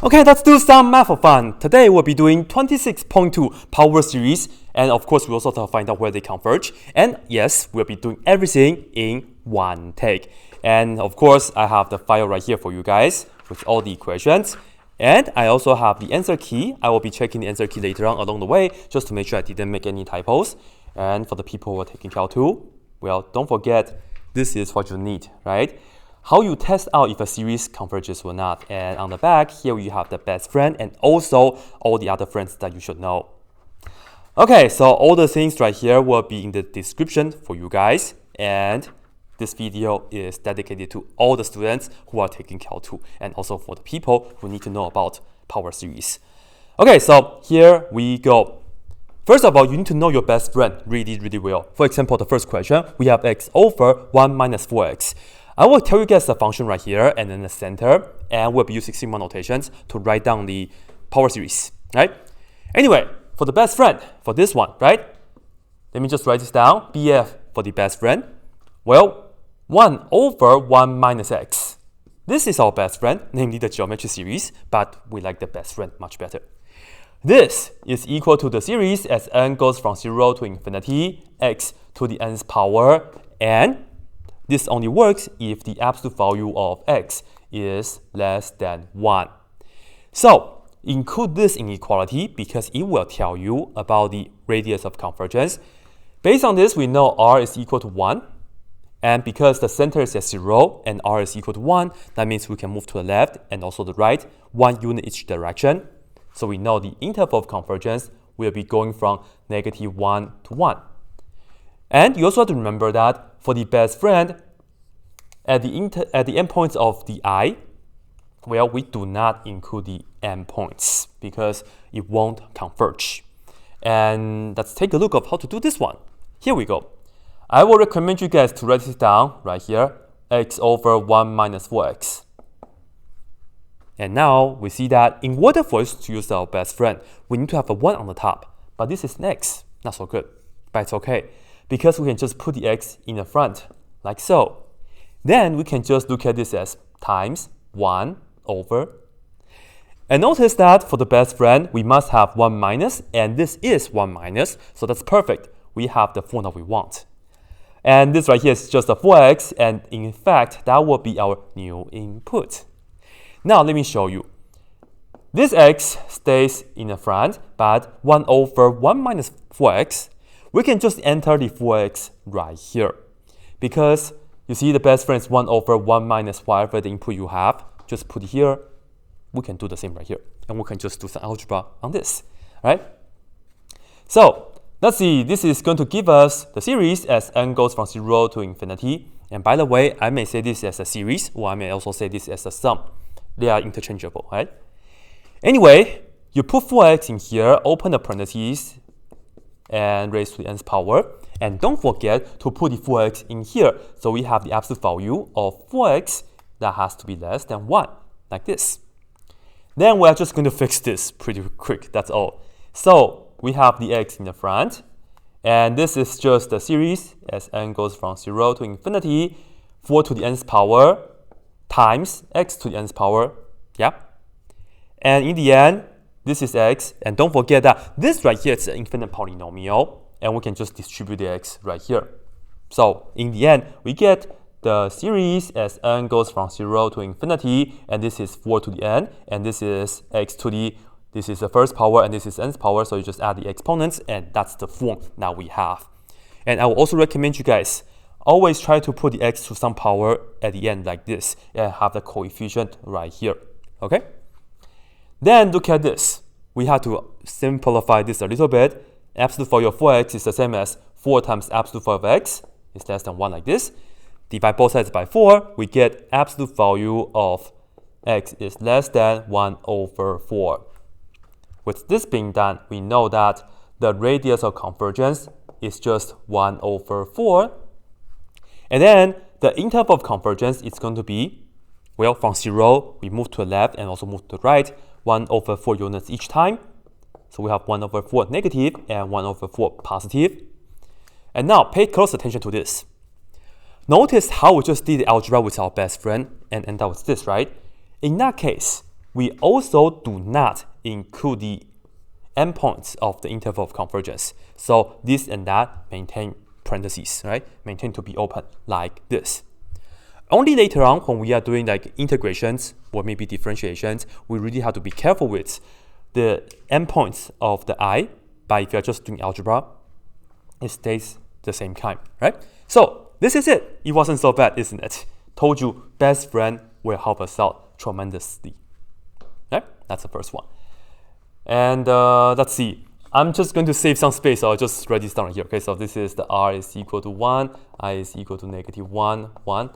Okay, let's do some math for fun. Today we'll be doing 26.2 power series, and of course we also have to find out where they converge. And yes, we'll be doing everything in one take. And of course, I have the file right here for you guys with all the equations. And I also have the answer key. I will be checking the answer key later on along the way just to make sure I didn't make any typos. And for the people who are taking Cal 2, well, don't forget, this is what you need, right? How you test out if a series converges or not. And on the back, here you have the best friend and also all the other friends that you should know. Okay, so all the things right here will be in the description for you guys. And this video is dedicated to all the students who are taking Cal 2 and also for the people who need to know about power series. Okay, so here we go. First of all, you need to know your best friend really well. For example, the first question, we have x over 1 minus 4x. I will tell you guys the function right here and then the center, and we'll be using sigma notations to write down the power series, right? Anyway, for the best friend, for this one, right? Let me just write this down, BF for the best friend. Well, 1 over 1 minus x. This is our best friend, namely the geometry series, but we like the best friend much better. This is equal to the series as n goes from 0 to infinity, x to the nth power, and this only works if the absolute value of x is less than 1. So, include this inequality because it will tell you about the radius of convergence. Based on this, we know r is equal to 1. And because the center is at 0 and r is equal to 1, that means we can move to the left and also the right, 1 unit each direction. So we know the interval of convergence will be going from -1 to 1. And you also have to remember that for the best friend, at the endpoints of the I, well, we do not include the endpoints because it won't converge. And let's take a look of how to do this one. Here we go. I will recommend you guys to write this down right here, x over 1 minus 4x. And now we see that in order for us to use our best friend, we need to have a 1 on the top. But this is an x, not so good, but it's okay. Because we can just put the x in the front, like so. Then we can just look at this as times 1 over. And notice that for the best friend, we must have 1 minus, and this is 1 minus, so that's perfect. We have the form that we want. And this right here is just a 4x, and in fact, that will be our new input. Now let me show you. This x stays in the front, but 1 over 1 minus 4x, we can just enter the 4x right here. Because you see the best friend is 1 over 1 minus whatever the input you have. Just put it here. We can do the same right here. And we can just do some algebra on this, right? So let's see. This is going to give us the series as n goes from 0 to infinity. And by the way, I may say this as a series, or I may also say this as a sum. They are interchangeable, right? Anyway, you put 4x in here, open the parentheses, and raise to the nth power. And don't forget to put the 4x in here. So we have the absolute value of 4x that has to be less than 1, like this. Then we're just going to fix this pretty quick, that's all. So we have the x in the front. And this is just the series as n goes from 0 to infinity, 4 to the nth power times x to the nth power, yeah. And in the end, this is x, and don't forget that this right here is an infinite polynomial, and we can just distribute the x right here. So in the end, we get the series as n goes from 0 to infinity, and this is 4 to the n, and this is x to the, this is the first power, and this is nth power, so you just add the exponents, and that's the form that we have. And I will also recommend you guys, always try to put the x to some power at the end like this, and have the coefficient right here, okay? Then look at this. We have to simplify this a little bit. Absolute value of 4x is the same as 4 times absolute value of x is less than 1 like this. Divide both sides by 4, we get absolute value of x is less than 1 over 4. With this being done, we know that the radius of convergence is just 1 over 4. And then the interval of convergence is going to be, well, from 0, we move to the left and also move to the right, 1 over 4 units each time. So we have 1 over 4 negative and 1 over 4 positive. And now pay close attention to this. Notice how we just did the algebra with our best friend and end up with this, right? In that case, we also do not include the endpoints of the interval of convergence. So this and that maintain parentheses, right? Maintain to be open like this. Only later on, when we are doing like integrations or maybe differentiations, we really have to be careful with the endpoints of the I. But if you're just doing algebra, it stays the same kind, right? So this is it. It wasn't so bad, isn't it? Told you, best friend will help us out tremendously. Right? That's the first one. And let's see. I'm just going to save some space, so I'll just write this down here. Okay, so this is the R is equal to 1, I is equal to -1, 1.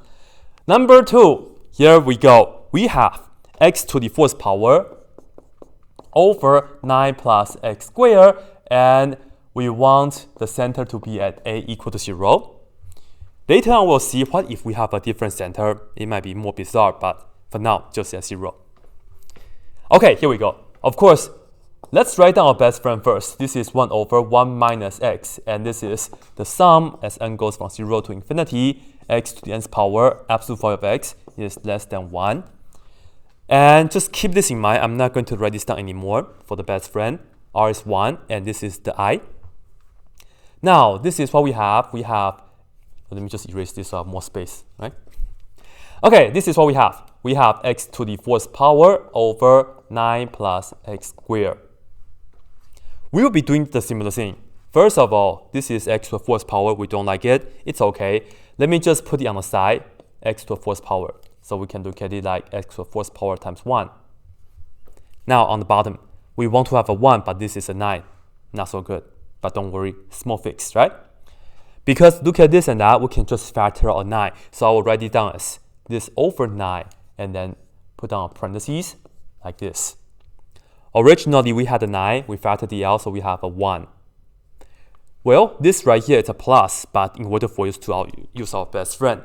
Number 2, here we go. We have x to the 4th power over 9 plus x squared, and we want the center to be at a equal to 0. Later on, we'll see what if we have a different center. It might be more bizarre, but for now, just at 0. Okay, here we go. Of course, let's write down our best friend first. This is 1 over 1 minus x, and this is the sum as n goes from 0 to infinity. X to the nth power, absolute value of x is less than 1. And just keep this in mind. I'm not going to write this down anymore for the best friend. R is 1, and this is the I. Now, this is what we have. We have, let me just erase this so I have more space, right? Okay, this is what we have. We have x to the 4th power over 9 plus x squared. We will be doing the similar thing. First of all, this is x to the 4th power. We don't like it. It's okay. Let me just put it on the side, x to the 4th power. So we can look at it like x to the 4th power times 1. Now on the bottom, we want to have a 1, but this is a 9. Not so good. But don't worry, small fix, right? Because look at this and that, we can just factor out a 9. So I will write it down as this over 9, and then put down a parentheses like this. Originally, we had a 9. We factored it out, so we have a 1. Well, this right here is a plus, but in order for us to use our best friend,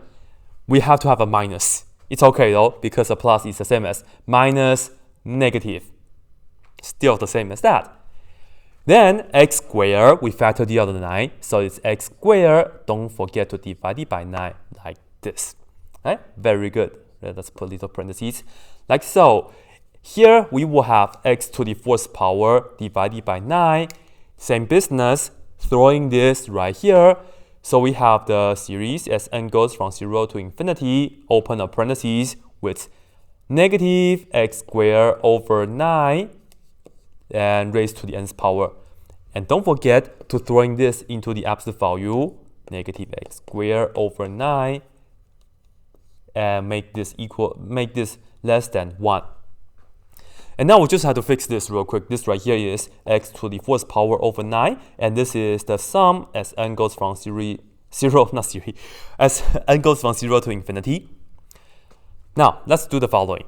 we have to have a minus. It's okay though, because a plus is the same as minus negative. Still the same as that. Then x squared, we factor the other 9, so it's x squared. Don't forget to divide it by 9 like this. Right? Very good. Let's put little parentheses like so. Here we will have x to the 4th power divided by 9. Same business, throwing this right here. So we have the series as n goes from 0 to infinity, open a parentheses with negative x squared over 9 and raised to the nth power. And don't forget to throwing this into the absolute value, negative x squared over 9, and make this less than 1. And now we just have to fix this real quick. This right here is x to the 4th power over 9, and this is the sum as n goes from as n goes from 0 to infinity. Now let's do the following.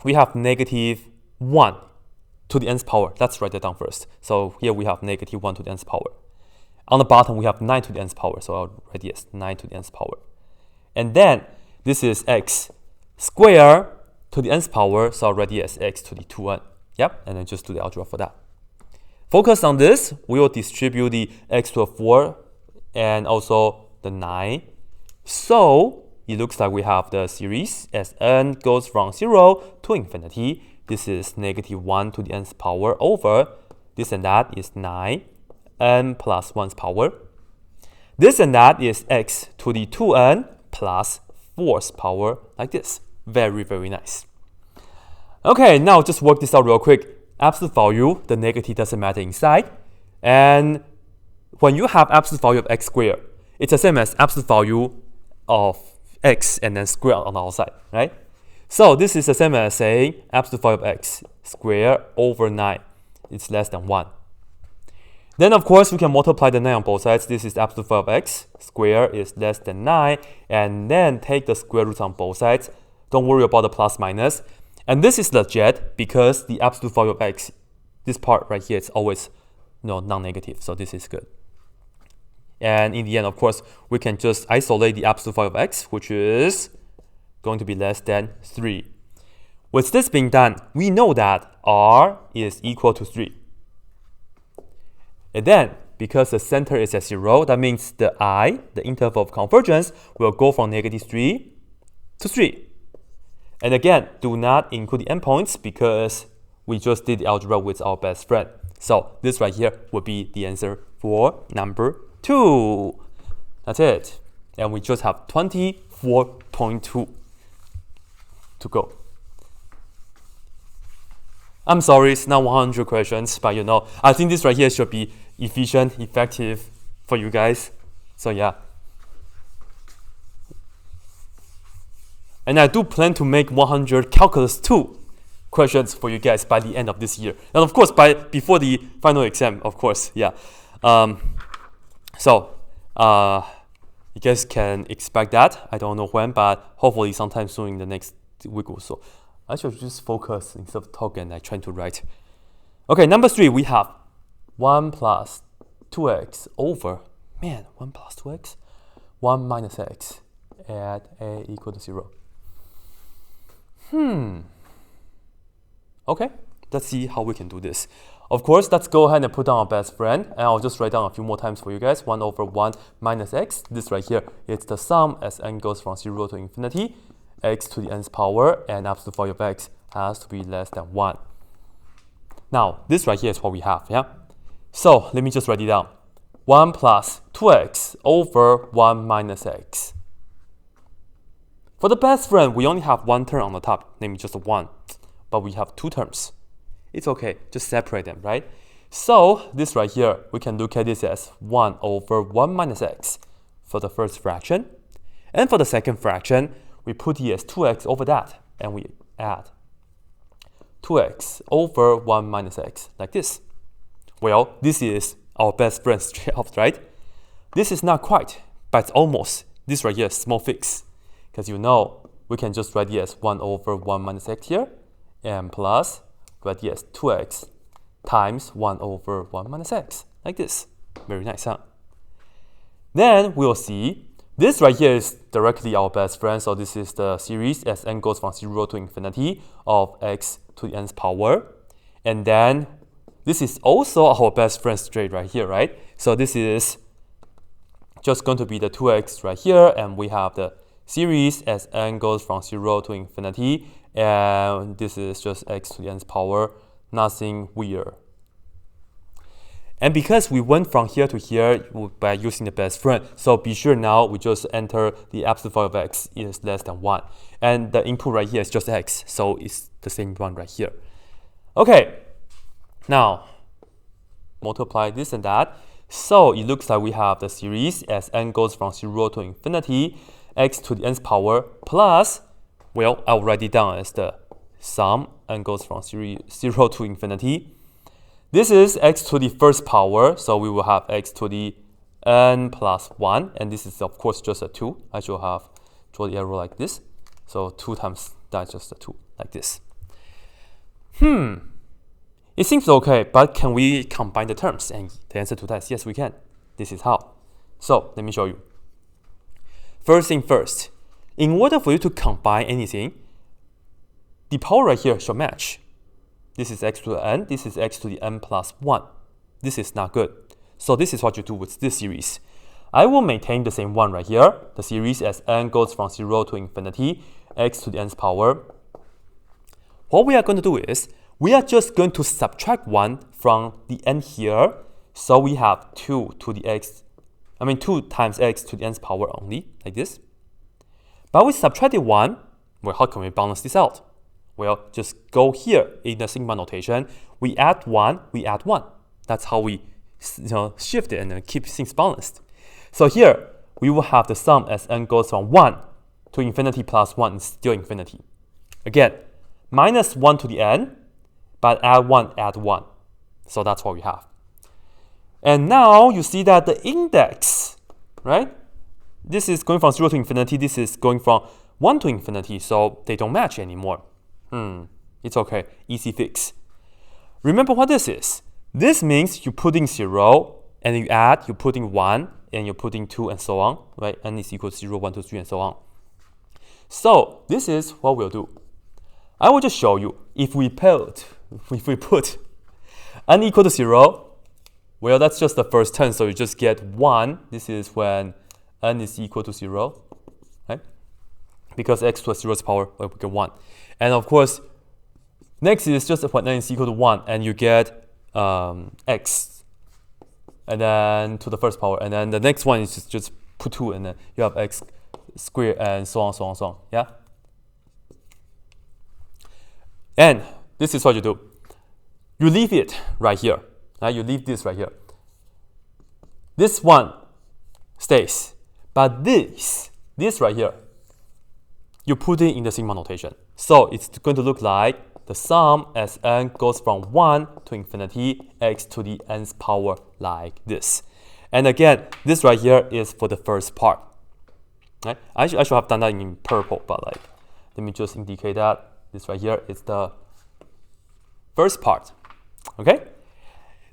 We have negative 1 to the nth power. Let's write that down first. So here we have negative 1 to the nth power. On the bottom we have 9 to the nth power. So I'll write yes, 9 to the nth power. And then this is x squared to the nth power, so already as x to the 2n. Yep, and then just do the algebra for that. Focus on this. We will distribute the x to the 4 and also the 9. So it looks like we have the series as n goes from 0 to infinity. This is negative 1 to the nth power over this and that is 9, n plus 1's power. This and that is x to the 2n plus 4th power like this. Very, very nice. Okay, now just work this out real quick. Absolute value, the negative doesn't matter inside. And when you have absolute value of x squared, it's the same as absolute value of x and then square on the outside, right? So this is the same as saying absolute value of x squared over 9. It's less than 1. Then of course we can multiply the 9 on both sides. This is absolute value of x squared is less than 9, and then take the square root on both sides. Don't worry about the plus minus. And this is legit because the absolute value of x, this part right here, is always non-negative. So this is good. And in the end, of course, we can just isolate the absolute value of x, which is going to be less than 3. With this being done, we know that r is equal to 3. And then, because the center is at 0, that means the I, the interval of convergence, will go from negative 3 to 3. And again, do not include the endpoints because we just did the algebra with our best friend. So this right here would be the answer for number 2. That's it. And we just have 24.2 to go. I'm sorry, it's not 100 questions, but you know, I think this right here should be efficient, effective for you guys. So yeah. And I do plan to make 100 calculus 2 questions for you guys by the end of this year. And of course, before the final exam, of course, yeah. So, you guys can expect that. I don't know when, but hopefully sometime soon in the next week or so. I should just focus instead of talk and trying to write. Okay, number 3, we have 1 plus 2x over, 1 plus 2x, 1 minus x at a equal to 0. Okay, let's see how we can do this. Of course, let's go ahead and put down our best friend, and I'll just write down a few more times for you guys. 1 over 1 minus x. This right here is the sum as n goes from 0 to infinity, x to the nth power, and absolute value of x has to be less than 1. Now, this right here is what we have, yeah? So, let me just write it down. 1 plus 2x over 1 minus x. For the best friend, we only have one term on the top, namely just a 1. But we have 2 terms. It's okay, just separate them, right? So, this right here, we can look at this as 1 over 1 minus x for the first fraction. And for the second fraction, we put it as 2x over that, and we add 2x over 1 minus x, like this. Well, this is our best friend straight up, right? This is not quite, but it's almost. This right here is small fix. Because you know, we can just write it as 1 over 1 minus x here, and plus, write it as 2x times 1 over 1 minus x, like this. Very nice, huh? Then we'll see, this right here is directly our best friend, so this is the series as n goes from 0 to infinity of x to the nth power. And then, this is also our best friend straight right here, right? So this is just going to be the 2x right here, and we have the series as n goes from 0 to infinity, and this is just x to the nth power, nothing weird. And because we went from here to here by using the best friend, so be sure now we just enter the absolute value of x is less than 1. And the input right here is just x, so it's the same one right here. Okay, now multiply this and that. So it looks like we have the series as n goes from 0 to infinity, x to the nth power plus, well, I'll write it down as the sum, n goes from 0 to infinity. This is x to the first power, so we will have x to the n plus 1, and this is of course just a 2. I should have draw the arrow like this. So 2 times that's just a 2, like this. It seems okay, but can we combine the terms? And the answer to that is yes, we can. This is how. So let me show you. First thing first, in order for you to combine anything, the power right here should match. This is x to the n, this is x to the n plus 1. This is not good. So this is what you do with this series. I will maintain the same one right here, the series as n goes from 0 to infinity, x to the nth power. What we are going to do is, we are just going to subtract 1 from the n here, so we have 2 times x to the nth power only, like this. But we subtracted 1, well, how can we balance this out? Well, just go here in the sigma notation, we add 1, we add 1. That's how we shift it and then keep things balanced. So here, we will have the sum as n goes from 1 to infinity plus 1 is still infinity. Again, minus 1 to the n, but add 1, add 1. So that's what we have. And now you see that the index, right? This is going from 0 to infinity, this is going from 1 to infinity, so they don't match anymore. It's okay, easy fix. Remember what this is. This means you put in 0, and you add, you put in 1, and you put in 2, and so on, right? N is equal to 0, 1, 2, 3, and so on. So this is what we'll do. I will just show you, if we put n equal to 0, well, that's just the first term, so you just get 1. This is when n is equal to 0, right? because x to the 0th power, we get 1. And of course, next is just when n is equal to 1, and you get x, and then to the first power. And then the next one is just put 2, and then you have x squared, and so on, so on, so on. Yeah? And this is what you do. You leave it right here. Right? You leave this right here. This one stays. But this right here, you put it in the sigma notation. So it's going to look like the sum as n goes from 1 to infinity, x to the nth power, like this. And again, this right here is for the first part. Right? I should have done that in purple, but like, let me just indicate that this right here is the first part. Okay?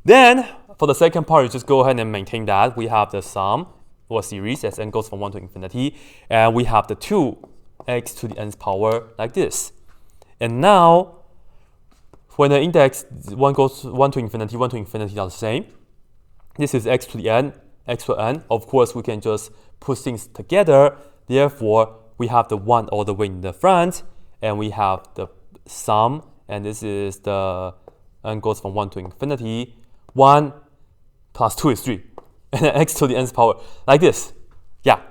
Then, for the second part, you just go ahead and maintain that. We have the sum, or series, as n goes from 1 to infinity. And we have the 2x to the nth power, like this. And now, when the index 1 goes 1 to infinity, 1 to infinity are the same. This is x to the n, x to n. Of course, we can just put things together. Therefore, we have the 1 all the way in the front. And we have the sum. And this is the n goes from 1 to infinity. 1 plus 2 is 3. And then x to the nth power, like this. Yeah.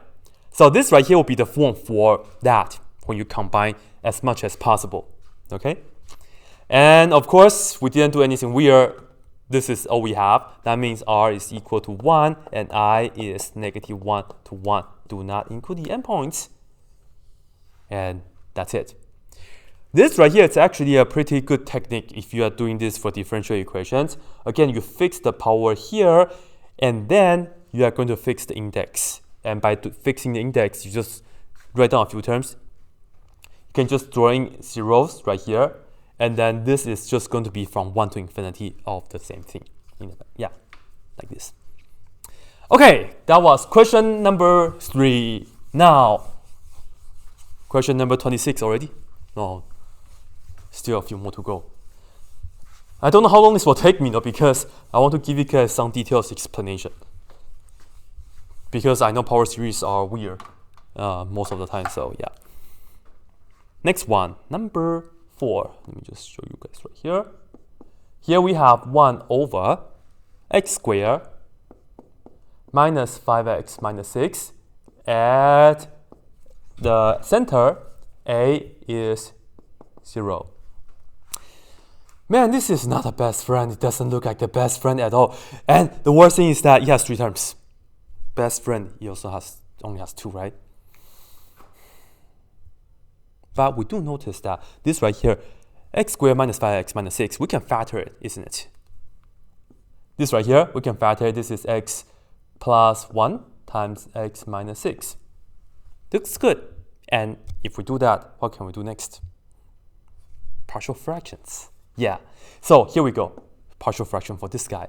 So this right here will be the form for that when you combine as much as possible. Okay? And of course, we didn't do anything weird. This is all we have. That means r is equal to 1 and I is negative 1 to 1. Do not include the endpoints. And that's it. This right here is actually a pretty good technique if you are doing this for differential equations. Again, you fix the power here, and then you are going to fix the index. And by fixing the index, you just write down a few terms. You can just throw in zeros right here, and then this is just going to be from 1 to infinity of the same thing. Yeah, like this. Okay, that was question number 3. Now, question number 26 already? No. Still a few more to go. I don't know how long this will take me though, because I want to give you guys some details explanation. Because I know power series are weird most of the time, so yeah. Next one, number 4. Let me just show you guys right here. Here we have 1 over x squared minus 5x minus 6. At the center, a is 0. Man, this is not a best friend. It doesn't look like the best friend at all. And the worst thing is that it has 3 terms. Best friend, he also only has 2, right? But we do notice that this right here, x squared minus 5x minus 6, we can factor it, isn't it? This right here, we can factor it. This is x plus 1 times x minus 6. Looks good. And if we do that, what can we do next? Partial fractions. Yeah, so here we go. Partial fraction for this guy.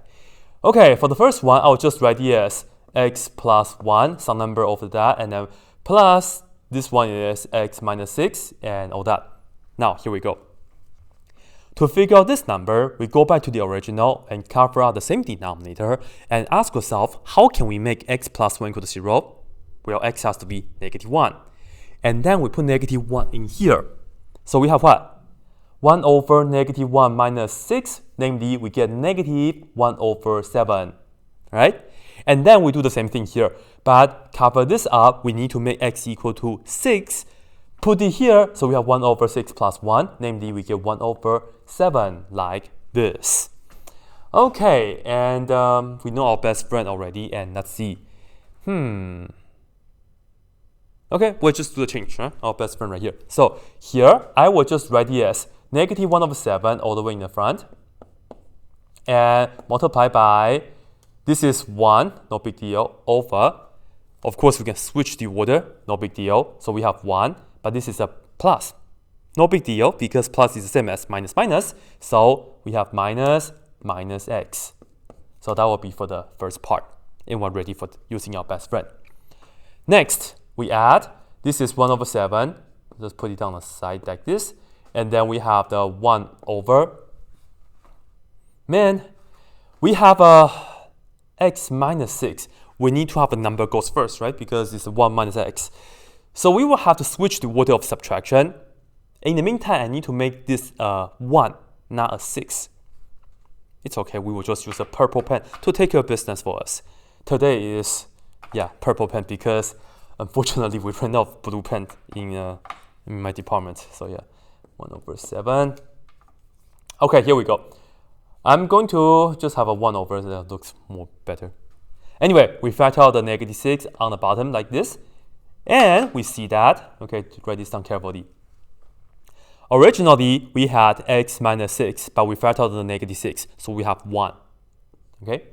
Okay, for the first one, I'll just write it as x plus 1, some number over that, and then plus this one is x minus 6, and all that. Now, here we go. To figure out this number, we go back to the original and carve out the same denominator and ask yourself, how can we make x plus 1 equal to 0? Well, x has to be negative 1. And then we put negative 1 in here. So we have what? 1 over negative 1 minus 6, namely we get negative 1 over 7, right? And then we do the same thing here, but cover this up, we need to make x equal to 6, put it here, so we have 1 over 6 plus 1, namely we get 1 over 7, like this. Okay, and we know our best friend already, and let's see. Okay, we'll just do the change, huh? Our best friend right here. So here, I will just write it as negative 1 over 7 all the way in the front, and multiply by, this is 1, no big deal, over, of course we can switch the order, no big deal, so we have 1, but this is a plus, no big deal, because plus is the same as minus minus, so we have minus minus x. So that will be for the first part, and we're ready for using our best friend. Next, we add, this is 1 over 7, just put it on the side like this, and then we have the 1 over, man, we have a x minus 6. We need to have the number goes first, right? Because it's 1 minus x. So we will have to switch the order of subtraction. In the meantime, I need to make this 1, not a 6. It's okay, we will just use a purple pen to take care of business for us. Today is, purple pen because unfortunately we ran out of blue pen in my department. So 1/7. Okay, here we go. I'm going to just have a 1/, that looks more better. Anyway, we factor out the -6 on the bottom like this. And we see that, okay, to write this down carefully. Originally, we had x minus 6, but we factor out the -6, so we have 1, okay?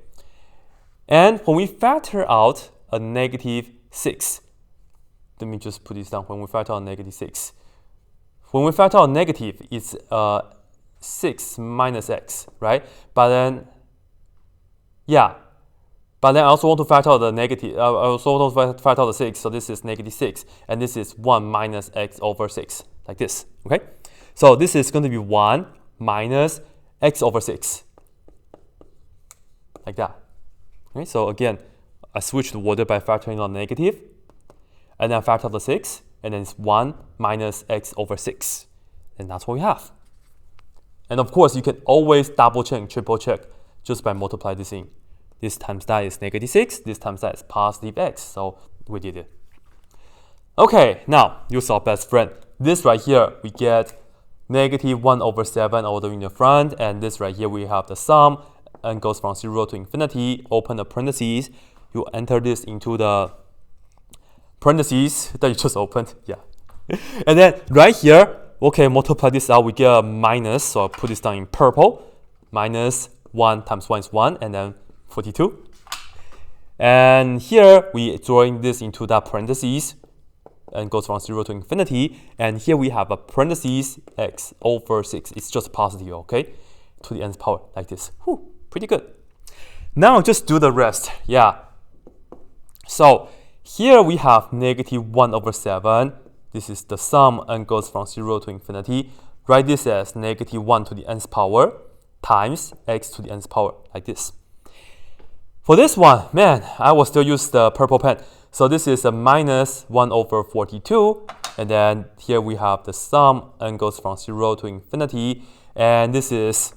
And when we factor out a -6, let me just put this down. When we factor out -6, when we factor out negative, it's 6 minus x, right? But then, but then I also want to factor out the negative. I also want to factor out the 6, so this is -6, and this is 1 minus x over 6, like this, okay? So this is going to be 1 minus x over 6, like that. Okay, so again, I switch the order by factoring out negative, and then I factor out the 6, and then it's 1 minus x over 6, and that's what we have. And of course, you can always double check, triple check, just by multiplying this in. This times that is -6, this times that is positive x, so we did it. Okay, now, use our best friend. This right here, we get -1/7 all the way in the front, and this right here, we have the sum, and goes from 0 to infinity, open the parentheses, you enter this into the parentheses that you just opened, and then right here, okay, multiply this out, we get a minus, so I'll put this down in purple, minus 1 times 1 is 1, and then 42. And here, we drawing this into that parentheses, and goes from 0 to infinity, and here we have a parentheses x over 6, it's just positive, okay, to the nth power, like this. Whew, pretty good. Now just do the rest, So here we have -1/7, this is the sum, and goes from 0 to infinity. Write this as -1 to the nth power times x to the nth power, like this. For this one, man, I will still use the purple pen. So this is a -1/42, and then here we have the sum, and goes from 0 to infinity, and this is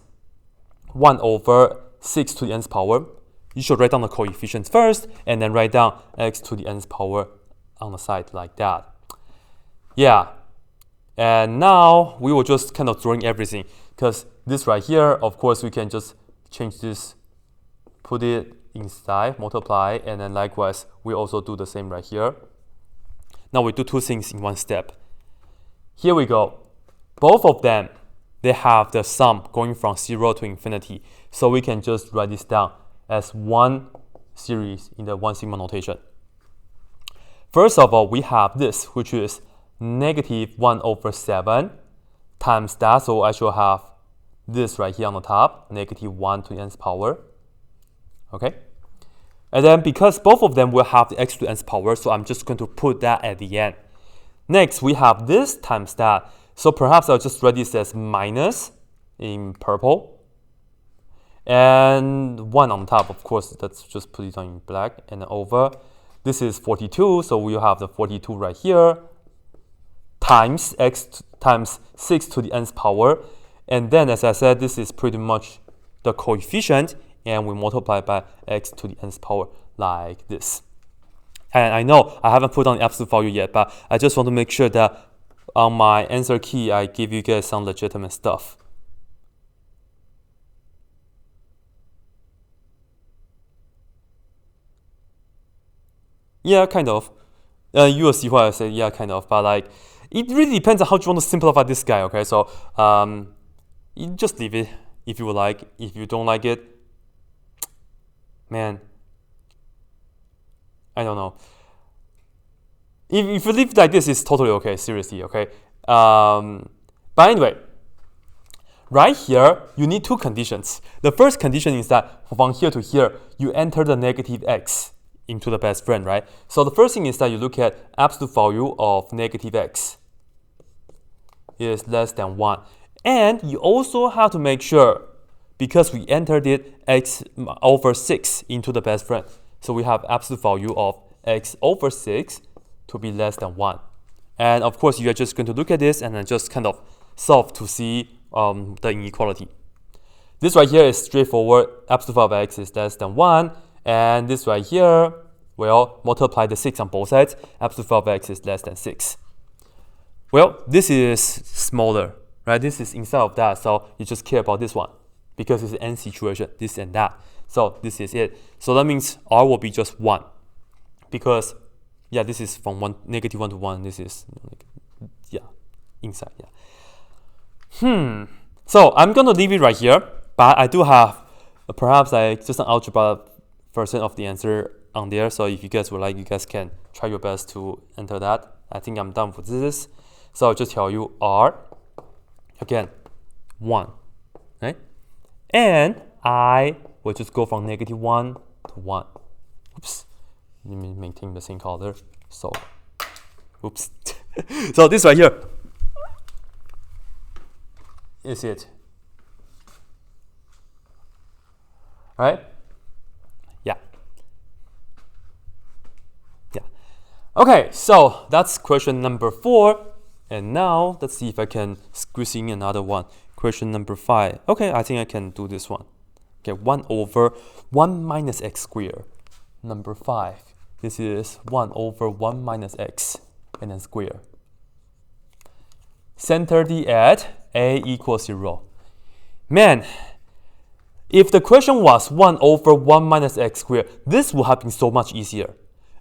1/6 to the nth power. You should write down the coefficients first, and then write down x to the nth power on the side like that. And now we will just kind of drawing everything, because this right here, of course, we can just change this, put it inside, multiply, and then likewise, we also do the same right here. Now we do two things in one step. Here we go. Both of them, they have the sum going from 0 to infinity. So we can just write this down as one series in the 1 sigma notation. First of all, we have this, which is -1/7 times that. So I should have this right here on the top, -1 to the nth power. Okay? And then because both of them will have the x to the nth power, so I'm just going to put that at the end. Next, we have this times that. So perhaps I'll just write this as minus in purple. And 1 on top, of course, let's just put it on in black, and then over. This is 42, so we'll have the 42 right here, times x times 6 to the nth power. And then, as I said, this is pretty much the coefficient, and we multiply by x to the nth power like this. And I know I haven't put on the absolute value yet, but I just want to make sure that on my answer key, I give you guys some legitimate stuff. Yeah, kind of. You will see why I say yeah, kind of. But like, it really depends on how you want to simplify this guy. Okay, so you just leave it if you would like. If you don't like it, man, I don't know. If you leave it like this, it's totally okay. Seriously, okay. But anyway, right here, you need two conditions. The first condition is that from here to here, you enter the negative x into the best friend, right? So the first thing is that you look at absolute value of negative x is less than 1. And you also have to make sure, because we entered it x over 6 into the best friend, so we have absolute value of x over 6 to be less than 1. And of course, you are just going to look at this and then just kind of solve to see the inequality. This right here is straightforward. Absolute value of x is less than 1. And this right here, well, multiply the 6 on both sides. Absolute value of x is less than 6. Well, this is smaller, right? This is inside of that, so you just care about this one because it's an n situation, this and that. So this is it. So that means r will be just 1 because, yeah, this is from -1 to 1. This is, yeah, inside, yeah. So I'm going to leave it right here, but I do have perhaps like just an algebra version of the answer on there. So if you guys would like, you guys can try your best to enter that. I think I'm done with this. So I'll just tell you r, again, 1, right? And I will just go from -1 to 1. Oops, let me maintain the same color. So, oops. So this right here is it. Right? Yeah. Yeah. Okay, so that's question number 4. And now let's see if I can squeeze in another one. Question number 5. Okay, I think I can do this one. Okay, 1 over 1 minus x squared. Number 5. This is 1 over 1 minus x and then square. Center D at a equals 0. Man, if the question was 1 over 1 minus x squared, this would have been so much easier.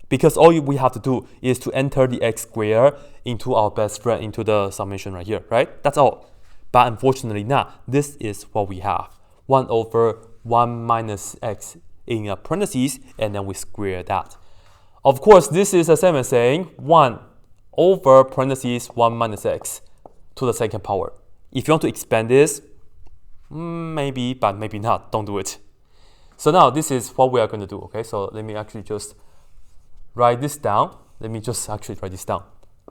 Because all we have to do is to enter the x squared into our best friend, into the summation right here, right? That's all. But unfortunately not. This is what we have. 1 over 1 minus x in a parentheses, and then we square that. Of course, this is the same as saying 1 over parentheses 1 minus x to the second power. If you want to expand this, maybe, but maybe not. Don't do it. So now this is what we are going to do, okay? So let me actually just write this down. Let me just actually write this down.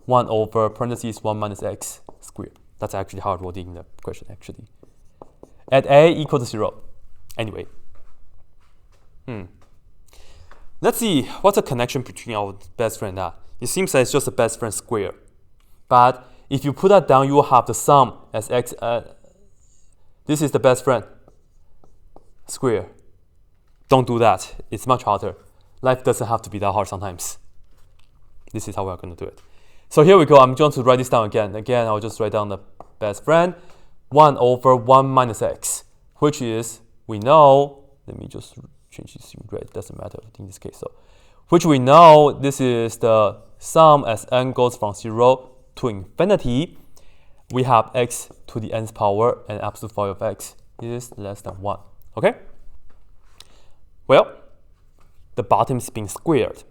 1 over parentheses 1 minus x squared. That's actually how I wrote it in the question, actually. At a equal to 0. Anyway. Let's see what's the connection between our best friend and that. It seems like it's just a best friend square. But if you put that down, you will have the sum as x. This is the best friend square. Don't do that. It's much harder. Life doesn't have to be that hard sometimes. This is how we're going to do it. So here we go. I'm going to write this down again. Again, I'll just write down the best friend. 1 over 1 minus x, which is, we know, let me just change this in red. It doesn't matter in this case. So, which we know this is the sum as n goes from 0 to infinity. We have x to the nth power and absolute value of x is less than 1. Okay? Well, the bottom is being squared.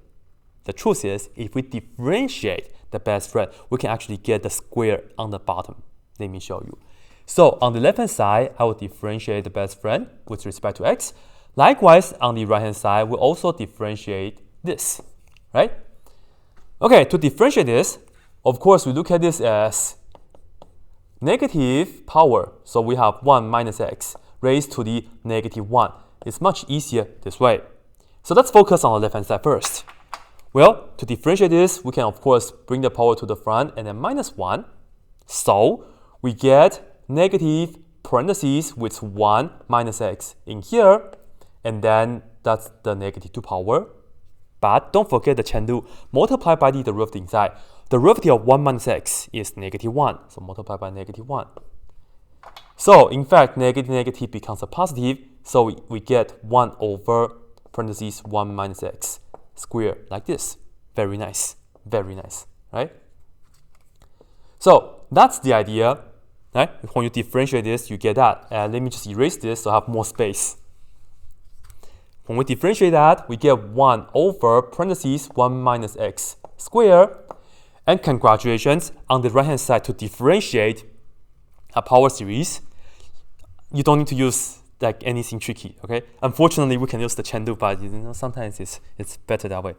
The truth is, if we differentiate the best friend, we can actually get the square on the bottom. Let me show you. So on the left-hand side, I will differentiate the best friend with respect to x. Likewise, on the right-hand side, we'll also differentiate this, right? Okay, to differentiate this, of course, we look at this as negative power. So we have 1 minus x raised to the -1. It's much easier this way. So let's focus on the left-hand side first. Well, to differentiate this, we can, of course, bring the power to the front and then -1. So we get negative parentheses with 1 minus x in here, and then that's the -2 power. But don't forget the chain multiply by the derivative inside. The derivative of 1 minus x is -1, so multiply by -1. So in fact, negative becomes a positive, so we get 1 over parentheses 1 minus x squared like this. Very nice, right? So that's the idea, right? When you differentiate this, you get that. And let me just erase this so I have more space. When we differentiate that, we get 1 over parentheses 1 minus x squared. And congratulations, on the right-hand side, to differentiate a power series, you don't need to use like anything tricky, okay? Unfortunately, we can use the chain rule, but sometimes it's better that way.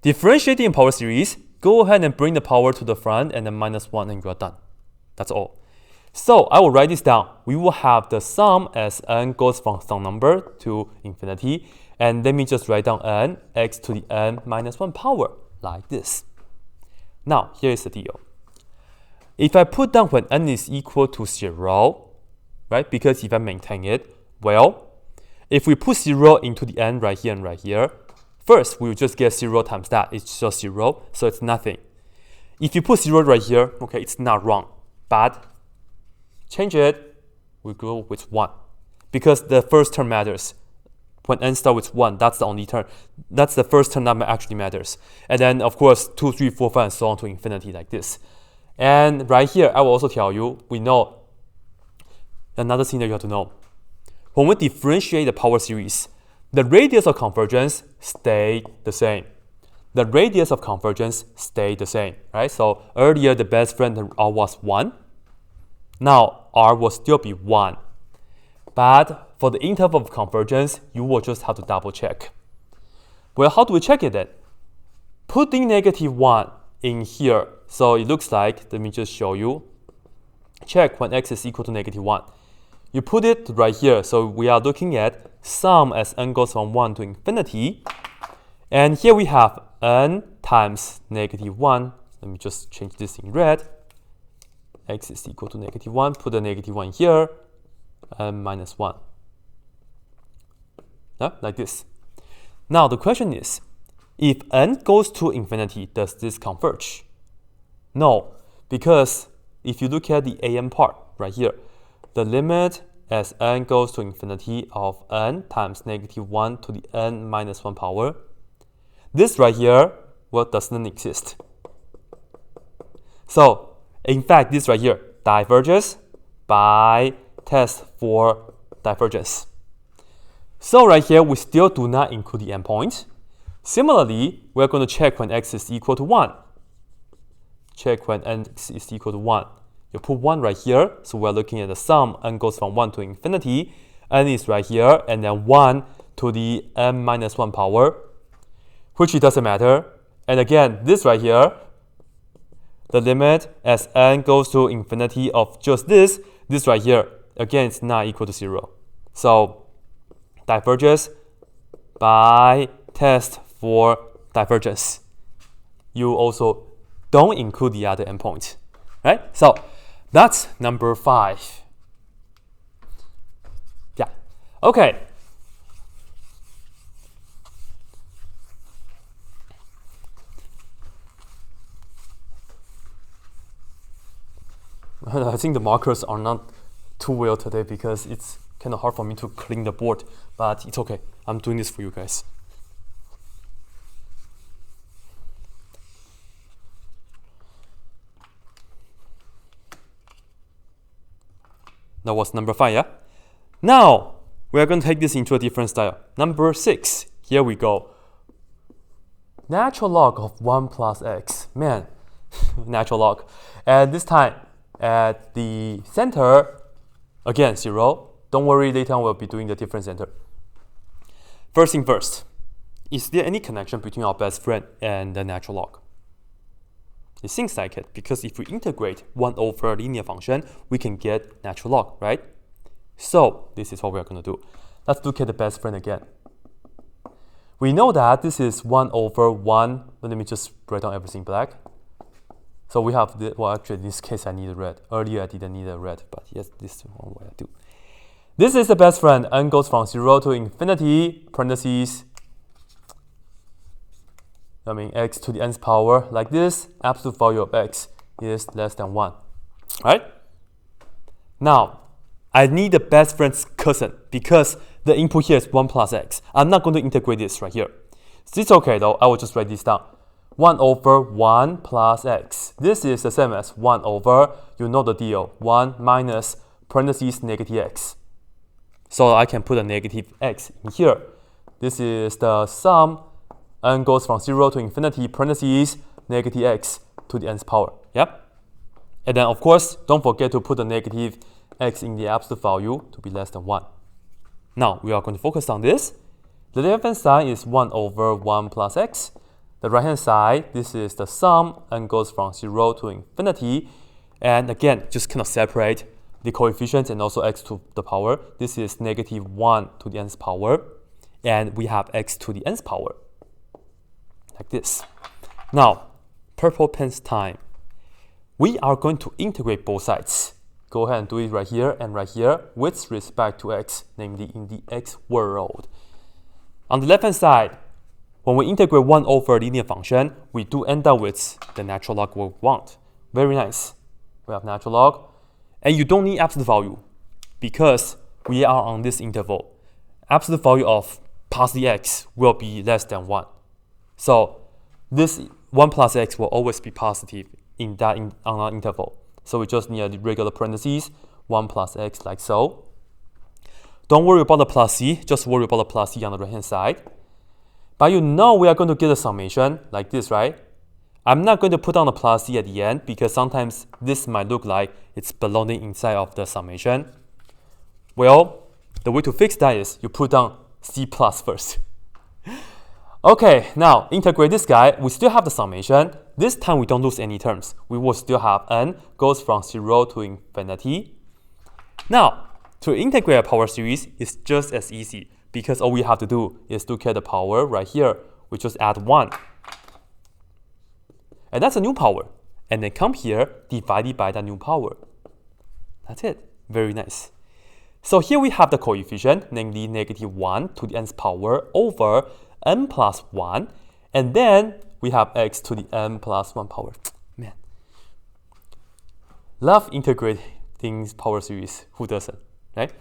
Differentiating power series, go ahead and bring the power to the front and then -1 and you're done. That's all. So I will write this down. We will have the sum as n goes from some number to infinity. And let me just write down n, x to the n -1 power, like this. Now, here is the deal. If I put down when n is equal to 0, right? Because if I maintain it, well, if we put 0 into the n right here and right here, first, we will just get 0 times that. It's just 0, so it's nothing. If you put 0 right here, okay, it's not wrong. But change it, we go with 1. Because the first term matters. When n starts with 1, that's the only term. That's the first term that actually matters. And then, of course, 2, 3, 4, 5, and so on to infinity like this. And right here, I will also tell you, we know another thing that you have to know. When we differentiate the power series, the radius of convergence stay the same. The radius of convergence stay the same, right? So earlier, the best friend R was 1. Now, R will still be 1. But for the interval of convergence, you will just have to double check. Well, how do we check it then? Putting -1 in here. So it looks like, let me just show you. Check when x is equal to -1. You put it right here. So we are looking at sum as n goes from 1 to infinity. And here we have n times -1. Let me just change this in red. X is equal to -1. Put the -1 here. And minus 1. Like this. Now the question is, if n goes to infinity, does this converge? No, because if you look at the an part right here, the limit as n goes to infinity of n times -1 to the n minus 1 power, this right here, well, doesn't exist. So, in fact, this right here diverges by test for divergence. So right here, we still do not include the endpoint. Similarly, we're going to check when x is equal to 1. Check when x is equal to 1. You put 1 right here, so we're looking at the sum, n goes from 1 to infinity. N is right here, and then 1 to the n minus 1 power, which it doesn't matter. And again, this right here, the limit as n goes to infinity of just this right here, again, it's not equal to 0. So diverges by test for divergence. You also don't include the other endpoint, right? So that's number 5. Yeah, okay. I think the markers are not too well today because it's kind of hard for me to clean the board, but it's okay. I'm doing this for you guys. That was number 5, yeah? Now, we are going to take this into a different style. Number 6, here we go. Natural log of 1 plus x. Man, natural log. And this time, at the center, again, 0. Don't worry, later on we'll be doing the different center. First thing first, is there any connection between our best friend and the natural log? It seems like it, because if we integrate 1 over a linear function, we can get natural log, right? So this is what we're going to do. Let's look at the best friend again. We know that this is 1 over 1. Let me just write down everything black. So we have the, well, actually, in this case, I need a red. Earlier, I didn't need a red, but yes, this is what I do. This is the best friend. N goes from 0 to infinity, parentheses, x to the nth power, like this. Absolute value of x is less than 1, right? Now, I need the best friend's cousin because the input here is 1 plus x. I'm not going to integrate this right here. It's okay, though. I will just write this down. 1 over 1 plus x. This is the same as 1 over, you know the deal, 1 minus parentheses negative x. So I can put a negative x in here. This is the sum, n goes from 0 to infinity, parentheses, negative x to the nth power. Yep. And then, of course, don't forget to put the negative x in the absolute value to be less than 1. Now, we are going to focus on this. The left-hand side is 1 over 1 plus x. The right-hand side, this is the sum, n goes from 0 to infinity. And again, just kind of separate the coefficients and also x to the power. This is negative 1 to the nth power. And we have x to the nth power, like this. Now, purple pen's time. We are going to integrate both sides. Go ahead and do it right here and right here with respect to x, namely in the x world. On the left-hand side, when we integrate 1 over a linear function, we do end up with the natural log we want. Very nice. We have natural log. And you don't need absolute value because we are on this interval. Absolute value of positive x will be less than 1. So this 1 plus x will always be positive on our interval. So we just need a regular parentheses, 1 plus x like so. Don't worry about the plus c, just worry about the plus c on the right-hand side. But you know we are going to get a summation like this, right? I'm not going to put down the plus c at the end because sometimes this might look like it's belonging inside of the summation. Well, the way to fix that is you put down c plus first. Okay, now integrate this guy. We still have the summation. This time we don't lose any terms. We will still have n goes from 0 to infinity. Now, to integrate a power series is just as easy because all we have to do is to get the power right here. We just add 1. And that's a new power. And then come here, divided by that new power. That's it. Very nice. So here we have the coefficient, namely -1 to the nth power over n plus 1. And then we have x to the n plus 1 power. Man. Love integrating power series. Who doesn't? Right?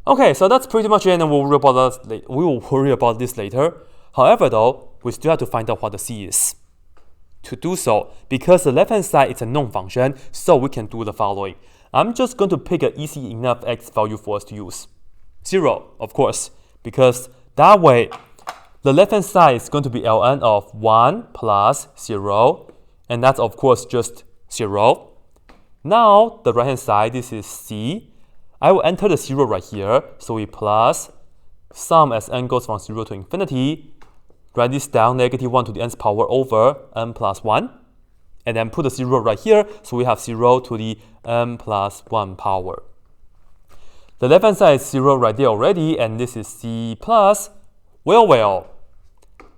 Okay, so that's pretty much it, and we will worry about this later. However, though, we still have to find out what the c is. To do so, because the left-hand side is a known function, so we can do the following. I'm just going to pick an easy enough x value for us to use. 0, of course, because that way, the left-hand side is going to be ln of 1 plus 0, and that's, of course, just 0. Now, the right-hand side, this is c. I will enter the 0 right here, so we plus sum as n goes from 0 to infinity. Write this down, -1 to the nth power over n plus 1. And then put the 0 right here, so we have 0 to the n plus 1 power. The left-hand side is 0 right there already, and this is c plus. Well,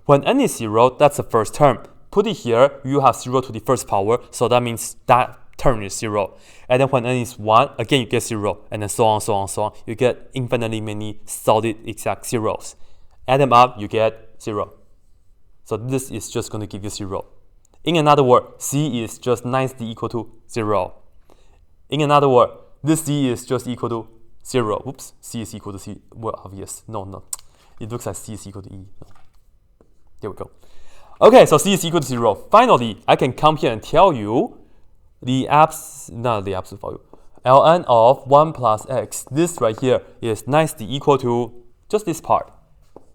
when n is 0, that's the first term. Put it here, you have 0 to the first power, so that means that term is 0. And then when n is 1, again you get 0, and then so on, so on, so on. You get infinitely many solid exact zeros. Add them up, you get 0. So this is just going to give you 0. In another word, c is just nicely equal to 0. In another word, this c is just equal to 0. Oops, c is equal to c. Well, obvious. No. It looks like c is equal to e. No. There we go. Okay, so c is equal to 0. Finally, I can come here and tell you not the absolute value. ln of 1 plus x, this right here is nicely equal to just this part.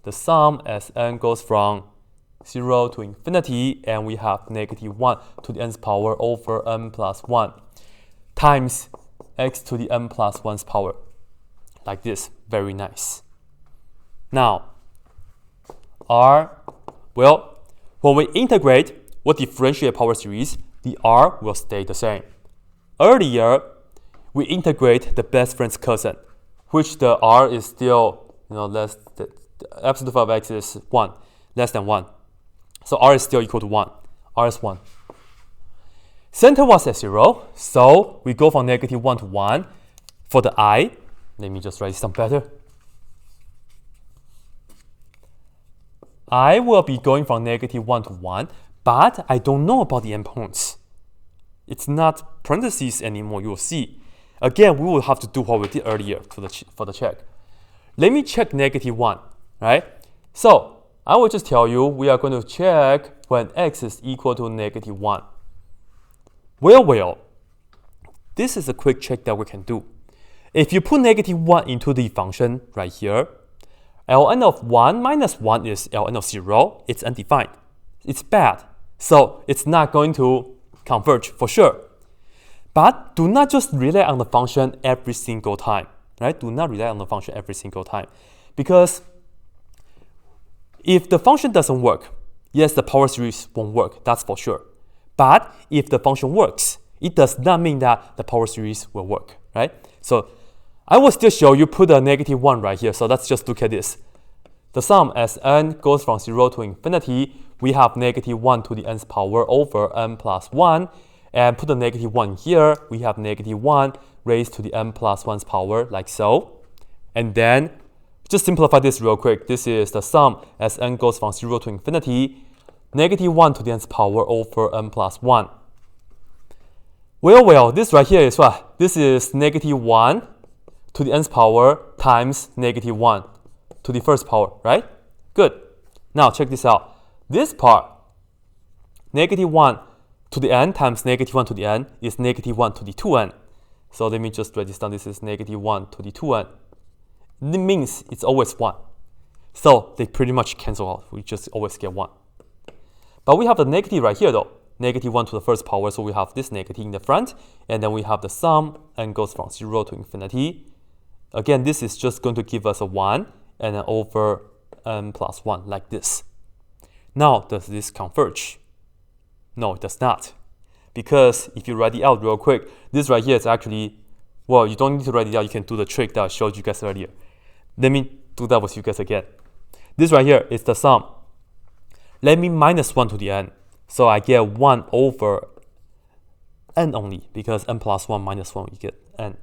The sum as n goes from 0 to infinity, and we have -1 to the nth power over n plus 1 times x to the n plus 1's power. Like this. Very nice. Now, when we integrate or differentiate power series, the r will stay the same. Earlier, we integrate the best friend's cousin, which the r is still, less. The absolute value of x is 1, less than 1. So r is still equal to 1. R is 1. Center was at 0, so we go from -1 to 1. For the I, let me just write this down better. I will be going from -1 to 1, but I don't know about the endpoints. It's not parentheses anymore, you will see. Again, we will have to do what we did earlier for the check. Let me check -1, right? So, I will just tell you, we are going to check when x is equal to -1. Well, this is a quick check that we can do. If you put -1 into the function right here, ln of 1 minus 1 is ln of 0. It's undefined. It's bad. So it's not going to converge for sure. But do not just rely on the function every single time. Right? Do not rely on the function every single time. Because if the function doesn't work, yes, the power series won't work. That's for sure. But if the function works, it does not mean that the power series will work. Right? So I will still show you, put a -1 right here. So let's just look at this. the sum as n goes from 0 to infinity, we have negative 1 to the nth power over n plus 1. And put the negative 1 here, we have negative 1 raised to the n plus 1's power, like so. And then, just simplify this real quick. This is the sum as n goes from 0 to infinity, negative 1 to the nth power over n plus 1. Well, this right here is what? This is negative 1 to the nth power times negative 1 to the first power, right? Good. Now, check this out. This part, negative 1 to the n times negative 1 to the n is negative 1 to the 2n. So let me just write this down. This is negative 1 to the 2n. It means it's always 1. So they pretty much cancel out. We just always get 1. But we have the negative right here though. Negative 1 to the first power. So we have this negative in the front. And then we have the sum and goes from 0 to infinity. Again, this is just going to give us a 1 and then over n plus 1 like this. Now, does this converge? No, it does not. Because if you write it out real quick, this right here is actually, well, you don't need to write it out. You can do the trick that I showed you guys earlier. Let me do that with you guys again. This right here is the sum. Let me minus 1 to the n. So I get 1 over n only, because n plus 1 minus 1, we get n.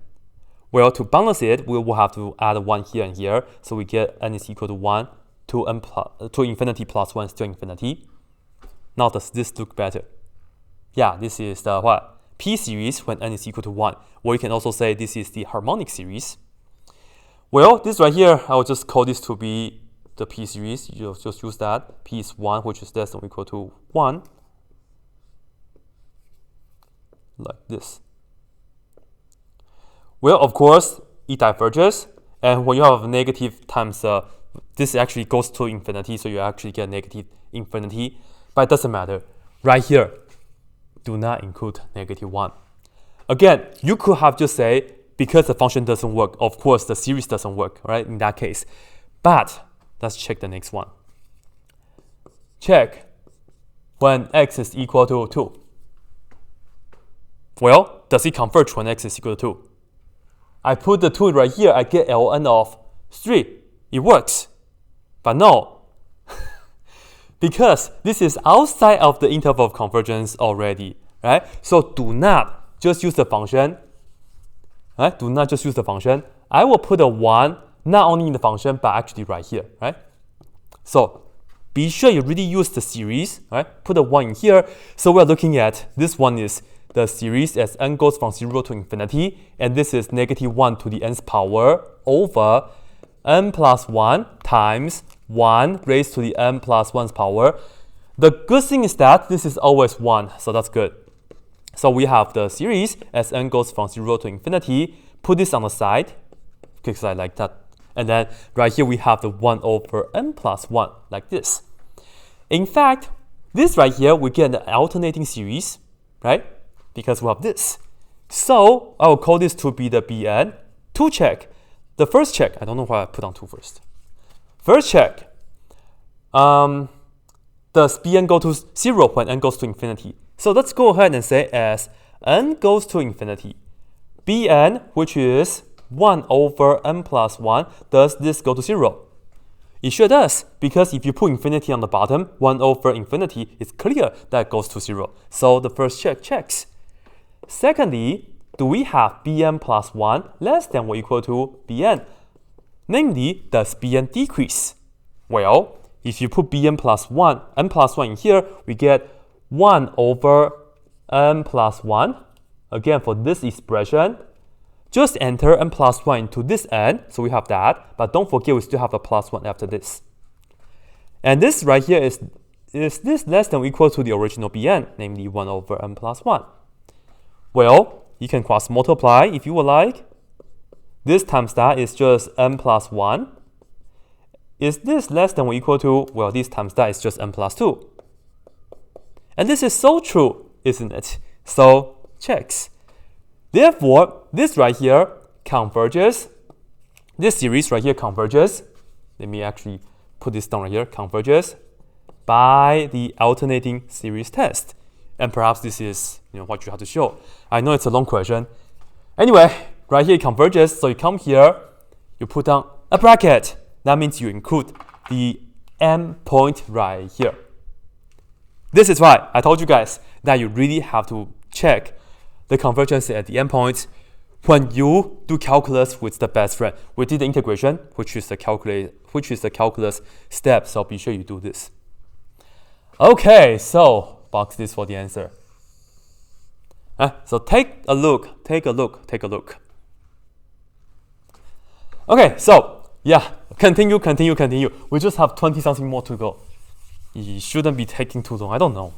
Well, to balance it, we will have to add 1 here and here. So we get n is equal to 1 to infinity plus 1 is still infinity. Now, does this look better? Yeah, this is the what? P series when n is equal to 1. Or you can also say this is the harmonic series. Well, this right here, I will just call this to be the P series. You'll just use that. P is 1, which is less than or equal to 1. Like this. Well, of course, it diverges. And when you have negative times, this actually goes to infinity. So you actually get negative infinity. But it doesn't matter. Right here, do not include negative 1. Again, you could have just say, because the function doesn't work, of course, the series doesn't work, right, in that case. But let's check the next one. Check when x is equal to 2. Well, does it converge when x is equal to 2? I put the 2 right here, I get ln of 3. It works. But no. Because this is outside of the interval of convergence already, right? So do not just use the function. Right? Do not just use the function. I will put a 1 not only in the function, but actually right here, right? So be sure you really use the series, right? Put a 1 in here. So we're looking at this one is the series as n goes from 0 to infinity, and this is negative 1 to the nth power over n plus 1 times 1 raised to the n plus 1's power. The good thing is that this is always 1, so that's good. So we have the series as n goes from 0 to infinity. Put this on the side, quick side like that. And then right here we have the 1 over n plus 1, like this. In fact, this right here, we get an alternating series, right? Because we have this. So I will call this to be the Bn. To check, the first check, I don't know why I put on 2 first. First check, does Bn go to 0 when n goes to infinity? So let's go ahead and say as n goes to infinity, Bn, which is 1 over n plus 1, does this go to 0? It sure does, because if you put infinity on the bottom, 1 over infinity, it's clear that it goes to 0. So the first check checks. Secondly, do we have Bn plus 1 less than or equal to Bn? Namely, does Bn decrease? Well, if you put Bn plus 1, n plus 1 in here, we get 1 over n plus 1. Again, for this expression, just enter n plus 1 into this n, so we have that. But don't forget, we still have a plus 1 after this. And this right here is this less than or equal to the original Bn, namely 1 over n plus 1? Well, you can cross multiply if you would like. This times that is just n plus 1. Is this less than or equal to, well, this times that is just n plus 2. And this is so true, isn't it? So, checks. Therefore, this right here converges. This series right here converges. Let me actually put this down right here. Converges by the alternating series test. And perhaps this is what you have to show. I know it's a long question. Anyway, right here it converges. So you come here, you put down a bracket. That means you include the end point right here. This is why I told you guys that you really have to check the convergence at the endpoints when you do calculus with the best friend. We did the integration, which is the calculus step, so be sure you do this. Okay, so box this for the answer. So take a look. Okay, so yeah, continue. We just have 20 something more to go. It shouldn't be taking too long. I don't know.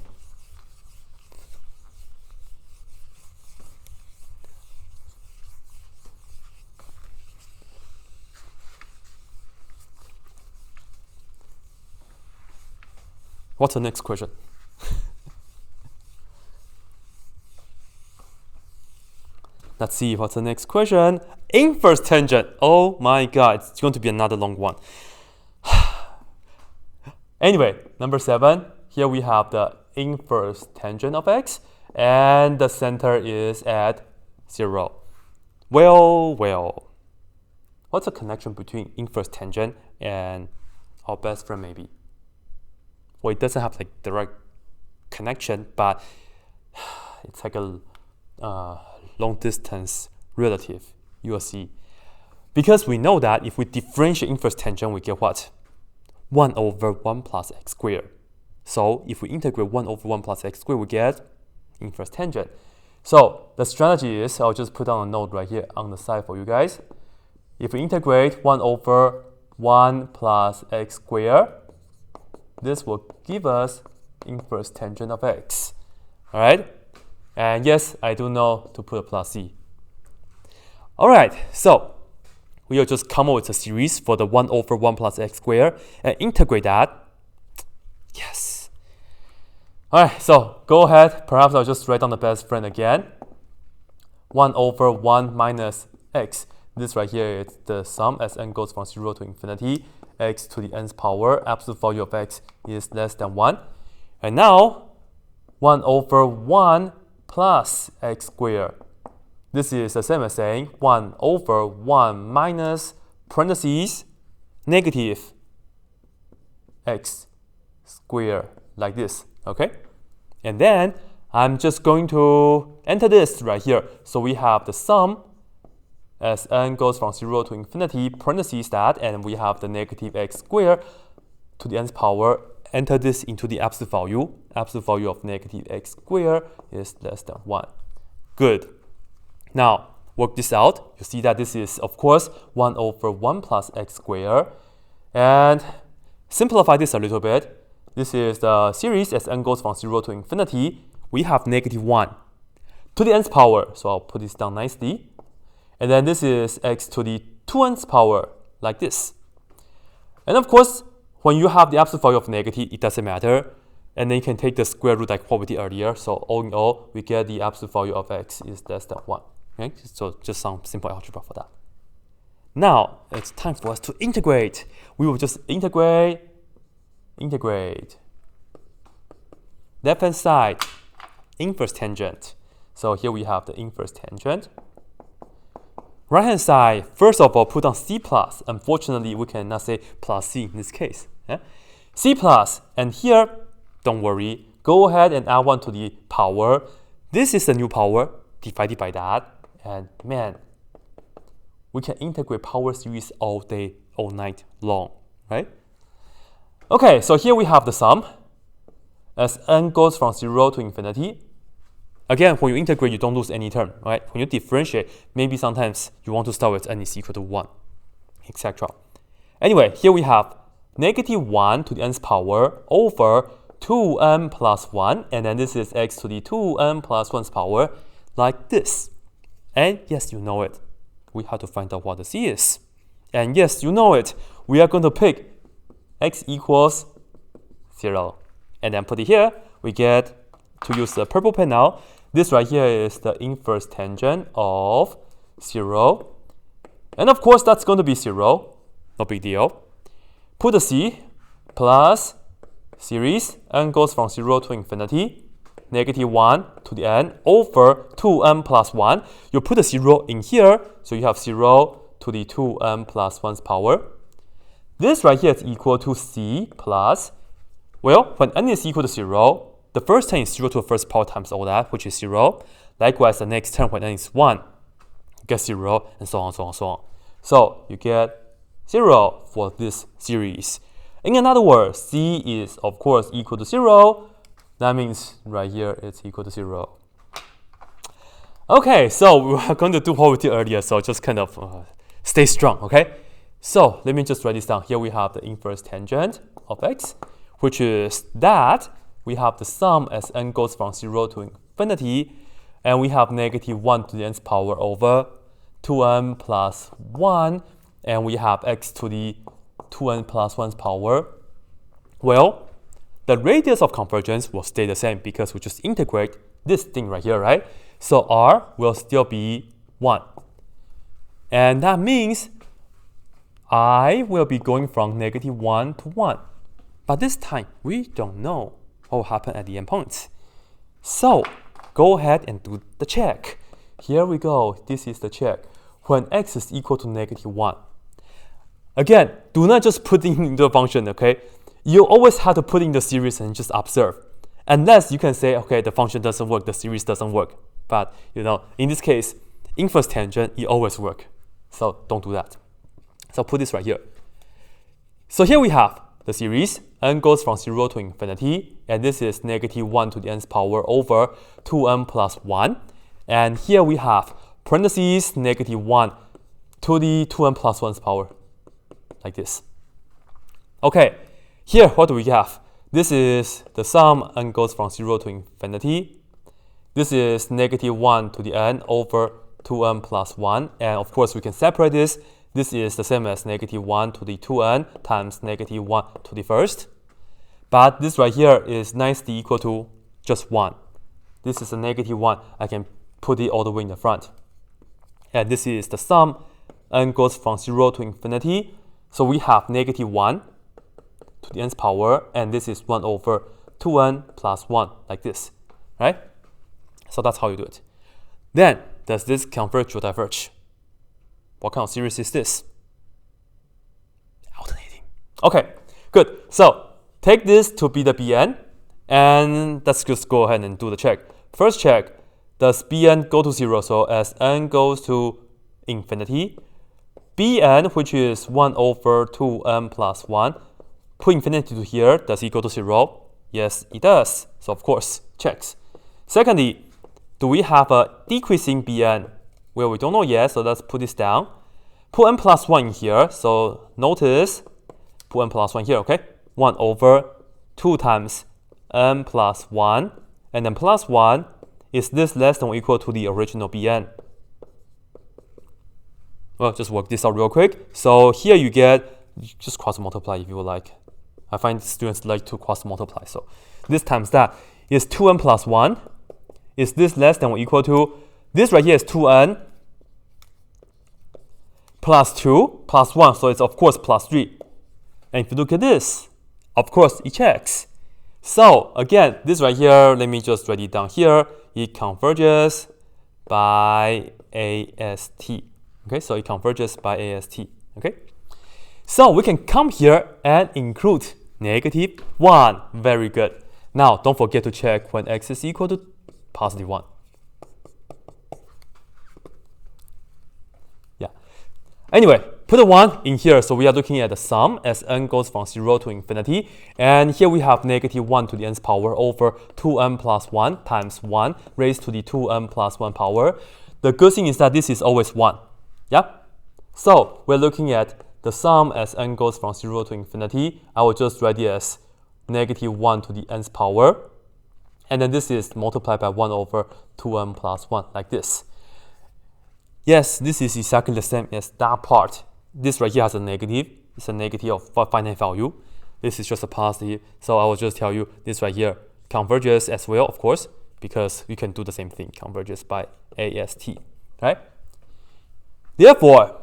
What's the next question? Let's see what's the next question. Inverse tangent. Oh my god, it's going to be another long one. Anyway, number 7. Here we have the inverse tangent of x, and the center is at 0. Well. What's the connection between inverse tangent and our best friend maybe? Well, it doesn't have like direct connection, but it's like a long distance relative, you will see. Because we know that if we differentiate inverse tangent, we get what? 1 over 1 plus x squared. So if we integrate 1 over 1 plus x squared, we get inverse tangent. So the strategy is, I'll just put down a note right here on the side for you guys. If we integrate 1 over 1 plus x squared, this will give us inverse tangent of x. Alright? And yes, I do know to put a plus c. Alright, so we will just come up with a series for the 1 over 1 plus x squared and integrate that. Yes. Alright, so go ahead. Perhaps I'll just write down the best friend again. 1 over 1 minus x. This right here is the sum as n goes from 0 to infinity. X to the nth power, absolute value of x is less than 1. And now, 1 over 1 plus x squared. This is the same as saying 1 over 1 minus parentheses negative x squared, like this, okay? And then I'm just going to enter this right here. So we have the sum as n goes from 0 to infinity, parentheses that, and we have the negative x squared to the nth power. Enter this into the absolute value. Absolute value of negative x squared is less than 1. Good. Now, work this out. You see that this is, of course, 1 over 1 plus x squared. And simplify this a little bit. This is the series as n goes from 0 to infinity. We have negative 1 to the nth power. So I'll put this down nicely. And then this is x to the 2nth power, like this. And of course, when you have the absolute value of negative, it doesn't matter. And then you can take the square root like what we did earlier. So all in all, we get the absolute value of x is less than 1. Okay? So just some simple algebra for that. Now, it's time for us to integrate. We will just integrate. Left-hand side, inverse tangent. So here we have the inverse tangent. Right-hand side, first of all, put on c plus. Unfortunately, we cannot say plus c in this case. C plus, and here, don't worry, go ahead and add 1 to the power. This is the new power divided by that. And man, we can integrate power series all day, all night long, right? Okay, so here we have the sum. As n goes from 0 to infinity. Again, when you integrate, you don't lose any term, right? When you differentiate, maybe sometimes you want to start with n is equal to 1, etc. Anyway, here we have negative 1 to the nth power over 2n plus 1, and then this is x to the 2n plus 1th power, like this. And yes, you know it. We have to find out what the c is. And yes, you know it. We are going to pick x equals 0. And then put it here. We get, to use the purple pen now, this right here is the inverse tangent of 0. And of course, that's going to be 0. No big deal. Put the c plus series. N goes from 0 to infinity. Negative 1 to the n over 2n plus 1. You put a 0 in here, so you have 0 to the 2n plus 1's power. this right here is equal to c plus, well, when n is equal to 0, the first term is 0 to the first power times all that, which is 0. Likewise, the next term when n is 1, you get 0, and so on, so on, so on. So you get 0 for this series. In another word, c is, of course, equal to 0. That means right here it's equal to 0. Okay, so we're going to do what we did earlier, so just kind of stay strong, okay? So let me just write this down. Here we have the inverse tangent of x, which is that we have the sum as n goes from 0 to infinity, and we have negative 1 to the nth power over 2n plus 1, and we have x to the 2n plus 1's power. Well, the radius of convergence will stay the same because we just integrate this thing right here, right? So r will still be 1. And that means I will be going from negative 1 to 1. But this time, we don't know what will happen at the endpoints. So go ahead and do the check. Here we go. This is the check. When x is equal to negative 1. Again, do not just put it into the function, okay? You always have to put in the series and just observe. Unless you can say, okay, the function doesn't work, the series doesn't work. But, you know, in this case, inverse tangent, it always works. So don't do that. So put this right here. So here we have the series. N goes from 0 to infinity. And this is negative 1 to the nth power over 2n plus 1. And here we have parentheses negative 1 to the 2n plus 1's power. Like this. Okay, here what do we have? This is the sum n goes from 0 to infinity. This is negative 1 to the n over 2n plus 1. And of course, we can separate this. This is the same as negative 1 to the 2n times negative 1 to the first. But this right here is nicely equal to just 1. This is a negative 1. I can put it all the way in the front. And this is the sum. N goes from 0 to infinity. So we have negative 1 to the nth power. And this is 1 over 2n plus 1, like this. Right? So that's how you do it. Then, does this converge or diverge? What kind of series is this? Alternating. Okay, good. So take this to be the Bn, and let's just go ahead and do the check. First check, does Bn go to 0? So as n goes to infinity, Bn, which is 1 over 2n plus 1, put infinity to here, does it go to 0? Yes, it does. So of course, checks. Secondly, do we have a decreasing Bn? Well, we don't know yet, so let's put this down. Put n plus 1 in here, so notice, put n plus 1 here, okay? 1 over 2 times n plus 1, and then plus 1, is this less than or equal to the original Bn? Well, just work this out real quick. So here you get, just cross multiply if you would like. I find students like to cross multiply, so this times that is 2n plus 1. Is this less than or equal to, this right here is 2n plus 2 plus 1, so it's of course plus 3. And if you look at this, of course it checks. So again, this right here, let me just write it down here. It converges by AST. Okay, so it converges by AST. Okay, so we can come here and include negative 1. Very good. Now don't forget to check when x is equal to positive 1. Yeah. Anyway, put a 1 in here. So we are looking at the sum as n goes from 0 to infinity. And here we have negative 1 to the nth power over 2n plus 1 times 1 raised to the 2n plus 1 power. The good thing is that this is always 1. Yeah? So we're looking at the sum as n goes from 0 to infinity. I will just write it as negative 1 to the nth power. And then this is multiplied by 1 over 2n plus 1, like this. Yes, this is exactly the same as that part. This right here has a negative. It's a negative of finite value. This is just a positive. So I will just tell you this right here converges as well, of course, because we can do the same thing, converges by AST, right? Therefore,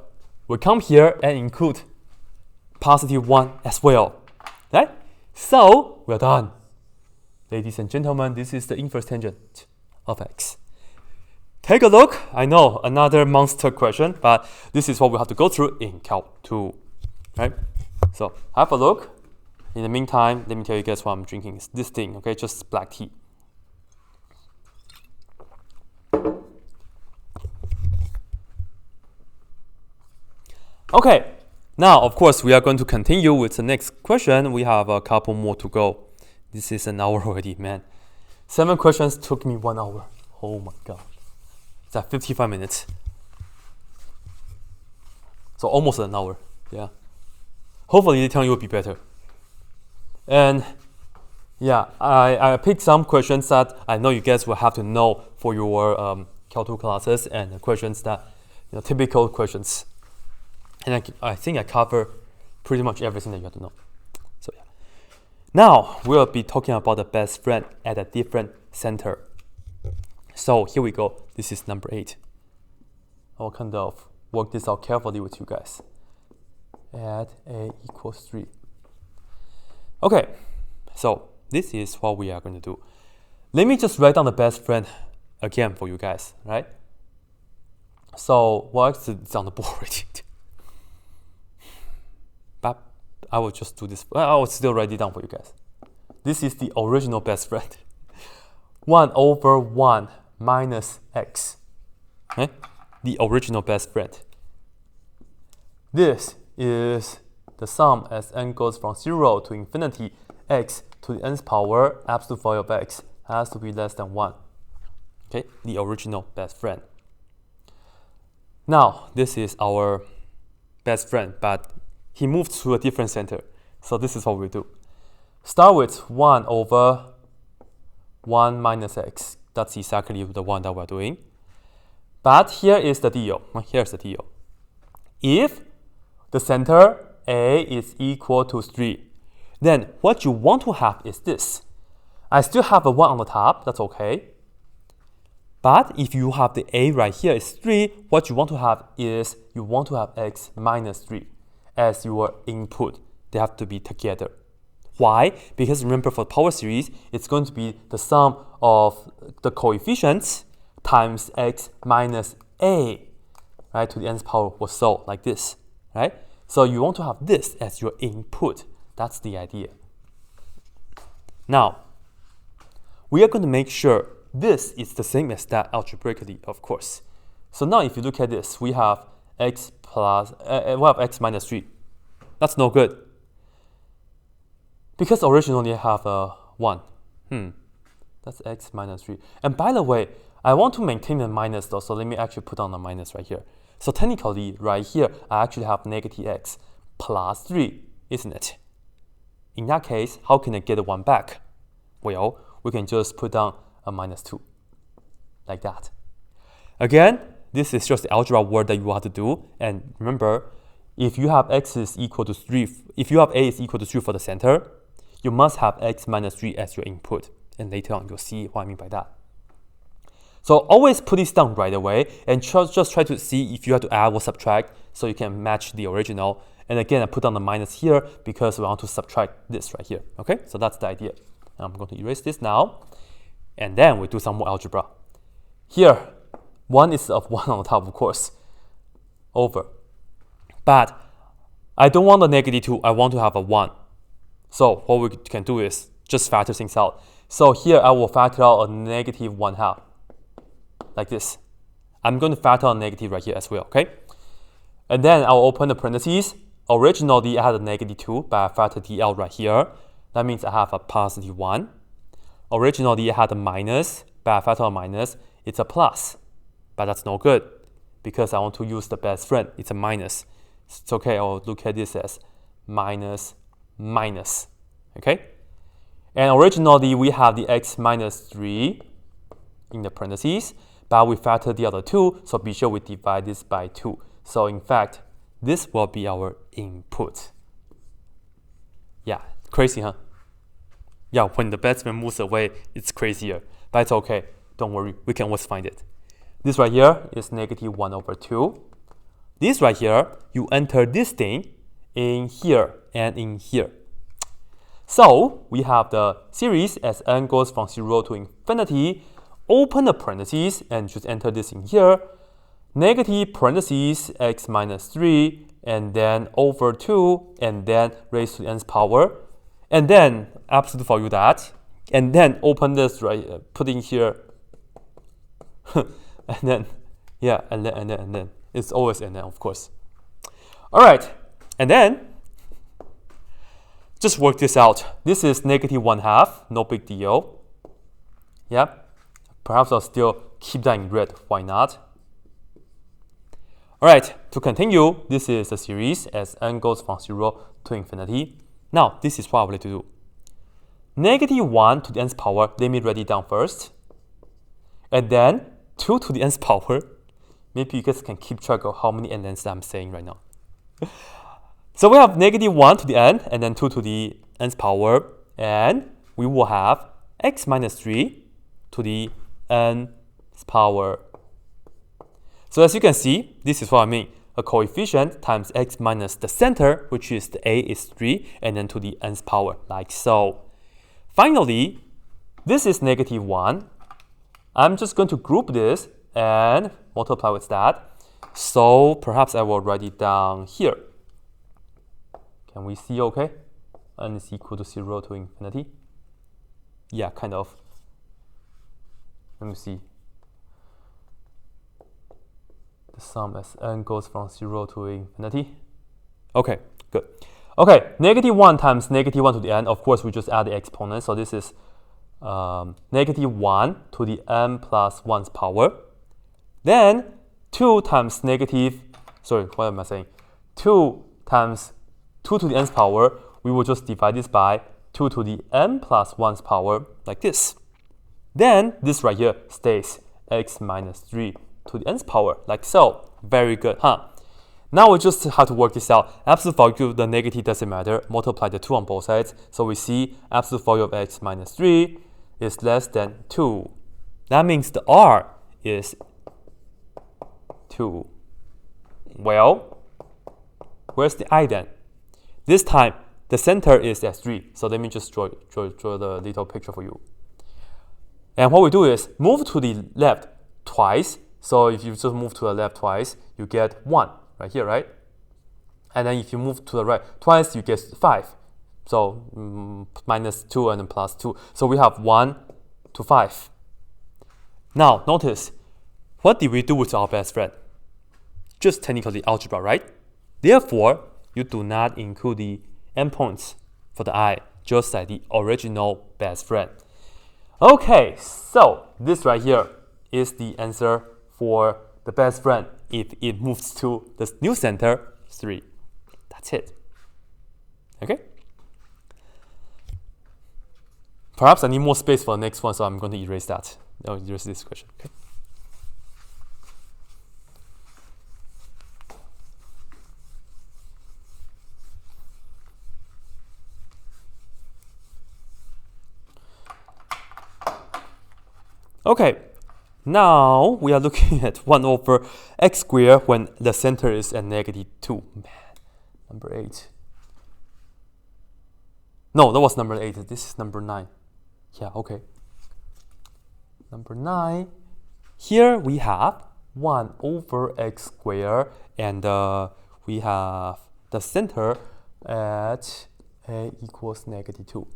we come here and include positive 1 as well, right? So we're done. Ladies and gentlemen, this is the inverse tangent of x. Take a look. I know, another monster question, but this is what we have to go through in Calc 2, right? So have a look. In the meantime, let me tell you guys what I'm drinking. It's this thing, okay? Just black tea. Okay, now of course we are going to continue with the next question. We have a couple more to go. This is an hour already, man. 7 questions took me 1 hour. Oh my god. It's at 55 minutes. So almost an hour, yeah. Hopefully the time will be better. And yeah, I picked some questions that I know you guys will have to know for your Cal 2 classes, and the questions that, typical questions. And I think I cover pretty much everything that you have to know. So yeah. Now we'll be talking about the best friend at a different center. So here we go. This is number 8. I'll kind of work this out carefully with you guys. At a equals 3. Okay, so this is what we are going to do. Let me just write down the best friend again for you guys, right? So it's on the board already. But I will just do this. I will still write it down for you guys. This is the original best friend. 1 over 1 minus x. Okay? The original best friend. This is the sum as n goes from 0 to infinity, x to the nth power, absolute value of x has to be less than 1. Okay, the original best friend. Now, this is our best friend, but he moved to a different center. So this is what we do. Start with 1 over 1 minus x. That's exactly the one that we're doing. But here is the deal. Here's the deal. If the center A is equal to 3, then what you want to have is this. I still have a 1 on the top, that's okay. But if you have the A right here is 3, what you want to have is you want to have x minus 3 as your input. They have to be together. Why? Because remember, for the power series, it's going to be the sum of the coefficients times x minus a, right, to the nth power or so, like this, right? So you want to have this as your input. That's the idea. Now, we are going to make sure this is the same as that algebraically, of course. So now if you look at this, we have x minus 3. That's no good. Because originally I have a 1. That's x minus 3. And by the way, I want to maintain the minus though, so let me actually put on the minus right here. So technically, right here, I actually have negative x plus 3, isn't it? In that case, how can I get a 1 back? Well, we can just put down a minus 2, like that. Again, this is just the algebra work that you will have to do. And remember, if you have x is equal to 3, if you have a is equal to 3 for the center, you must have x minus 3 as your input. And later on, you'll see what I mean by that. So always put this down right away and just try to see if you have to add or subtract so you can match the original. And again, I put down the minus here because we want to subtract this right here. Okay, so that's the idea. And I'm going to erase this now. And then we do some more algebra. Here, 1 is of 1 on the top, of course, over. But I don't want a negative 2, I want to have a 1. So what we can do is just factor things out. So here I will factor out a negative 1/2, like this. I'm going to factor out a negative right here as well, okay? And then I'll open the parentheses. Originally I had a negative 2, but I factored the out right here. That means I have a positive 1. Originally I had a minus, but I factored out a minus. It's a plus, but that's no good because I want to use the best friend. It's a minus. It's okay, I'll look at this as minus, minus, okay? And originally we have the x minus 3 in the parentheses, but we factor the other 2, so be sure we divide this by 2. So in fact, this will be our input. Yeah, crazy, huh? Yeah, when the best friend moves away, it's crazier, but it's okay. Don't worry, we can always find it. This right here is negative 1/2. This right here, you enter this thing in here and in here. So we have the series as n goes from 0 to infinity. Open the parentheses and just enter this in here. Negative parentheses x minus 3 and then over 2, and then raised to the nth power, and then absolute value that, and then open this, right, put in here, and then, yeah, and then. It's always and then, of course. All right, and then, just work this out. This is -1/2, no big deal. Yeah, perhaps I'll still keep that in red, why not? All right, to continue, this is the series as n goes from 0 to infinity. Now, this is what I would like to do. -1 to the nth power, let me write it down first. And then 2 to the nth power. Maybe you guys can keep track of how many n's I'm saying right now. So we have -1 to the n, and then 2 to the nth power, and we will have x minus 3 to the nth power. So as you can see, this is what I mean. A coefficient times x minus the center, which is the a is 3, and then to the nth power, like so. Finally, this is -1. I'm just going to group this and multiply with that. So perhaps I will write it down here. Can we see okay? N is equal to 0 to infinity. Yeah, kind of. Let me see. The sum as n goes from 0 to infinity. Okay, good. Okay, -1 times -1 to the n. Of course, we just add the exponent. So this is -1 to the n plus 1's power. Then 2 times what am I saying? 2 times 2 to the nth power, we will just divide this by 2 to the n plus 1's power, like this. Then this right here stays x minus 3 to the nth power, like so. Very good, huh? Now we just have to work this out. Absolute value of the negative doesn't matter. Multiply the 2 on both sides. So we see absolute value of x minus 3 is less than 2. That means the r is 2. Well, where's the I then? This time, the center is at 3. So let me just draw the little picture for you. And what we do is move to the left twice. So if you just move to the left twice, you get 1 right here, right? And then if you move to the right twice, you get 5. So minus 2 and then plus 2. So we have 1 to 5. Now, notice, what did we do with our best friend? Just technically algebra, right? Therefore, you do not include the endpoints for the I, just like the original best friend. Okay, so this right here is the answer for the best friend if it moves to the new center, 3. That's it. Okay? Perhaps I need more space for the next one, so I'm going to erase that. I'll erase this question. Okay? Okay, now we are looking at 1 over x squared when the center is at -2. Man, number 8. No, that was number 8. This is number 9. Yeah, okay. Number 9. Here we have 1 over x squared, and we have the center at a equals -2.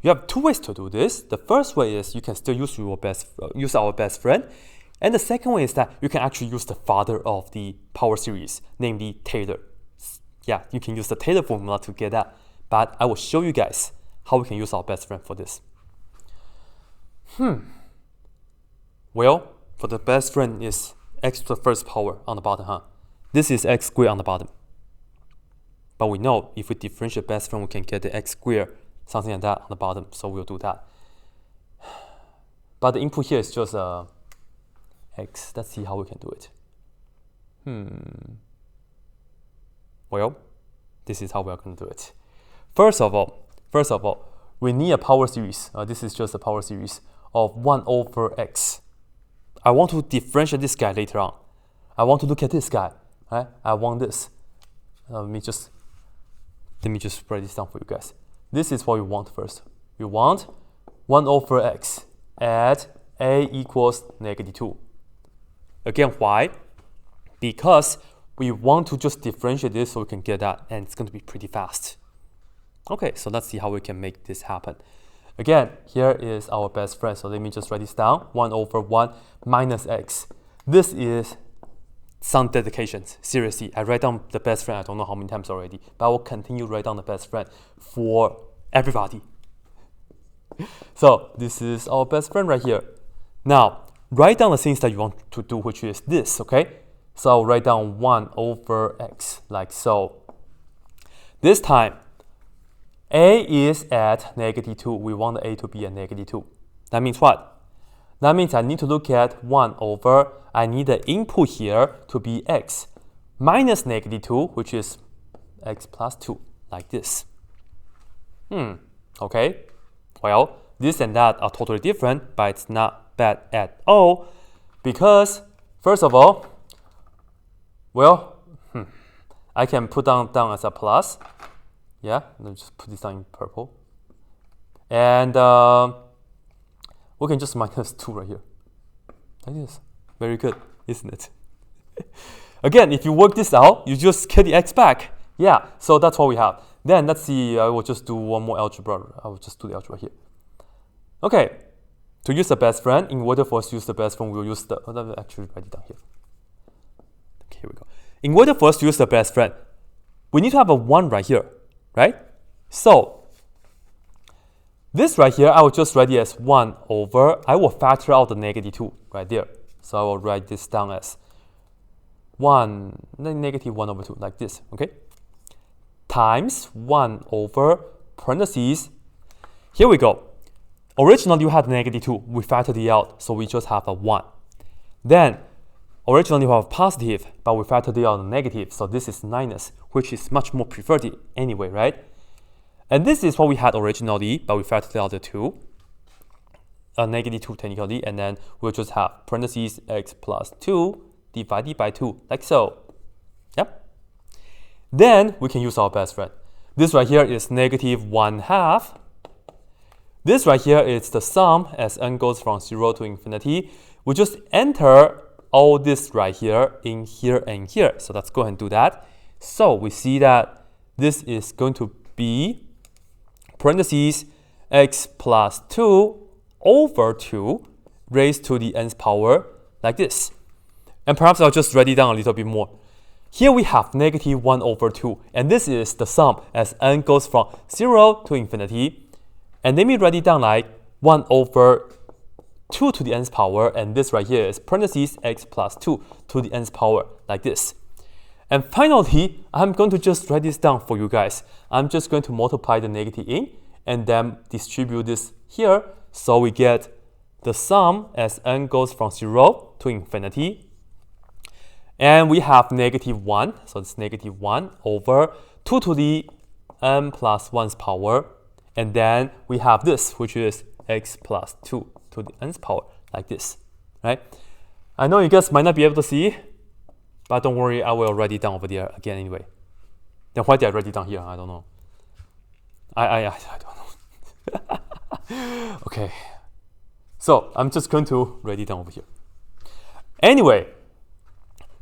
You have 2 ways to do this. The first way is you can still use our best friend. And the second way is that you can actually use the father of the power series, namely Taylor. Yeah, you can use the Taylor formula to get that. But I will show you guys how we can use our best friend for this. Well, for the best friend is x to the first power on the bottom, huh? This is x squared on the bottom. But we know if we differentiate best friend, we can get the x squared, something like that on the bottom, so we'll do that. But the input here is just x. Let's see how we can do it. Well, this is how we are going to do it. First of all, we need a power series. This is just a power series of 1 over x. I want to differentiate this guy later on. I want to look at this guy. Right? I want this. Let me just write this down for you guys. This is what we want first. We want 1 over x at a equals -2. Again, why? Because we want to just differentiate this so we can get that, and it's going to be pretty fast. Okay, so let's see how we can make this happen. Again, here is our best friend, so let me just write this down. 1 over 1 minus x. This is some dedications. Seriously, I write down the best friend I don't know how many times already, but I will continue to write down the best friend for everybody. So this is our best friend right here. Now, write down the things that you want to do, which is this, okay? So I'll write down 1 over x, like so. This time, a is at -2. We want a to be at -2. That means what? That means I need to look at 1 over, I need the input here to be x minus -2, which is x plus 2, like this. Okay. Well, this and that are totally different, but it's not bad at all, because first of all, well, I can put down as a plus. Yeah, let me just put this down in purple. And we can just minus 2 right here. Like this. Very good, isn't it? Again, if you work this out, you just get the x back. Yeah, so that's what we have. Then let's see, I will just do one more algebra. I will just do the algebra here. Okay, to use the best friend, in order for us to use the best friend, we'll use the, let me actually write it down here. Okay, here we go. In order for us to use the best friend, we need to have a 1 right here, right? So, this right here, I will just write it as 1 over, I will factor out the -2 right there. So I will write this down as 1, -1 over 2, like this, okay? Times 1 over parentheses. Here we go. Originally you had -2, we factored it out, so we just have a 1. Then, originally we have positive, but we factored it out negative, so this is minus, which is much more preferred anyway, right? And this is what we had originally, but we factored out the 2, -2 technically, and then we'll just have parentheses x plus 2 divided by 2, like so. Yep. Then we can use our best friend. This right here is -1/2. This right here is the sum as n goes from 0 to infinity. We just enter all this right here in here and here. So let's go ahead and do that. So we see that this is going to be parentheses x plus 2 over 2 raised to the nth power, like this. And perhaps I'll just write it down a little bit more. Here we have -1 over 2, and this is the sum as n goes from 0 to infinity. And let me write it down like 1 over 2 to the nth power, and this right here is parentheses x plus 2 to the nth power, like this. And finally, I'm going to just write this down for you guys. I'm just going to multiply the negative in, and then distribute this here, so we get the sum as n goes from 0 to infinity. And we have -1, so it's -1 over 2 to the n plus 1's power. And then we have this, which is x plus 2 to the nth power, like this, right? I know you guys might not be able to see, but don't worry, I will write it down over there again anyway. Then why did I write it down here? I don't know. I don't know. Okay. So I'm just going to write it down over here. Anyway,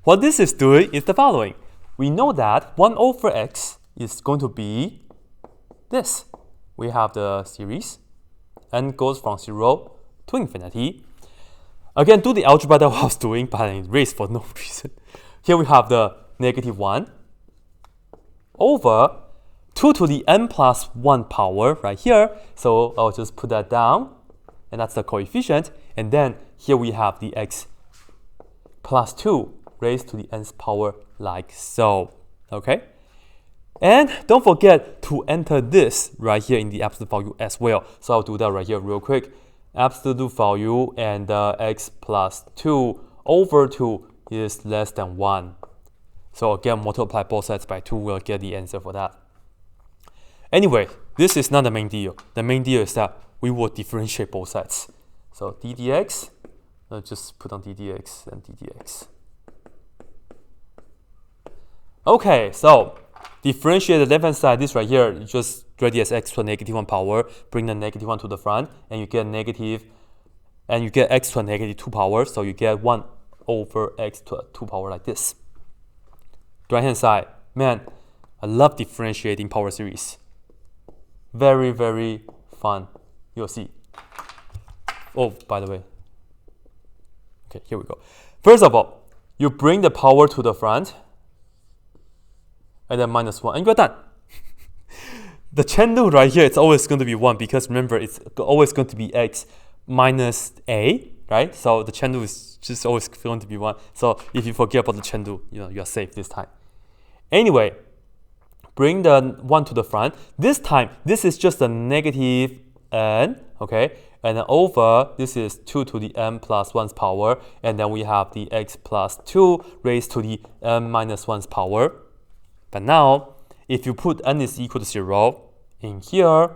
what this is doing is the following. We know that 1 over x is going to be this. We have the series, n goes from 0 to infinity. Again, do the algebra that I was doing, but I erased for no reason. Here we have the -1 over 2 to the n plus 1 power right here. So I'll just put that down, and that's the coefficient. And then here we have the x plus 2 raised to the nth power, like so. Okay? And don't forget to enter this right here in the absolute value as well. So I'll do that right here real quick. Absolute value, and x plus 2 over 2 is less than 1. So again, multiply both sides by 2, we'll get the answer for that. Anyway, this is not the main deal. The main deal is that we will differentiate both sides. So d dx, let's just put on d dx and d dx. Okay, so differentiate the left hand side, this right here, you just write it as x to the -1 power, bring the -1 to the front, and you get negative, and you get x to the -2 power, so you get 1 over x to the 2 power, like this. right hand side. Man, I love differentiating power series. Very, very fun. You'll see. Oh, by the way. Okay, here we go. First of all, you bring the power to the front, and then -1, and you're done. The chain rule right here, it's always going to be 1 because remember, it's always going to be x minus a, right? So the chain rule is just always going to be 1. So if you forget about the chain rule, you're safe this time. Anyway, bring the 1 to the front. This time, this is just a negative n, okay? And then over, this is 2 to the n plus 1's power. And then we have the x plus 2 raised to the n minus 1's power. But now, if you put n is equal to 0 in here,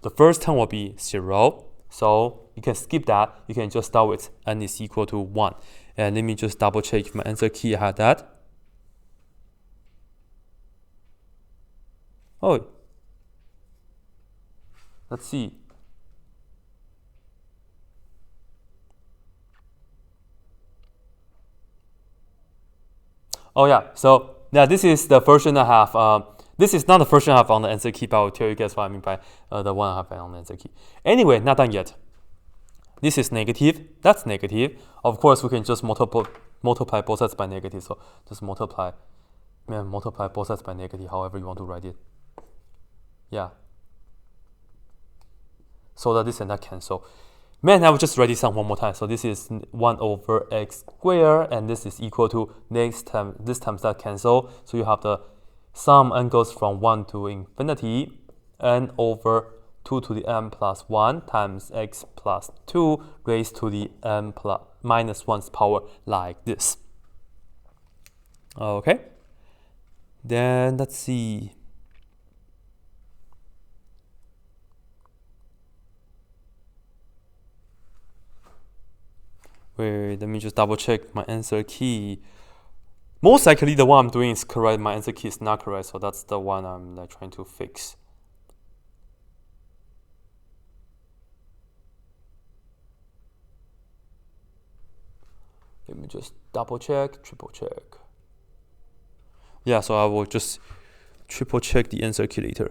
the first term will be 0. So you can skip that. You can just start with n is equal to 1. And let me just double check if my answer key had that. Oh, let's see. Oh yeah, so yeah, this is the version I have. This is not the version I have on the answer key, but I'll tell you guys what I mean by the one I have on the answer key. Anyway, not done yet. This is negative. That's negative. Of course, we can just multiply both sides by negative. So just multiply both sides by negative, however you want to write it. Yeah. So that this and that cancel. Man, I will just write this down one more time. So this is 1 over x squared, and this is equal to this times that cancel. So you have the sum n goes from 1 to infinity, n over 2 to the n plus 1 times x plus 2 raised to the n plus minus 1's power like this. Okay. Then let's see. Wait, let me just double check my answer key. Most likely the one I'm doing is correct. My answer key is not correct, so that's the one I'm trying to fix. Let me just double check, triple check. Yeah, so I will just triple check the answer key later,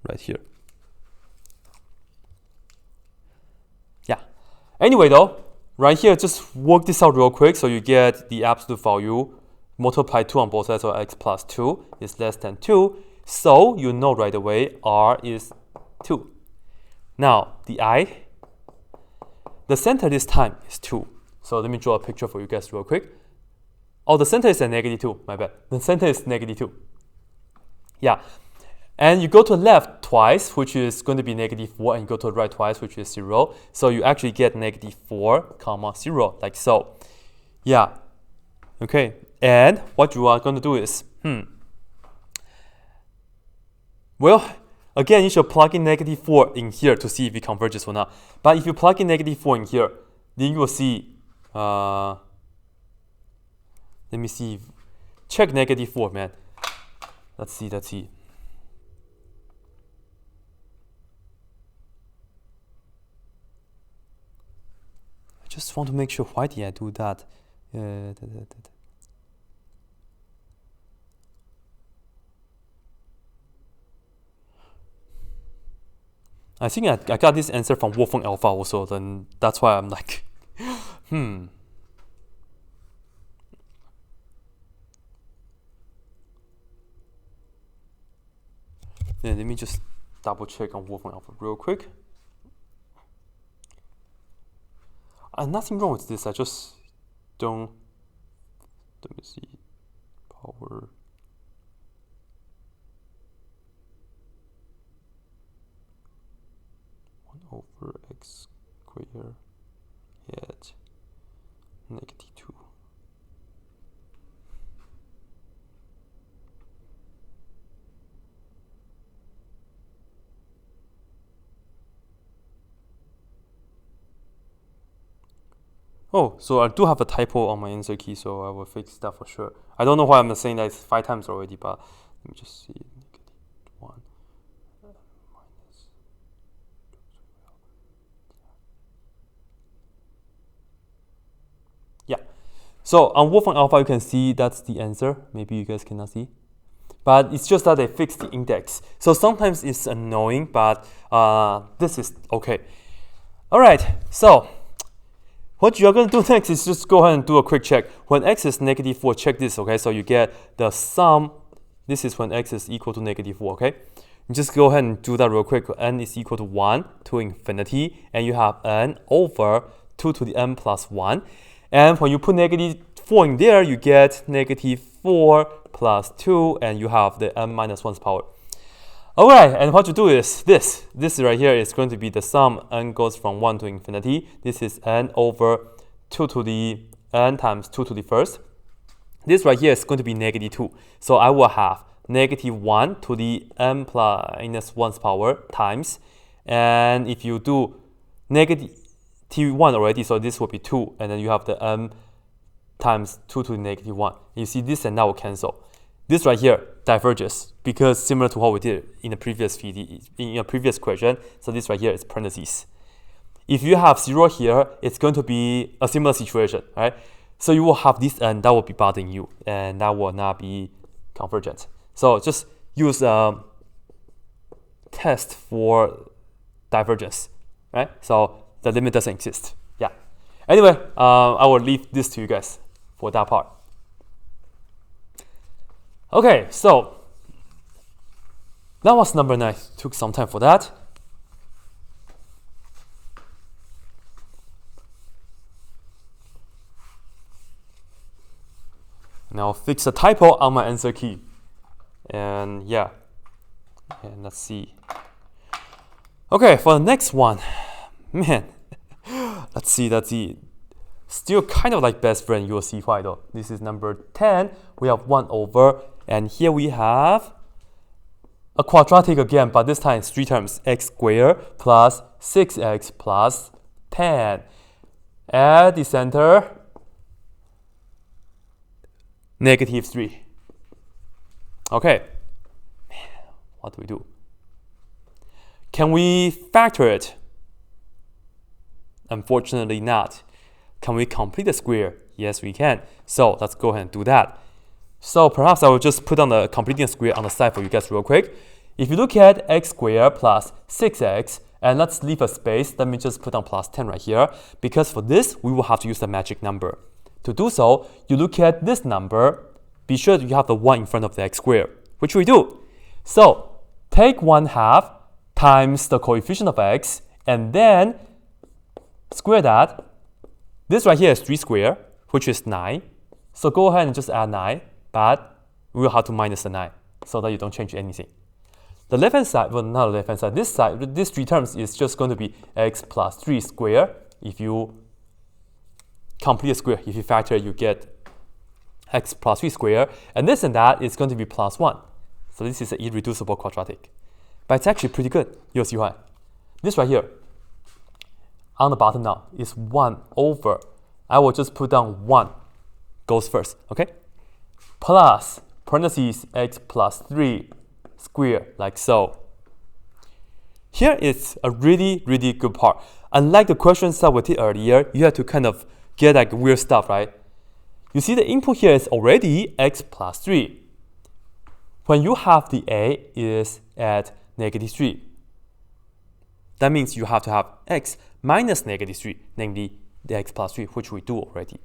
right here. Yeah. Anyway though, right here, just work this out real quick. So you get the absolute value, multiply 2 on both sides, so x plus 2 is less than 2. So you know right away r is 2. Now, the center this time is 2. So let me draw a picture for you guys real quick. Oh, the center is a -2, my bad. The center is -2. Yeah. And you go to the left twice, which is going to be -4, and you go to the right twice, which is 0. So you actually get -4, 0, like so. Yeah. Okay. And what you are going to do is, well, again, you should plug in -4 in here to see if it converges or not. But if you plug in -4 in here, then you will see, let me see, check -4, man. Let's see. I just want to make sure, why did I do that? I think I got this answer from Wolfgang Alpha also, then that's why I'm like, Yeah, let me just double check on Wolfgang Alpha real quick. Nothing wrong with this, I just don't, let me see, power. Over x squared yet -2. Oh, so I do have a typo on my answer key, so I will fix that for sure. I don't know why I'm saying that it's 5 times already, but let me just see. -1 minus. Yeah. So on Wolfram Alpha, you can see that's the answer. Maybe you guys cannot see. But it's just that they fixed the index. So sometimes it's annoying, but this is okay. All right, so what you're going to do next is just go ahead and do a quick check. When x is -4, check this, okay? So you get the sum. This is when x is equal to -4, okay? Just go ahead and do that real quick. N is equal to 1 to infinity, and you have n over 2 to the n plus 1. And when you put -4 in there, you get -4 plus 2, and you have the n minus 1's power. All right, and what you do is this. This right here is going to be the sum. N goes from 1 to infinity. This is n over 2 to the n times 2 to the first. This right here is going to be -2. So I will have -1 to the n minus 1's power times. And if you do -1 already, so this will be 2. And then you have the n times 2 to the -1. You see this and that will cancel. This right here diverges because similar to what we did in the previous question. So this right here is parentheses. If you have 0 here, it's going to be a similar situation, right? So you will have this n that will be bothering you, and that will not be convergent. So just use test for divergence, right? So the limit doesn't exist. Yeah. Anyway, I will leave this to you guys for that part. Okay, so that was number 9. Took some time for that. Now fix a typo on my answer key. And yeah, and let's see. Okay, for the next one, man, let's see. Still kind of like best friend, you will see why though. This is number 10. We have 1 over, and here we have a quadratic again, but this time it's 3 terms. X squared plus 6x plus 10. At the center, -3. Okay, what do we do? Can we factor it? Unfortunately not. Can we complete the square? Yes, we can. So let's go ahead and do that. So perhaps I will just put on the completing square on the side for you guys real quick. If you look at x squared plus 6x, and let's leave a space, let me just put on plus 10 right here, because for this, we will have to use the magic number. To do so, you look at this number, be sure that you have the 1 in front of the x squared, which we do. So take 1/2 times the coefficient of x, and then square that. This right here is 3 squared, which is 9. So go ahead and just add 9, but we will have to minus the 9 so that you don't change anything. The left-hand side, well, not the left-hand side, this side, these 3 terms is just going to be x plus 3 squared. If you complete a square, if you factor, you get x plus 3 squared. And this and that is going to be plus 1. So this is an irreducible quadratic. But it's actually pretty good. You'll see why. This right here, on the bottom now, is 1 over. I will just put down 1 goes first, okay? Plus, parentheses, x plus 3 squared, like so. Here is a really, really good part. Unlike the questions that we did earlier, you have to kind of get like weird stuff, right? You see the input here is already x plus 3. When you have the a is at -3, that means you have to have x minus -3, namely the x plus 3, which we do already.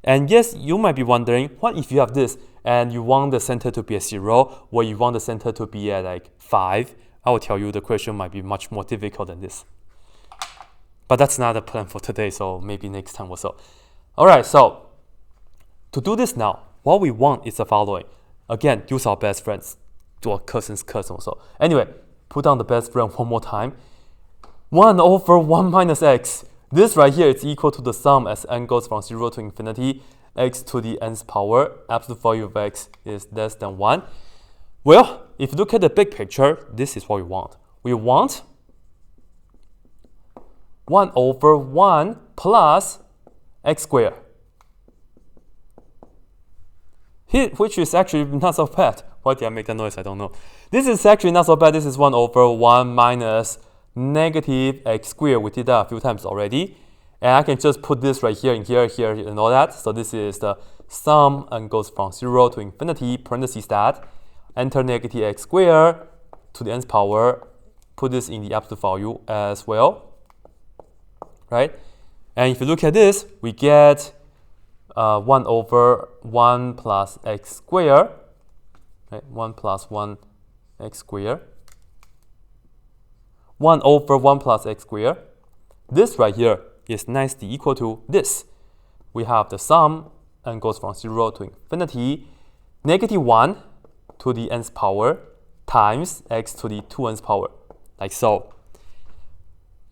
And yes, you might be wondering, what if you have this and you want the center to be at 0, or you want the center to be at like 5? I will tell you the question might be much more difficult than this. But that's not the plan for today, so maybe next time or so. All right, so to do this now, what we want is the following. Again, use our best friends, do our cousin's cousin also. Anyway, put down the best friend one more time. 1 over 1 minus x. This right here is equal to the sum as n goes from 0 to infinity, x to the nth power, absolute value of x is less than 1. Well, if you look at the big picture, this is what we want. We want 1 over 1 plus x squared. Here, which is actually not so bad. Why did I make that noise? I don't know. This is actually not so bad. This is 1 over 1 minus negative x squared. We did that a few times already. And I can just put this right here and here, here, and all that. So this is the sum and goes from 0 to infinity, parentheses that, enter negative x squared to the nth power, put this in the absolute value as well, right? And if you look at this, we get 1 over 1 plus x squared, right? 1 plus 1 x squared. 1 over 1 plus x squared. This right here is nicely equal to this. We have the sum and goes from 0 to infinity, negative 1 to the nth power times x to the 2nth power, like so.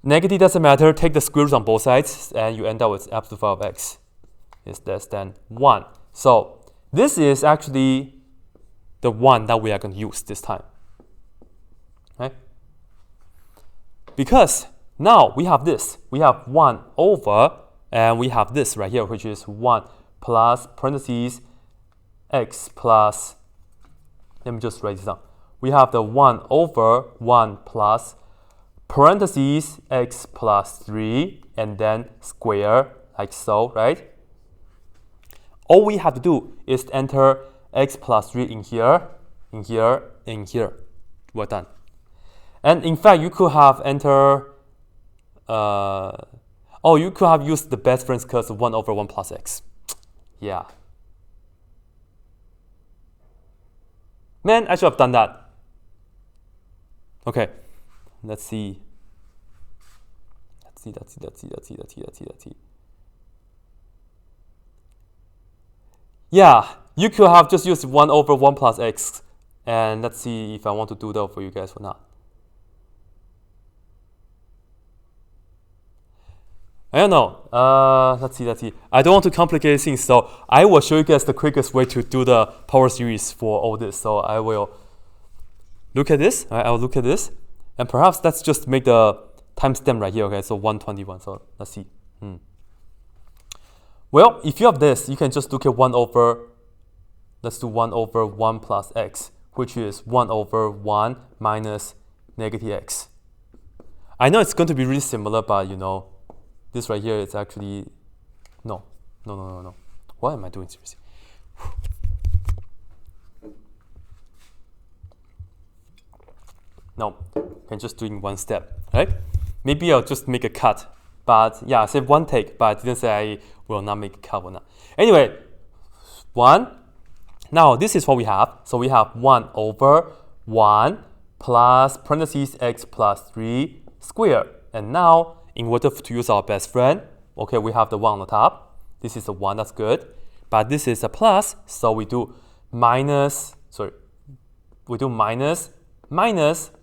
Negative doesn't matter, take the square root on both sides, and you end up with absolute value of x is less than 1. So this is actually the one that we are going to use this time, right? Because now we have this. We have 1 over, and we have this right here, which is 1 plus parentheses x plus, let me just write this down. We have the 1 over 1 plus parentheses x plus 3, and then square, like so, right? All we have to do is enter x plus 3 in here, in here, in here. We're done. And in fact, you could have enter, you could have used the best friend's curse of 1 over 1 plus x. Yeah. Man, I should have done that. Okay, let's see. Let's see. Yeah, you could have just used 1 over 1 plus x. And let's see if I want to do that for you guys or not. I don't know. Let's see. I don't want to complicate things, so I will show you guys the quickest way to do the power series for all this. So I will look at this. Right? I will look at this, and perhaps let's just make the timestamp right here. Okay, so 121. So let's see. Well, if you have this, you can just look at 1 over. Let's do 1 over 1 plus x, which is 1 over 1 minus negative x. I know it's going to be really similar, but you know. This right here is actually, no. What am I doing seriously? No, I'm just doing one step, right? Maybe I'll just make a cut, but yeah, I said one take, but I didn't say I will not make a cut or not. Anyway, 1. Now this is what we have. So we have 1 over 1 plus parentheses x plus 3 squared. And now, in order to use our best friend, okay, we have the 1 on the top. This is a 1, that's good. But this is a plus, so we do minus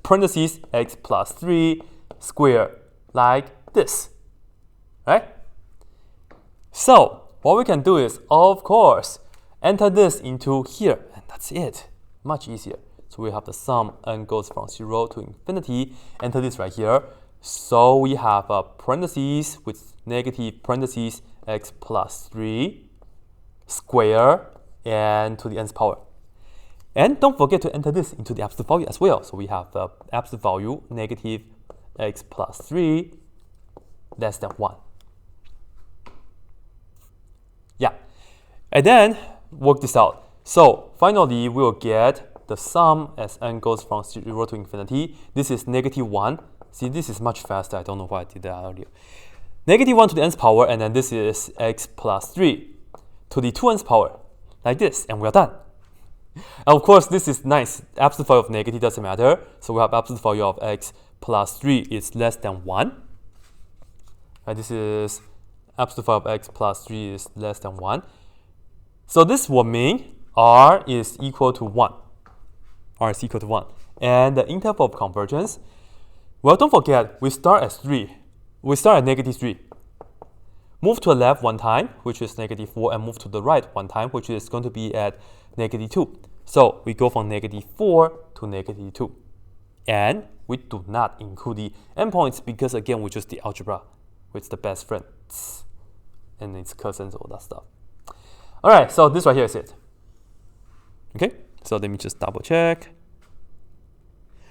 parentheses x plus 3 squared, like this, right? So what we can do is, of course, enter this into here, and that's it. Much easier. So we have the sum and goes from 0 to infinity. Enter this right here. So we have a parentheses with negative parentheses x plus 3 square and to the nth power. And don't forget to enter this into the absolute value as well. So we have the absolute value negative x plus 3 less than 1. Yeah. And then work this out. So finally, we'll get the sum as n goes from 0 to infinity. This is negative 1. See, this is much faster. I don't know why I did that earlier. Negative 1 to the nth power, and then this is x plus 3 to the 2nth power, like this, and we're done. And of course, this is nice. Absolute value of negative doesn't matter. So we have absolute value of x plus 3 is less than 1. Right, this is absolute value of x plus 3 is less than 1. So this will mean r is equal to 1. R is equal to 1. And the interval of convergence, well, don't forget, we start at 3. We start at negative 3. Move to the left one time, which is negative 4, and move to the right one time, which is going to be at negative 2. So we go from negative 4 to negative 2. And we do not include the endpoints because, again, we just did algebra with the best friends and its cousins, all that stuff. All right, so this right here is it. Okay, so let me just double check.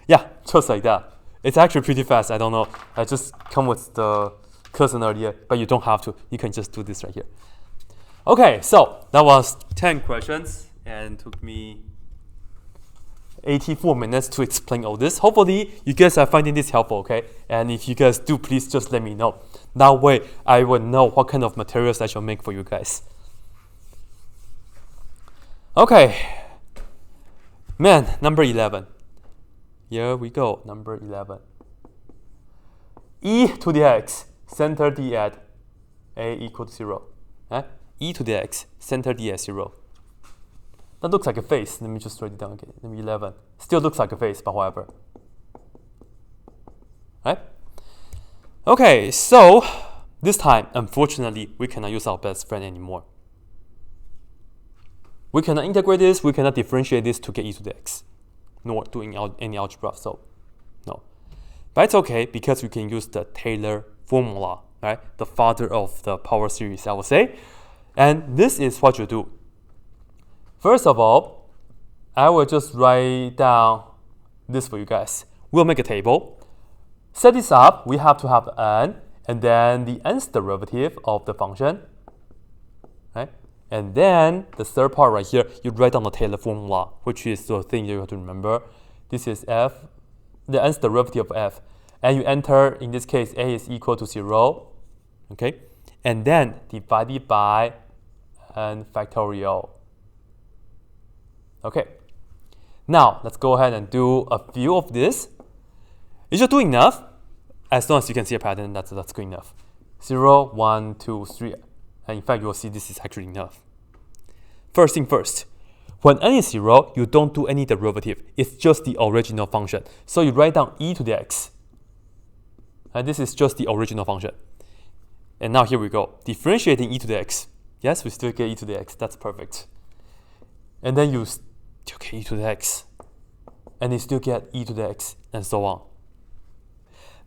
Yeah, just like that. It's actually pretty fast. I don't know. I just come with the cousin earlier, but you don't have to. You can just do this right here. Okay, so that was 10 questions and took me 84 minutes to explain all this. Hopefully, you guys are finding this helpful, okay? And if you guys do, please just let me know. That way, I will know what kind of materials I shall make for you guys. Okay. Man, number 11. Here we go, number 11. E to the x, center d at a equal to 0. E to the x, center d at 0. That looks like a face. Let me just write it down again. Number 11. Still looks like a face, but whatever. Right? Okay, so this time, unfortunately, we cannot use our best friend anymore. We cannot integrate this, we cannot differentiate this to get e to the x, nor doing any algebra, so no. But it's okay because we can use the Taylor formula, right? The father of the power series, I would say. And this is what you do. First of all, I will just write down this for you guys. We'll make a table. Set this up, we have to have n, and then the nth derivative of the function, right? And then the third part right here, you write down the Taylor formula, which is the thing you have to remember. This is f, the nth derivative of f. And you enter, in this case, a is equal to 0, okay? And then divided by n factorial. Okay. Now, let's go ahead and do a few of this. If you're doing enough, as long as you can see a pattern, that's good enough. 0, 1, 2, 3. And in fact, you will see this is actually enough. First thing first, when n is 0, you don't do any derivative. It's just the original function. So you write down e to the x. And this is just the original function. And now here we go. Differentiating e to the x. Yes, we still get e to the x. That's perfect. And then you still get e to the x. And you still get e to the x, and so on.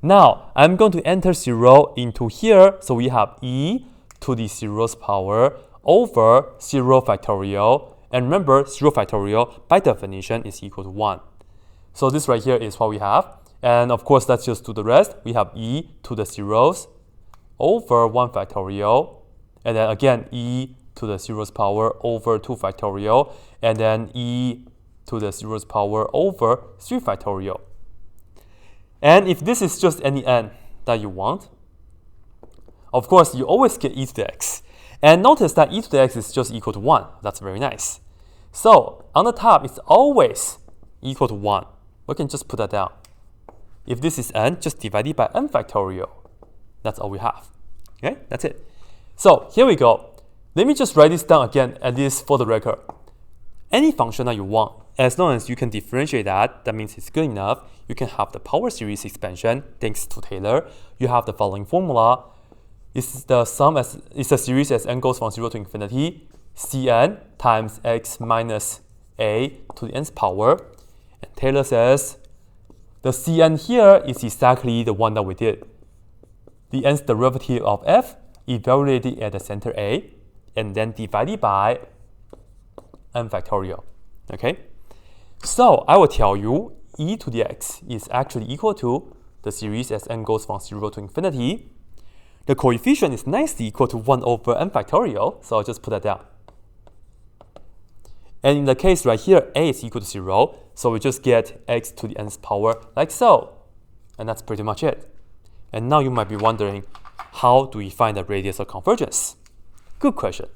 Now, I'm going to enter 0 into here. So we have e to the 0's power over 0 factorial. And remember, 0 factorial, by definition, is equal to 1. So this right here is what we have. And of course, let's just do the rest. We have e to the 0's over 1 factorial. And then again, e to the 0's power over 2 factorial. And then e to the 0's power over 3 factorial. And if this is just any n that you want, of course, you always get e to the x. And notice that e to the x is just equal to 1. That's very nice. So on the top, it's always equal to 1. We can just put that down. If this is n, just divide it by n factorial. That's all we have. Okay, that's it. So here we go. Let me just write this down again, at least for the record. Any function that you want, as long as you can differentiate that means it's good enough. You can have the power series expansion, thanks to Taylor. You have the following formula. It's the sum as it's a series as n goes from 0 to infinity, Cn times x minus a to the nth power. And Taylor says the Cn here is exactly the one that we did. The nth derivative of f evaluated at the center a, and then divided by n factorial. Okay? So I will tell you e to the x is actually equal to the series as n goes from 0 to infinity. The coefficient is nicely equal to 1 over n factorial, so I'll just put that down. And in the case right here, a is equal to 0, so we just get x to the nth power like so. And that's pretty much it. And now you might be wondering, how do we find the radius of convergence? Good question.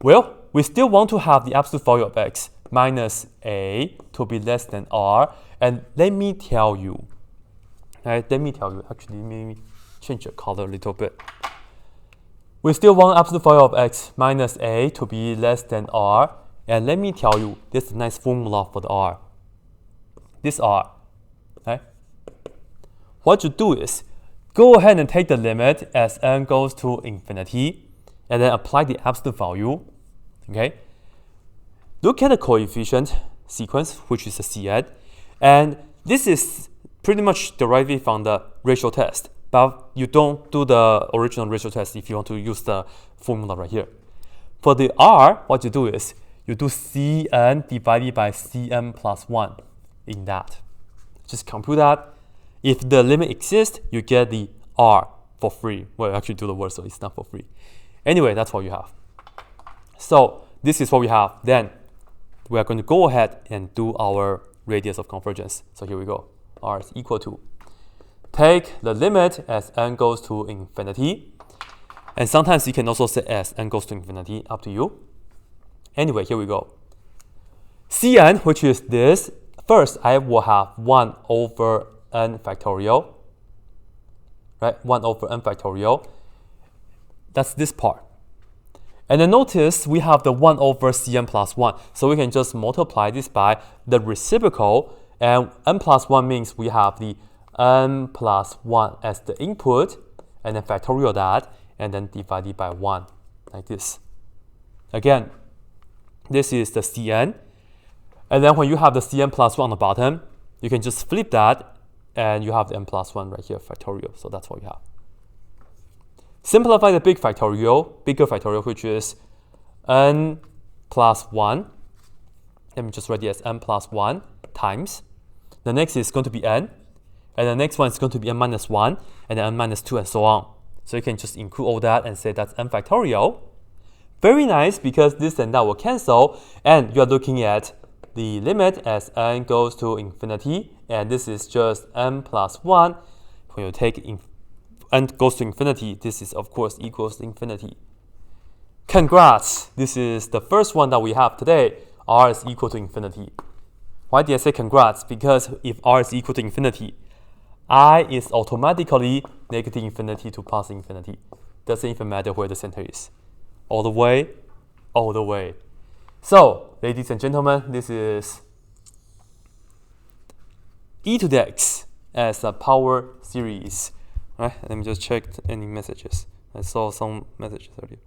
Well, we still want to have the absolute value of x minus a to be less than r. And let me tell you, actually, let me change the color a little bit. We still want absolute value of x minus a to be less than r. And let me tell you, this is a nice formula for the r. This r, right? What you do is, go ahead and take the limit as n goes to infinity, and then apply the absolute value, okay? Look at the coefficient sequence, which is a Cn, and this is pretty much derived from the ratio test, but you don't do the original ratio test if you want to use the formula right here. For the r, what you do is, you do Cn divided by Cn plus 1 in that. Just compute that. If the limit exists, you get the r for free. Well, actually do the work, so it's not for free. Anyway, that's what you have. So this is what we have. Then we are going to go ahead and do our radius of convergence. So here we go. R is equal to, take the limit as n goes to infinity. And sometimes you can also say as n goes to infinity, up to you. Anyway, here we go. Cn, which is this, first I will have 1 over n factorial. Right? 1 over n factorial. That's this part. And then notice we have the 1 over Cn plus 1. So we can just multiply this by the reciprocal. And n plus 1 means we have the n plus 1 as the input. And then factorial that. And then divided by 1. Like this. Again, this is the Cn. And then when you have the Cn plus 1 on the bottom, you can just flip that. And you have the n plus 1 right here, factorial. So that's what you have. Simplify the bigger factorial, which is n plus 1. Let me just write it as n plus 1 times. The next is going to be n. And the next one is going to be n minus 1, and then n minus 2, and so on. So you can just include all that and say that's n factorial. Very nice, because this and that will cancel. And you are looking at the limit as n goes to infinity. And this is just n plus 1. When you take n goes to infinity, this is of course equals to infinity. Congrats! This is the first one that we have today. R is equal to infinity. Why did I say congrats? Because if R is equal to infinity, I is automatically negative infinity to positive infinity. Doesn't even matter where the center is. All the way, all the way. So, ladies and gentlemen, this is e to the x as a power series. Right, let me just check any messages. I saw some messages earlier.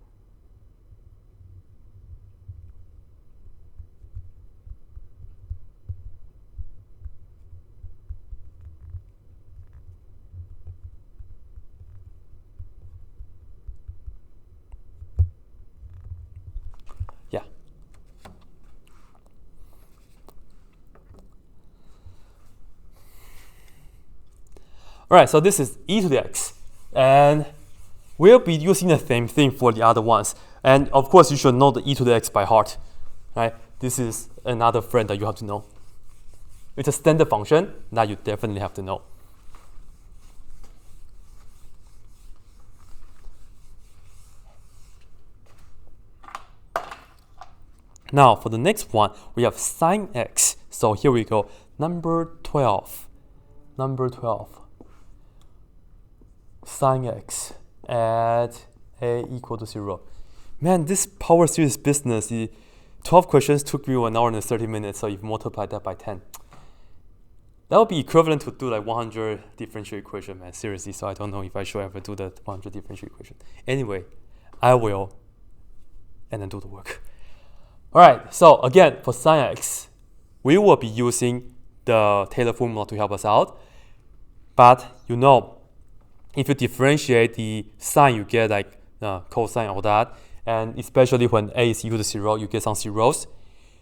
Yeah. Alright, so this is e to the x. And we'll be using the same thing for the other ones. And of course, you should know the e to the x by heart. Right? This is another friend that you have to know. It's a standard function that you definitely have to know. Now, for the next one, we have sine x. So here we go. Number 12. Number 12. Sine x at a equal to 0. Man, this power series business, the 12 questions took me 1 hour and 30 minutes, so if you multiply that by 10. That would be equivalent to do like 100 differential equation, man, seriously, so I don't know if I should ever do the 100 differential equation. Anyway, I will, and then do the work. Alright, so again, for sine x, we will be using the Taylor formula to help us out, but you know, if you differentiate the sine, you get like cosine, all that. And especially when a is equal to 0, you get some zeros.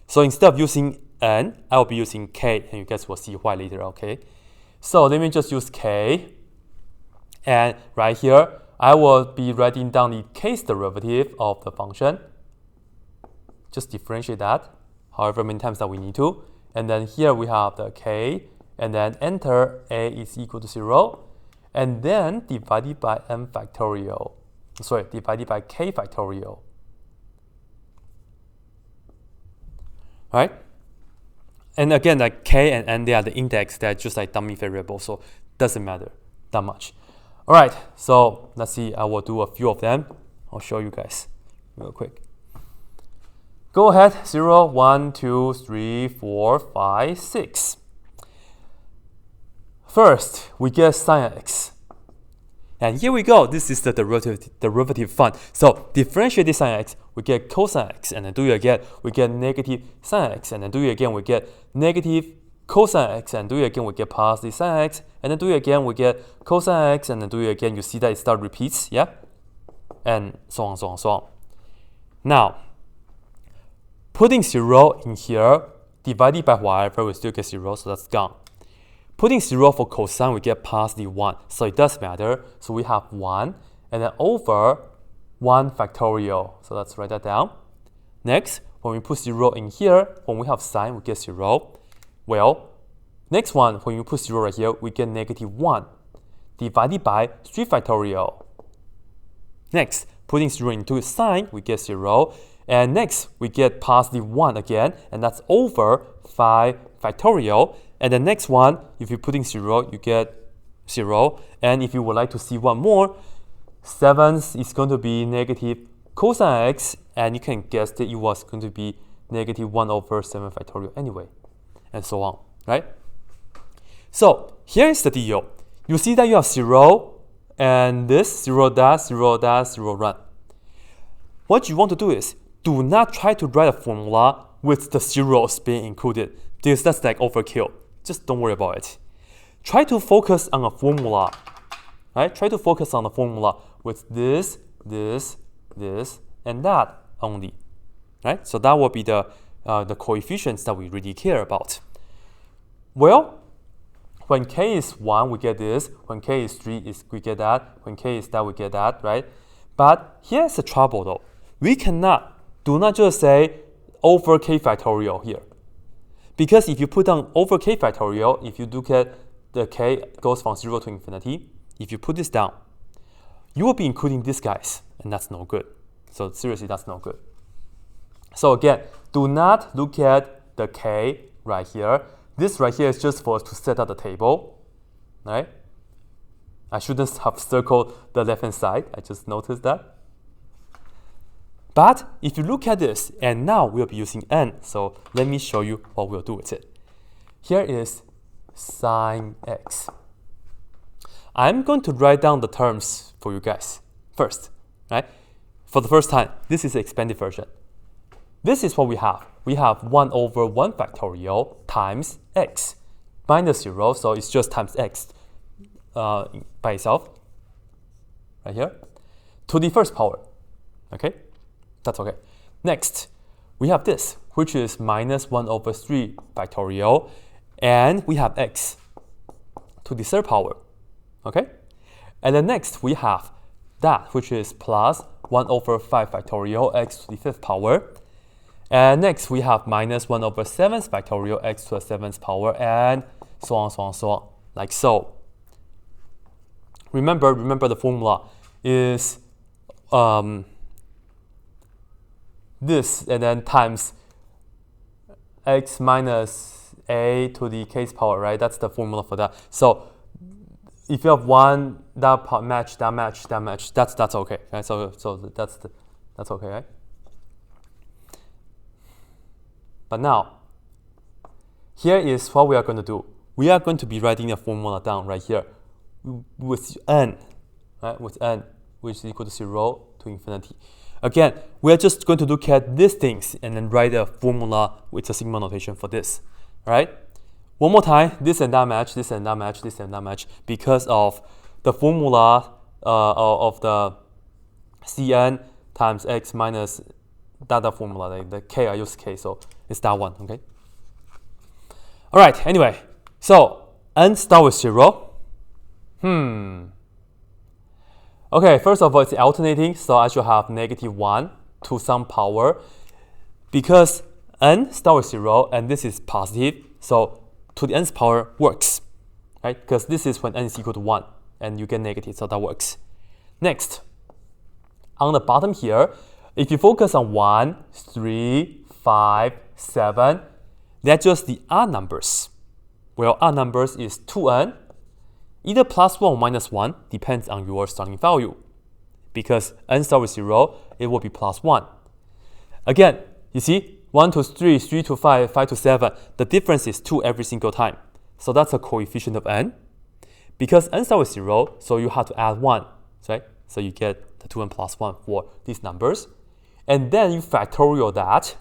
So instead of using n, I will be using k, and you guys will see why later, okay? So let me just use k. And right here, I will be writing down the k's derivative of the function. Just differentiate that, however many times that we need to. And then here we have the k, and then enter a is equal to 0. And then divided by n factorial. Sorry, divided by k factorial. Right? And again, like k and n, they are the index. They're just like dummy variables, so doesn't matter that much. All right, so let's see. I will do a few of them. I'll show you guys real quick. Go ahead. 0, 1, 2, 3, 4, 5, 6. First, we get sine x. And here we go. This is the derivative fun. So differentiate this sine x, we get cosine x, and then do it again, we get negative sine x, and then do it again, we get negative cosine x, and do it again, we get positive sine x, and then do it again, we get cosine x, and then do it again. You see that it starts repeats, yeah? And so on, so on, so on. Now, putting 0 in here, divided by whatever, we still get 0, so that's gone. Putting 0 for cosine, we get positive 1. So it does matter. So we have 1, and then over 1 factorial. So let's write that down. Next, when we put 0 in here, when we have sine, we get 0. Well, next one, when you put 0 right here, we get negative 1 divided by 3 factorial. Next, putting 0 into sine, we get 0. And next, we get positive 1 again, and that's over 5 factorial. And the next one, if you're putting 0, you get 0. And if you would like to see one more, 7 is going to be negative cosine x, and you can guess that it was going to be negative 1 over 7 factorial anyway, and so on, right? So here is the deal. You see that you have 0, and this 0 dash, 0 dash, 0 run. What you want to do is, do not try to write a formula with the zeros being included, because that's like overkill. Just don't worry about it. Try to focus on a formula, right? Try to focus on the formula with this, this, this, and that only, right? So that will be the coefficients that we really care about. Well, when k is 1, we get this. When k is 3, we get that. When k is that, we get that, right? But here's the trouble though. We do not just say over k factorial here. Because if you put down over k factorial, if you look at the k goes from 0 to infinity, if you put this down, you will be including these guys, and that's no good. So seriously, that's no good. So again, do not look at the k right here. This right here is just for us to set up the table, right? I shouldn't have circled the left-hand side. I just noticed that. But if you look at this, and now we'll be using n, so let me show you what we'll do with it. Here is sine x. I'm going to write down the terms for you guys first, right? For the first time, this is the expanded version. This is what we have. We have 1 over 1 factorial times x minus 0, so it's just times x by itself, right here, to the first power, okay? That's okay. Next, we have this, which is minus 1 over 3 factorial, and we have x to the third power, okay? And then next, we have that, which is plus 1 over 5 factorial x to the fifth power. And next, we have minus 1 over 7 factorial x to the seventh power, and so on, so on, so on, like so. Remember the formula is this, and then times x minus a to the kth power, right? That's the formula for that. So if you have one, that match, that's okay, right? So that's okay, right? But now, here is what we are going to do. We are going to be writing the formula down right here with n, right? With n, which is equal to 0 to infinity. Again, we are just going to look at these things and then write a formula with a sigma notation for this, right? One more time, this and that match, this and that match, this and that match, because of the formula of the Cn times x minus that formula, like the k, I use k, so it's that one, okay? All right, anyway, so n start with 0. Okay, first of all, it's alternating, so I should have negative 1 to some power. Because n start with 0, and this is positive, so to the nth power works, right? Because this is when n is equal to 1, and you get negative, so that works. Next, on the bottom here, if you focus on 1, 3, 5, 7, that's just the odd numbers. Well, odd numbers is 2n, either plus 1 or minus 1, depends on your starting value. Because n start with 0, it will be plus 1. Again, you see, 1 to 3, 3 to 5, 5 to 7, the difference is 2 every single time. So that's a coefficient of n. Because n start with 0, so you have to add 1, right? So you get the 2n plus 1 for these numbers. And then you factorial that.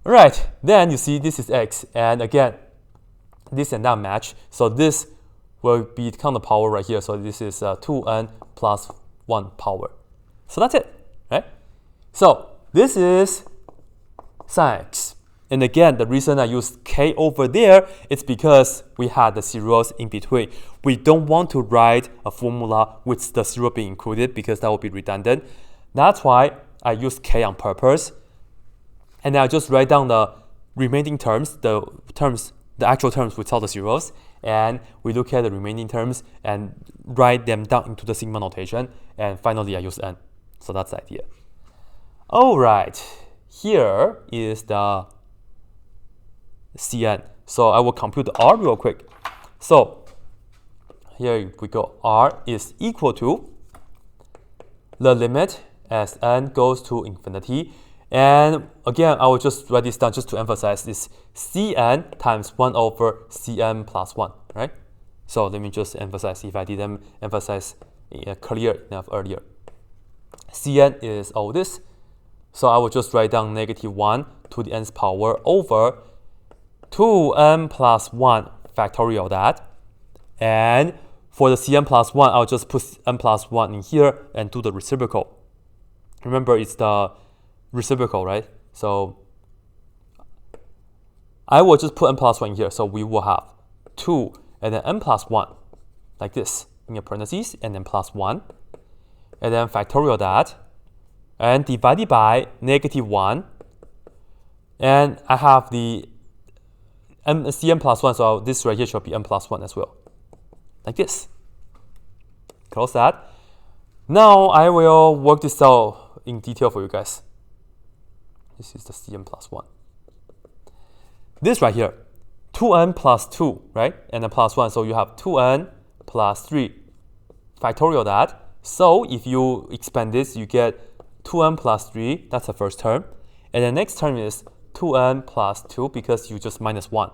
All right, then you see this is x, and again, this and that match. So this will become the power right here. So this is 2n plus 1 power. So that's it, right? So this is sine x. And again, the reason I use k over there is because we had the zeros in between. We don't want to write a formula with the zero being included because that would be redundant. That's why I use k on purpose. And I'll just write down the remaining terms, the actual terms without the zeros. And we look at the remaining terms and write them down into the sigma notation. And finally, I use n. So that's the idea. All right, here is the Cn. So I will compute the R real quick. So here we go. R is equal to the limit as n goes to infinity. And again, I will just write this down just to emphasize this Cn times 1 over Cn plus 1, right? So let me just emphasize if I didn't emphasize clear enough earlier. Cn is all this. So I will just write down -1 to the nth power over 2n plus 1 factorial that. And for the Cn plus 1, I'll just put n plus 1 in here and do the reciprocal. Remember, it's the reciprocal, right? So I will just put n plus 1 in here. So we will have 2 and then n plus 1, like this, in parentheses, and then plus 1. And then factorial that. And divided by -1. And I have the Cn plus 1, so this right here should be n plus 1 as well. Like this. Close that. Now I will work this out in detail for you guys. This is the Cn plus 1. This right here, 2n plus 2, right? And then plus 1, so you have 2n plus 3. Factorial that. So if you expand this, you get 2n plus 3, that's the first term. And the next term is 2n plus 2 because you just minus 1.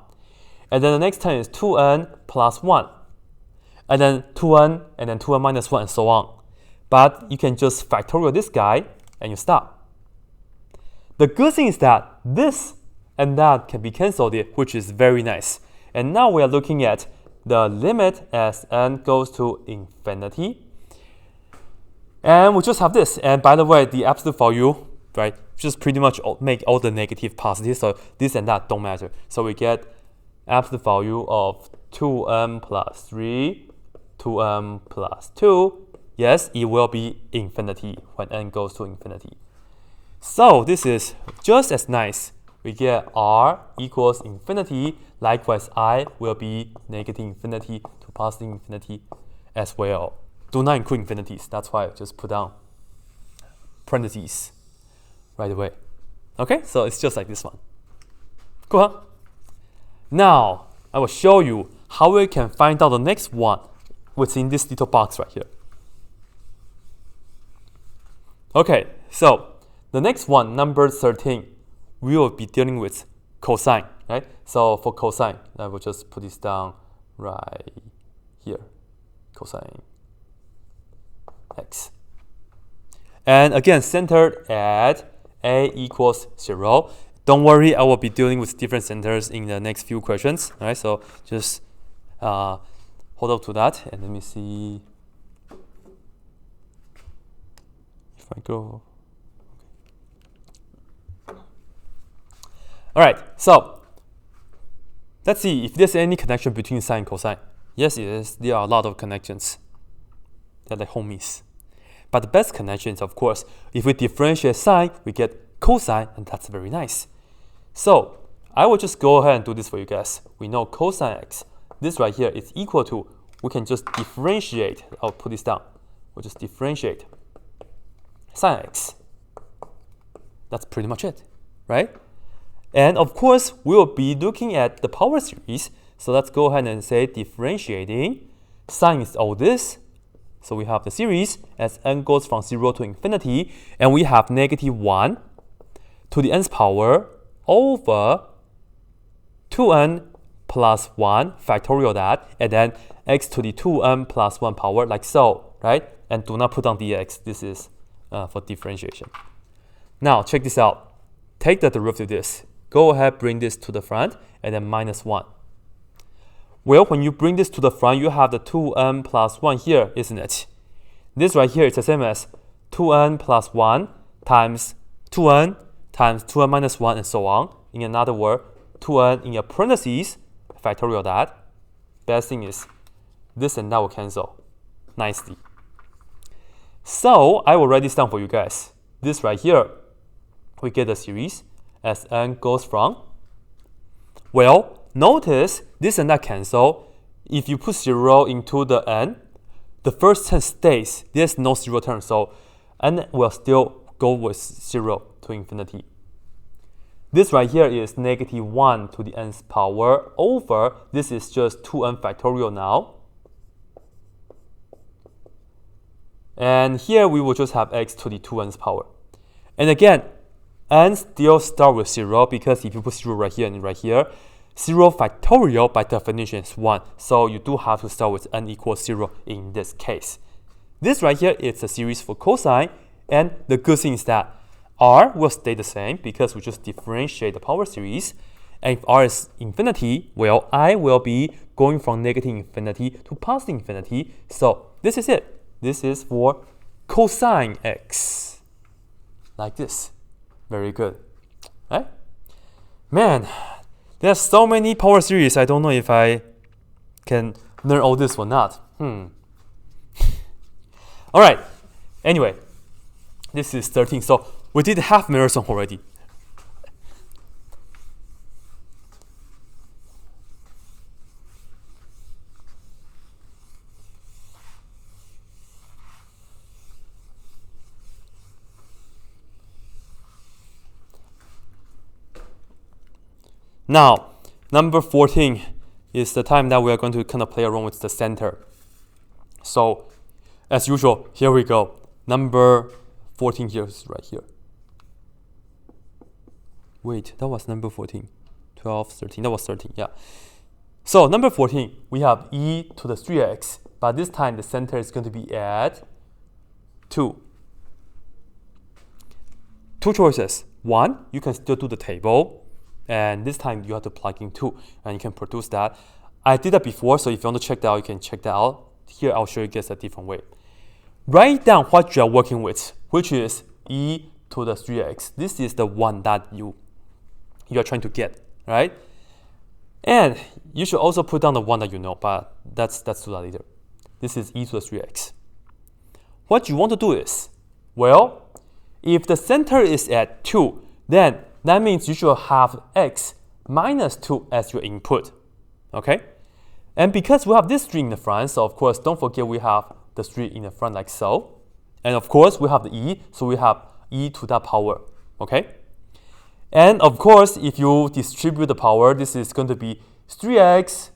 And then the next term is 2n plus 1. And then 2n, and then 2n minus 1, and so on. But you can just factorial this guy, and you stop. The good thing is that this and that can be cancelled, which is very nice. And now we are looking at the limit as n goes to infinity. And we just have this. And by the way, the absolute value, right, just pretty much make all the negative positive. So this and that don't matter. So we get absolute value of 2n plus 3, 2n plus 2. Yes, it will be infinity when n goes to infinity. So this is just as nice. We get r equals infinity. Likewise, I will be negative infinity to positive infinity as well. Do not include infinities. That's why I just put down parentheses right away. Okay, so it's just like this one. Cool, huh? Now, I will show you how we can find out the next one within this little box right here. Okay, so the next one, number 13, we will be dealing with cosine, right? So for cosine, I will just put this down right here. Cosine x. And again, centered at a equals 0. Don't worry, I will be dealing with different centers in the next few questions. All right, so just hold up to that, and let me see if I go. All right, so let's see if there's any connection between sine and cosine. Yes, it is. There are a lot of connections. They're like homies. But the best connection is, of course, if we differentiate sine, we get cosine, and that's very nice. So I will just go ahead and do this for you guys. We know cosine x, this right here is equal to, we can just differentiate. I'll put this down. We'll just differentiate sine x. That's pretty much it, right? And of course, we'll be looking at the power series. So let's go ahead and say differentiating. Sine is all this. So we have the series as n goes from 0 to infinity. And we have -1 to the nth power over 2n plus 1, factorial that. And then x to the 2n plus 1 power, like so, right? And do not put down dx. This is for differentiation. Now, check this out. Take the derivative of this. Go ahead, bring this to the front, and then -1. Well, when you bring this to the front, you have the 2n plus 1 here, isn't it? This right here is the same as 2n plus 1 times 2n times 2n minus 1, and so on. in another word, 2n in a parentheses, factorial that. Best thing is, this and that will cancel nicely. So I will write this down for you guys. This right here, we get a series as n goes from. Well, notice this and that cancel. If you put 0 into the n, the first term stays. There's no 0 term, so n will still go with 0 to infinity. This right here is negative 1 to the nth power over, this is just 2n factorial now. And here we will just have x to the 2nth power. And again, n still start with 0 because if you put 0 right here and right here, 0 factorial by definition is 1. So you do have to start with n equals 0 in this case. This right here is a series for cosine, and the good thing is that r will stay the same because we just differentiate the power series. And if r is infinity, well, I will be going from negative infinity to positive infinity. So this is it. This is for cosine x. Like this. Very good. Right? Man, there's so many power series. I don't know if I can learn all this or not. All right. Anyway, this is 13. So we did half marathon already. Now, number 14 is the time that we are going to kind of play around with the center. So, as usual, here we go. Number 14 here is right here. Wait, that was number 14. 12, 13, that was 13, yeah. So, number 14, we have e to the 3x, but this time the center is going to be at 2. Two choices. One, you can still do the table. And this time you have to plug in 2 and you can produce that. I did that before, so if you want to check that out, you can check that out. Here I'll show you guys a different way. Write down what you are working with, which is e to the 3x. This is the one that you are trying to get, right? And you should also put down the one that you know, but that's do that later. This is e to the 3x. What you want to do is, well, if the center is at 2, then that means you should have x minus 2 as your input, okay? And because we have this 3 in the front, so of course, don't forget we have the 3 in the front like so. And of course, we have the e, so we have e to that power, okay? And of course, if you distribute the power, this is going to be 3x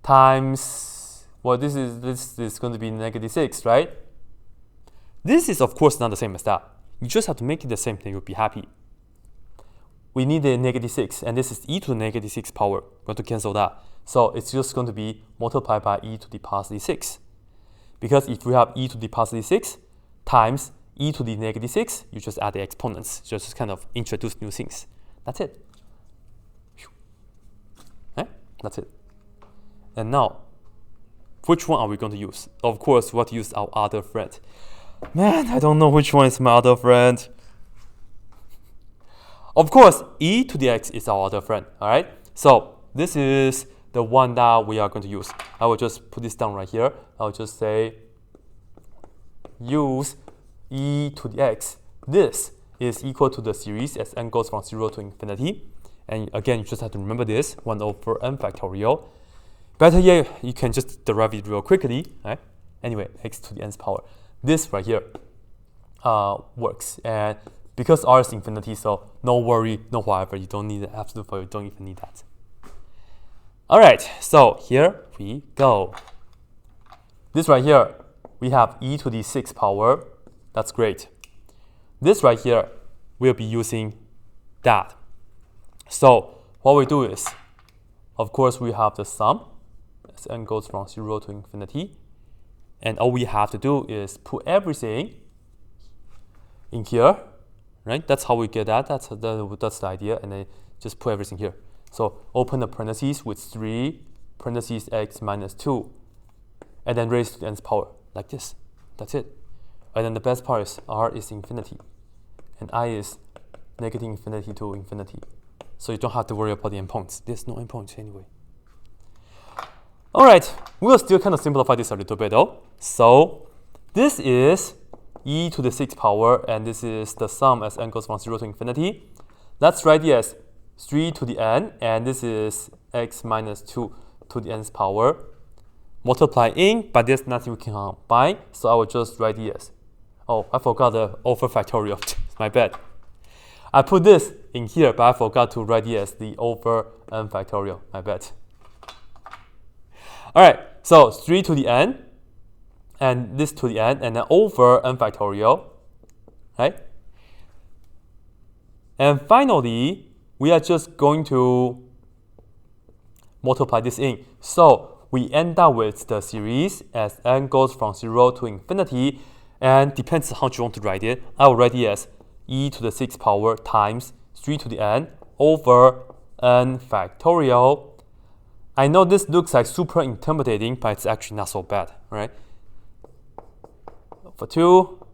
times, well, this is going to be negative 6, right? This is of course not the same as that. You just have to make it the same thing, you'll be happy. We need a negative 6, and this is e to the negative 6 power. We're going to cancel that. So it's just going to be multiplied by e to the positive 6. Because if we have e to the positive 6 times e to the negative 6, you just add the exponents. Just kind of introduce new things. That's it. Okay? That's it. And now, which one are we going to use? Of course, we have to use our other friend. Man, I don't know which one is my other friend. Of course, e to the x is our other friend, all right? So this is the one that we are going to use. I will just put this down right here. I'll just say use e to the x. This is equal to the series as n goes from 0 to infinity. And again, you just have to remember this, 1 over n factorial. Better yet, you can just derive it real quickly, right? Anyway, x to the nth power. This right here works. And because r is infinity, so no worry, no whatever. You don't need the absolute value. You don't even need that. All right, so here we go. This right here, we have e to the 6th power. That's great. This right here, we'll be using that. So what we do is, of course, we have the sum as n goes from 0 to infinity. And all we have to do is put everything in here. Right? That's how we get that. That's the idea. And then just put everything here. So open the parentheses with 3 parentheses x minus 2. And then raise to the nth power like this. That's it. And then the best part is r is infinity. And I is negative infinity to infinity. So you don't have to worry about the endpoints. There's no endpoints anyway. All right, we'll still kind of simplify this a little bit though. So this is e to the 6th power, and this is the sum as n goes from 0 to infinity. Let's write it as 3 to the n, and this is x minus 2 to the nth power. Multiplying, but there's nothing we can combine, so I will just write it as, oh, I forgot the over factorial. My bad. I put this in here, but I forgot to write it as the over n factorial. My bad. All right, so 3 to the n, and this to the n, and then over n factorial, right? And finally, we are just going to multiply this in. So we end up with the series as n goes from 0 to infinity, and depends on how you want to write it. I will write it as e to the 6th power times 3 to the n over n factorial. I know this looks like super intimidating, but it's actually not so bad, right? For 2,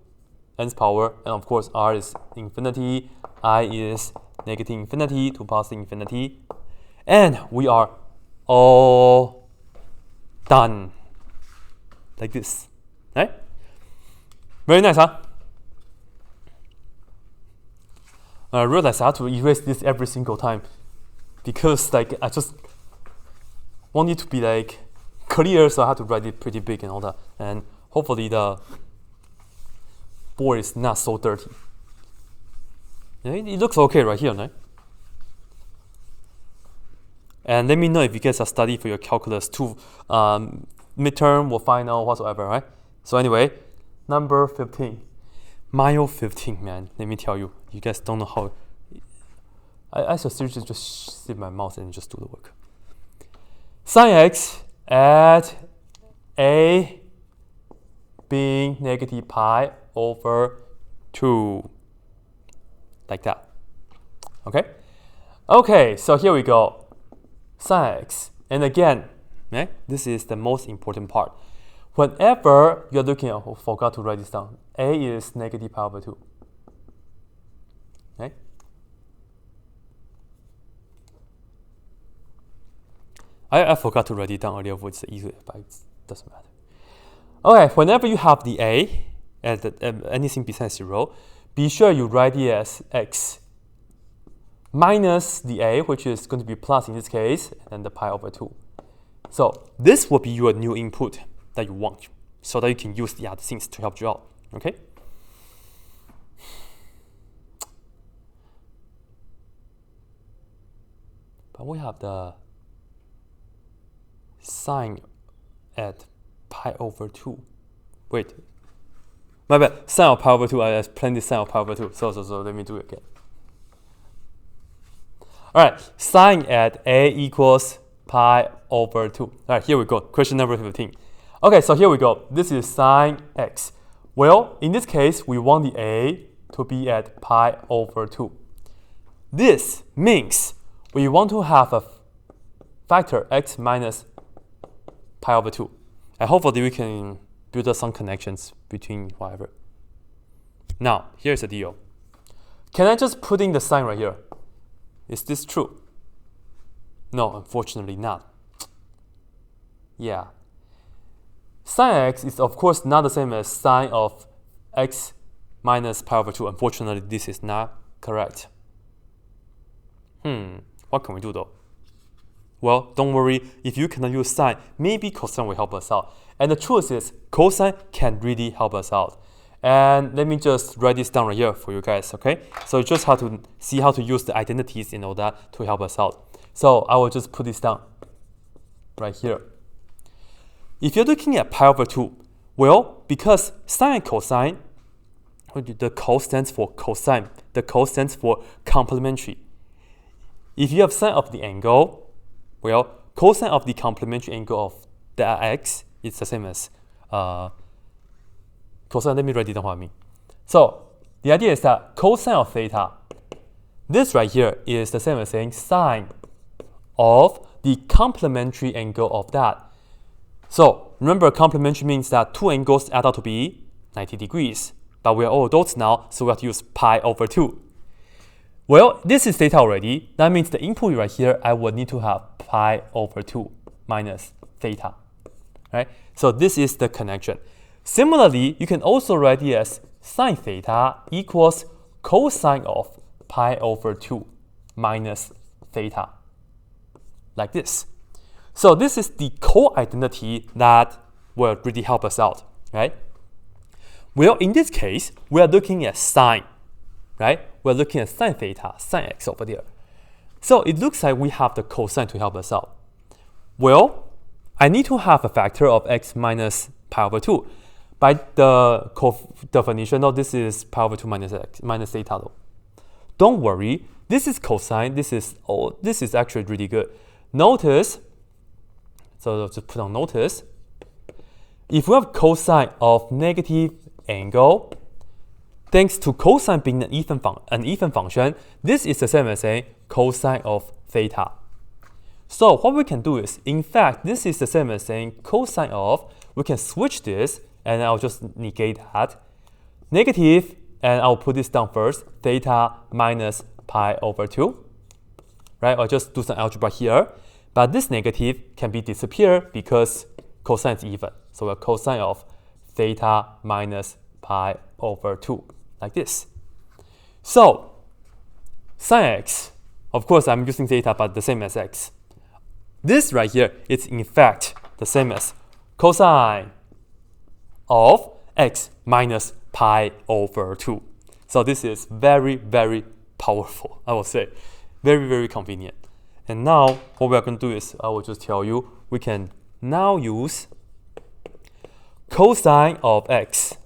nth power, and of course r is infinity, I is negative infinity to positive infinity, and we are all done. Like this, right? Very nice, huh? I realized I have to erase this every single time because like I just want it to be like clear, so I have to write it pretty big and all that. And hopefully the board is not so dirty. Yeah, it looks okay right here, right? And let me know if you guys are studying for your calculus 2 midterm or final whatsoever, right? So anyway, number 15. Mile 15, man. Let me tell you, you guys don't know how. I should seriously just sit my mouth and just do the work. Sin x at a being negative pi over 2. Like that. Okay? Okay, so here we go. Sin x. And again, okay, this is the most important part. Whenever you're looking at, oh, forgot to write this down, a is negative pi over 2. Okay? I forgot to write it down earlier, which is easy, but it doesn't matter. Okay, whenever you have the a at anything besides 0, be sure you write it as x minus the a, which is going to be plus in this case, and the pi over 2. So this will be your new input that you want, so that you can use the other things to help you out, okay? But we have the sine at pi over 2. Wait, my bad, sine of pi over 2, I have plenty sine of pi over 2, so let me do it again. Alright, sine at a equals pi over 2. Alright, here we go, question number 15. Okay, so here we go. This is sine x. Well, in this case, we want the a to be at pi over 2. This means we want to have a factor x minus pi over 2. And hopefully we can build up some connections between whatever. Now, here's the deal. Can I just put in the sign right here? Is this true? No, unfortunately not. Yeah. Sin x is of course not the same as sine of x minus pi over 2. Unfortunately, this is not correct. What can we do though? Well, don't worry. If you cannot use sine, maybe cosine will help us out. And the truth is, cosine can really help us out. And let me just write this down right here for you guys, okay? So you just have to see how to use the identities and all that to help us out. So I will just put this down right here. If you're looking at pi over 2, well, because sine and cosine, the cos stands for cosine, the cos stands for complementary. If you have sine of the angle, well, cosine of the complementary angle of the x is the same as cosine. Let me write it down what I mean. So the idea is that cosine of theta, this right here is the same as saying sine of the complementary angle of that. So remember, complementary means that two angles add up to be 90 degrees. But we are all adults now, so we have to use pi over 2. Well, this is theta already. That means the input right here, I would need to have pi over 2 minus theta, right? So this is the connection. Similarly, you can also write it as sine theta equals cosine of pi over 2 minus theta, like this. So this is the co-identity that will really help us out, right? Well, in this case, we are looking at sine, right? We're looking at sine theta, sine x over there. So it looks like we have the cosine to help us out. Well, I need to have a factor of x minus pi over 2. By the definition, no, this is pi over 2 minus x, minus theta though. Don't worry, this is cosine, this is actually really good. Notice, so just put on notice, if we have cosine of negative angle, thanks to cosine being an even function, this is the same as saying cosine of theta. So what we can do is, in fact, this is the same as saying cosine of, we can switch this, and I'll just negate that. Negative, and I'll put this down first, theta minus pi over 2, right? Or just do some algebra here. But this negative can be disappeared because cosine is even. So a cosine of theta minus pi over 2, like this. So sine x, of course I'm using theta, but the same as x. This right here is in fact the same as cosine of x minus pi over 2. So this is very, very powerful, I will say. Very, very convenient. And now what we are going to do is, I will just tell you, we can now use cosine of x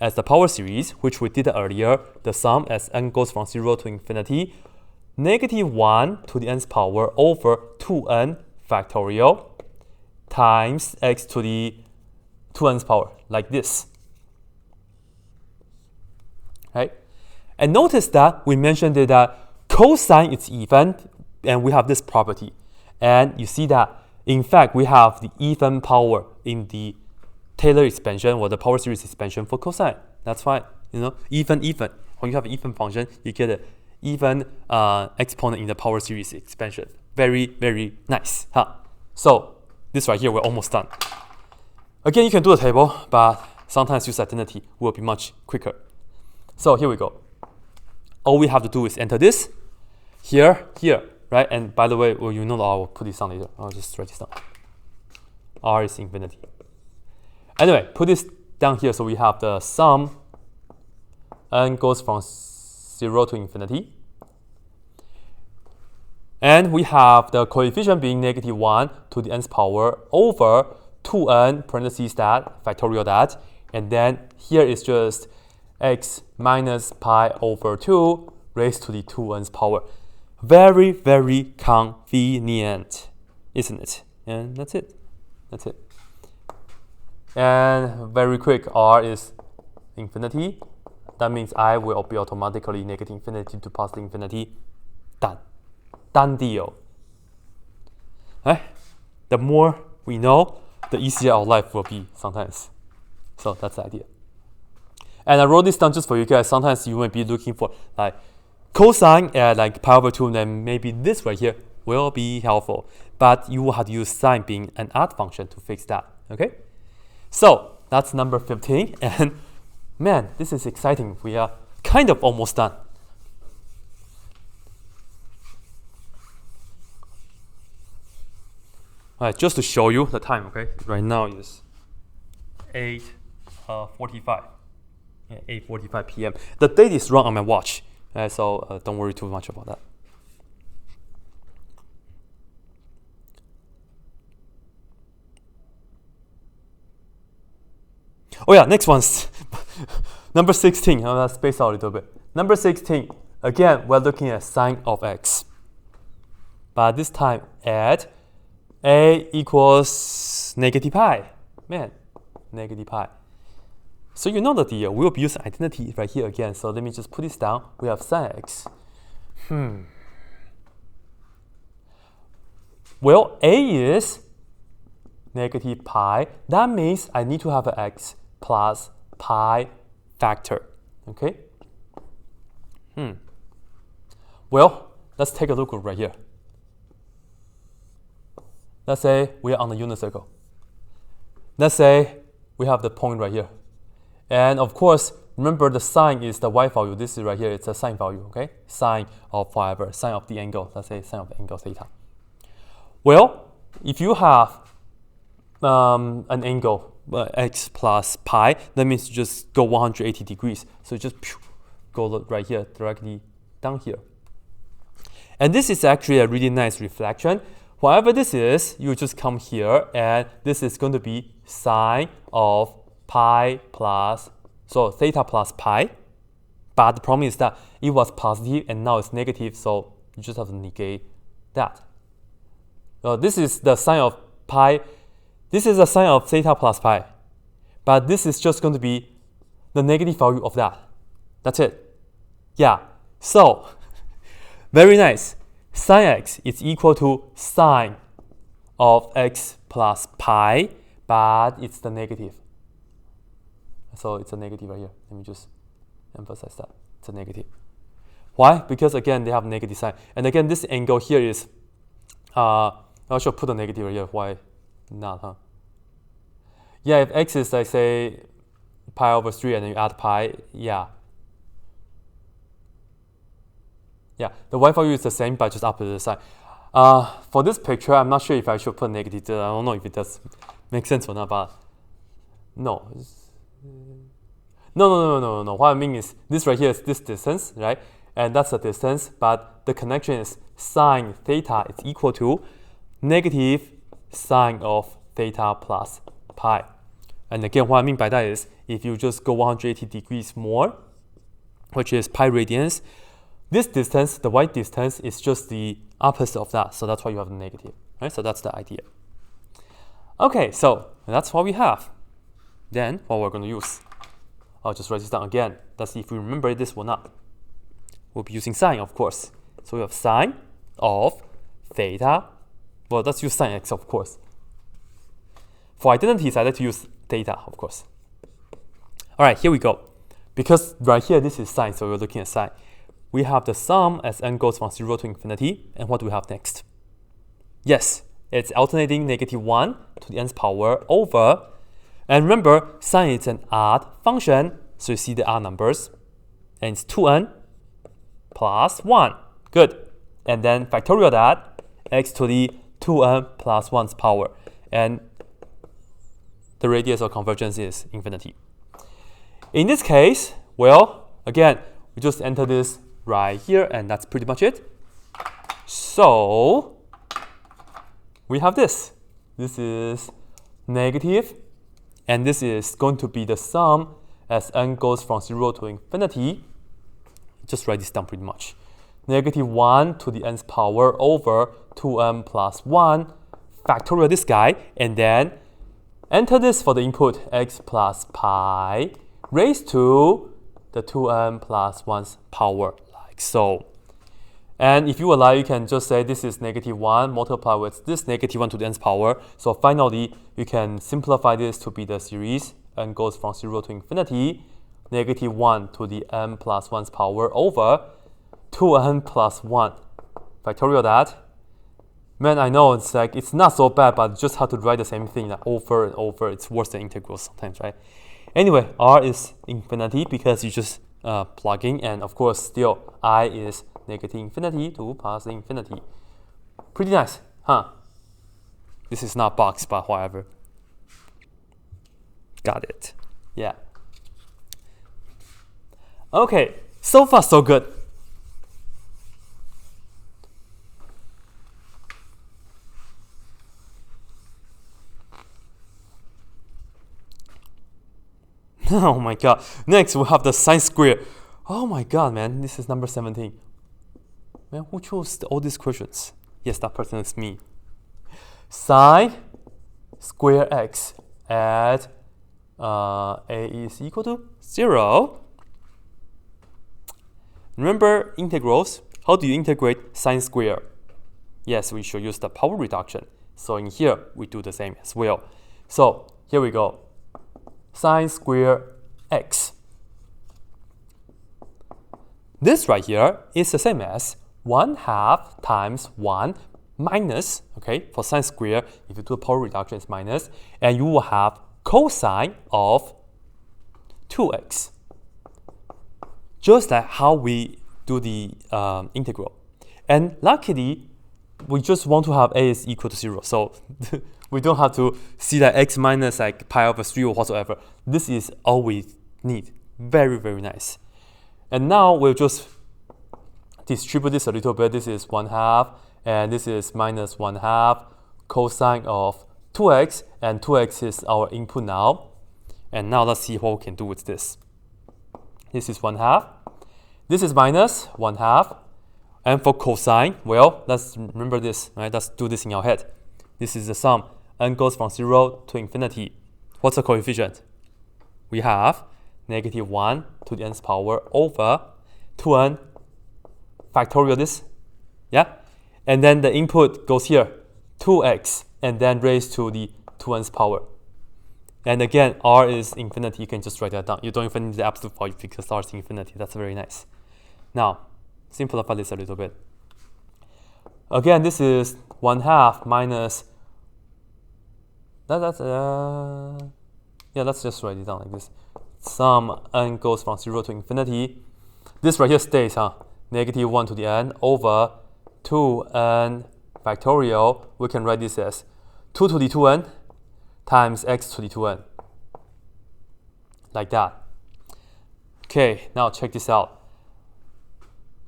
as the power series, which we did earlier, the sum as n goes from 0 to infinity, negative 1 to the nth power over 2n factorial times x to the 2nth power, like this. Right? And notice that we mentioned that cosine is even, and we have this property. And you see that, in fact, we have the even power in the Taylor expansion or the power series expansion for cosine. That's fine. You know, even. When you have an even function, you get an even exponent in the power series expansion. Very, very nice. Huh? So this right here, we're almost done. Again, you can do a table, but sometimes use identity will be much quicker. So here we go. All we have to do is enter this here, right? And by the way, well, you know that I will put this down later. I'll just write this down. R is infinity. Anyway, put this down here so we have the sum n goes from 0 to infinity. And we have the coefficient being negative 1 to the nth power over 2n parentheses that, factorial that. And then here is just x minus pi over 2 raised to the 2nth power. Very, very convenient, isn't it? And that's it. That's it. And very quick, r is infinity. That means I will be automatically negative infinity to positive infinity. Done. Done deal. Right? The more we know, the easier our life will be sometimes. So that's the idea. And I wrote this down just for you guys. Sometimes you might be looking for like cosine at like pi over 2, then maybe this right here will be helpful. But you will have to use sine being an odd function to fix that. Okay? So that's number 15. And man, this is exciting. We are kind of almost done. All right, just to show you the time, okay? Right now is 8:45. Yeah, 8:45 p.m. The date is wrong on my watch, so don't worry too much about that. Oh yeah, next one's number 16. Let's space out a little bit. Number 16. Again, we're looking at sine of x, but this time at a equals negative pi. Man, negative pi. So you know the deal. We will be using identity right here again. So let me just put this down. We have sine x. Well, a is negative pi. That means I need to have an x plus pi factor. Okay? Well, let's take a look right here. Let's say we are on the unit circle. Let's say we have the point right here. And of course, remember the sine is the y value. This is right here, it's a sine value, okay? Sine of whatever, sine of the angle. Let's say sine of the angle theta. Well, if you have an angle x plus pi, that means you just go 180 degrees. So just go right here, directly down here. And this is actually a really nice reflection. Whatever this is, you just come here, and this is going to be sine of pi plus, so theta plus pi. But the problem is that it was positive and now it's negative, so you just have to negate that. This is the sine of pi. This is the sine of theta plus pi. But this is just going to be the negative value of that. That's it. Yeah. So, very nice. Sine x is equal to sine of x plus pi, but it's the negative. So it's a negative right here. Let me just emphasize that. It's a negative. Why? Because again, they have negative sign. And again, this angle here is, I should put a negative right here. Why not, huh? Yeah, if x is, like, say, pi over 3 and then you add pi, yeah. Yeah, the y value is the same, but just opposite side. For this picture, I'm not sure if I should put negative. I don't know if it does make sense or not, but no. No. What I mean is, this right here is this distance, right? And that's the distance, but the connection is sine theta is equal to negative sine of theta plus pi. And again, what I mean by that is, if you just go 180 degrees more, which is pi radians, this distance, the y distance, is just the opposite of that. So that's why you have the negative, right? So that's the idea. Okay, so that's what we have. Then what we're going to use, I'll just write this down again. Let's see if we remember this or not. We'll be using sine, of course. So we have sine of theta. Well, let's use sine x, of course. For identities, I like to use theta, of course. All right, here we go. Because right here, this is sine, so we're looking at sine. We have the sum as n goes from 0 to infinity. And what do we have next? Yes, it's alternating -1 to the nth power over. And remember, sine is an odd function, so you see the odd numbers. And it's 2n plus 1. Good. And then factorial that, x to the 2n plus 1's power. And the radius of convergence is infinity. In this case, well, again, we just enter this right here, and that's pretty much it. So we have this. This is negative, and this is going to be the sum as n goes from 0 to infinity. Just write this down pretty much. -1 to the nth power over 2n plus 1, factorial this guy, and then enter this for the input, x plus pi raised to the 2n plus 1's power, like so. And if you allow, you can just say this is -1 multiplied with this -1 to the nth power. So finally, you can simplify this to be the series n goes from 0 to infinity, -1 to the n plus 1's power over 2n plus 1. Factorial that. Man, I know it's like, it's not so bad, but just have to write the same thing like over and over. It's worse than integrals sometimes, right? Anyway, r is infinity because you just plug in, and of course, still I is -infinity to positive infinity. Pretty nice, huh? This is not box, but whatever. Got it. Yeah. Okay, so far so good. Oh my god. Next, we have the sine square. Oh my god, man. This is number 17. Man, who chose all these questions? Yes, that person is me. Sine square x at a is equal to 0. Remember integrals? How do you integrate sine square? Yes, we should use the power reduction. So in here, we do the same as well. So here we go. Sine square x. This right here is the same as 1/2 times 1 minus, okay, for sine square, if you do a power reduction, it's minus, and you will have cosine of 2x. Just like how we do the integral. And luckily, we just want to have a is equal to 0. So we don't have to see that x minus like pi over 3 or whatsoever. This is all we need. Very, very nice. And now we'll just distribute this a little bit. This is 1/2, and this is minus 1/2 cosine of 2x, and 2x is our input now. And now let's see what we can do with this. This is 1/2. This is minus 1/2. And for cosine, well, let's remember this, right? Let's do this in our head. This is the sum. N goes from 0 to infinity. What's the coefficient? We have -1 to the nth power over 2n factorial this. Yeah? And then the input goes here, 2x, and then raised to the 2nth power. And again, r is infinity. You can just write that down. You don't even need the absolute value because r is infinity. That's very nice. Now, simplify this a little bit. Again, this is 1/2 minus. Let's just write it down like this. Sum n goes from 0 to infinity. This right here stays, -1 to the n over 2n factorial. We can write this as 2 to the 2n times x to the 2n. Like that. Okay, now check this out.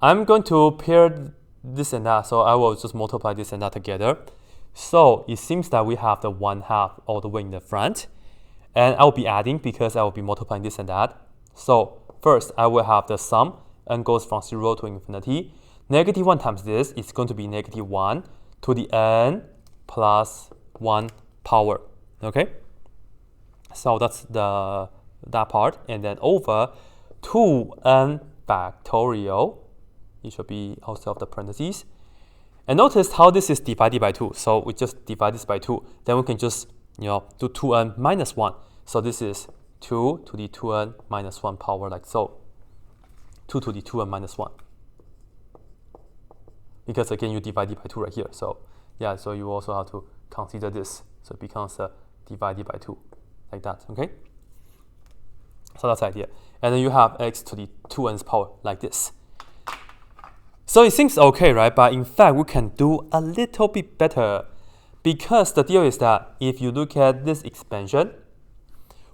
I'm going to pair this and that, so I will just multiply this and that together. So it seems that we have the 1/2 all the way in the front. And I will be adding because I will be multiplying this and that. So first, I will have the sum. N goes from 0 to infinity. -1 times this is going to be -1 to the n plus 1 power. Okay? So that's that part. And then over 2n factorial. It should be outside of the parentheses. And notice how this is divided by 2. So we just divide this by 2. Then we can just do 2n minus 1. So this is 2 to the 2n minus 1 power, like so. 2 to the 2n minus 1. Because again, you divide it by 2 right here. So yeah, so you also have to consider this. So it becomes divided by 2, like that, okay? So that's the idea. And then you have x to the 2n's power, like this. So it seems okay, right? But in fact, we can do a little bit better. Because the deal is that if you look at this expansion,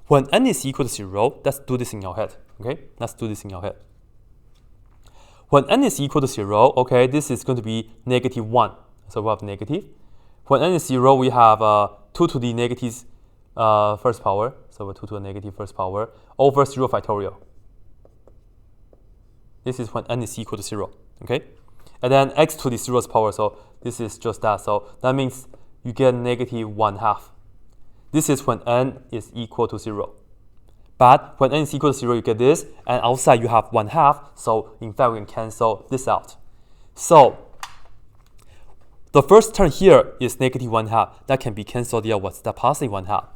when n is equal to 0, let's do this in our head, okay? Let's do this in our head. When n is equal to 0, okay, this is going to be -1. So we have negative. When n is 0, we have 2 to the negative first power. So 2 to the negative first power over 0 factorial. This is when n is equal to 0, okay? And then x to the 0th power, so this is just that. So that means you get -1/2. This is when n is equal to 0. But when n is equal to 0, you get this, and outside you have 1/2, so in fact we can cancel this out. So the first term here is -1/2. That can be cancelled out with the +1/2.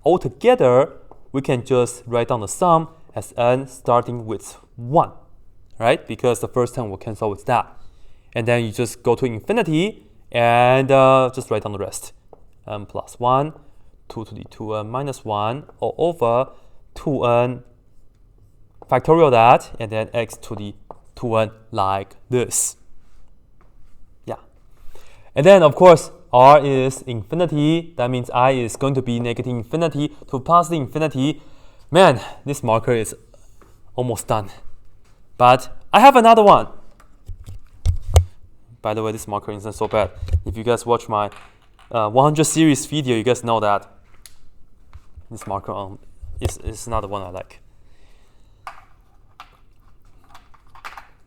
Altogether, we can just write down the sum as n starting with 1, right? Because the first term will cancel with that. And then you just go to infinity and just write down the rest. N plus 1, 2 to the 2n minus 1, all over 2n factorial that, and then x to the 2n like this. Yeah. And then, of course, r is infinity. That means I is going to be -infinity to +infinity. Man, this marker is almost done. But I have another one. By the way, this marker isn't so bad. If you guys watch my 100 series video, you guys know that this marker is not the one I like.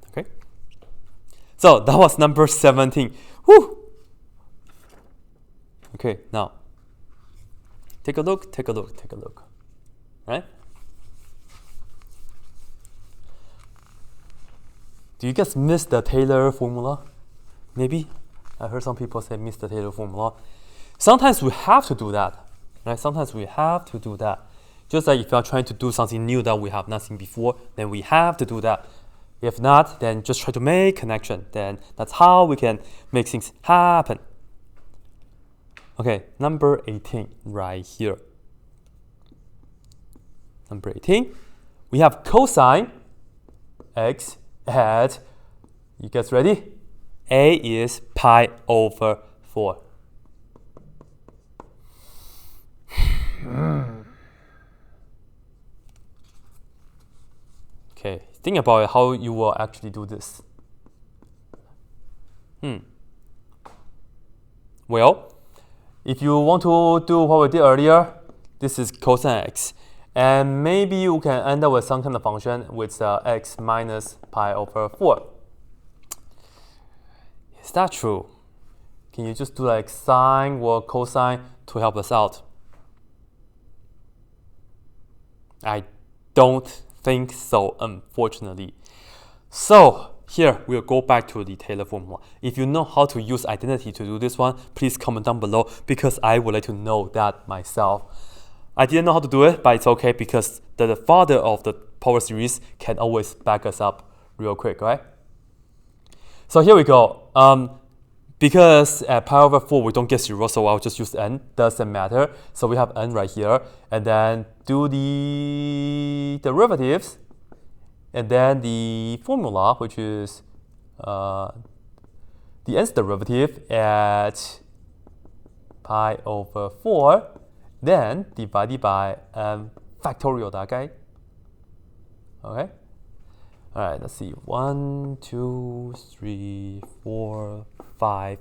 Okay. So that was number 17. Whew. Okay, now take a look, take a look, take a look. Right? Do you guys miss the Taylor formula? Maybe? I heard some people say miss the Taylor formula. Sometimes we have to do that. Right? Sometimes we have to do that. Just like if you are trying to do something new that we have not seen before, then we have to do that. If not, then just try to make connection. Then that's how we can make things happen. Okay, number 18 right here. Number 18, we have cosine x at, you guys ready? A is pi over 4. Okay, think about how you will actually do this. Well, if you want to do what we did earlier, this is cosine x. And maybe you can end up with some kind of function with x minus pi over 4. Is that true? Can you just do like sine or cosine to help us out? I don't think so, unfortunately. So here we'll go back to the Taylor formula. If you know how to use identity to do this one, please comment down below because I would like to know that myself. I didn't know how to do it, but it's okay because the father of the power series can always back us up real quick, right? So here we go. Because at pi over 4 we don't get 0, so I'll just use n, doesn't matter. So we have n right here, and then do the derivatives, and then the formula, which is the nth derivative at pi over 4, then divided by factorial 大概. Okay? Alright, let's see. 1, 2, 3, 4, 5.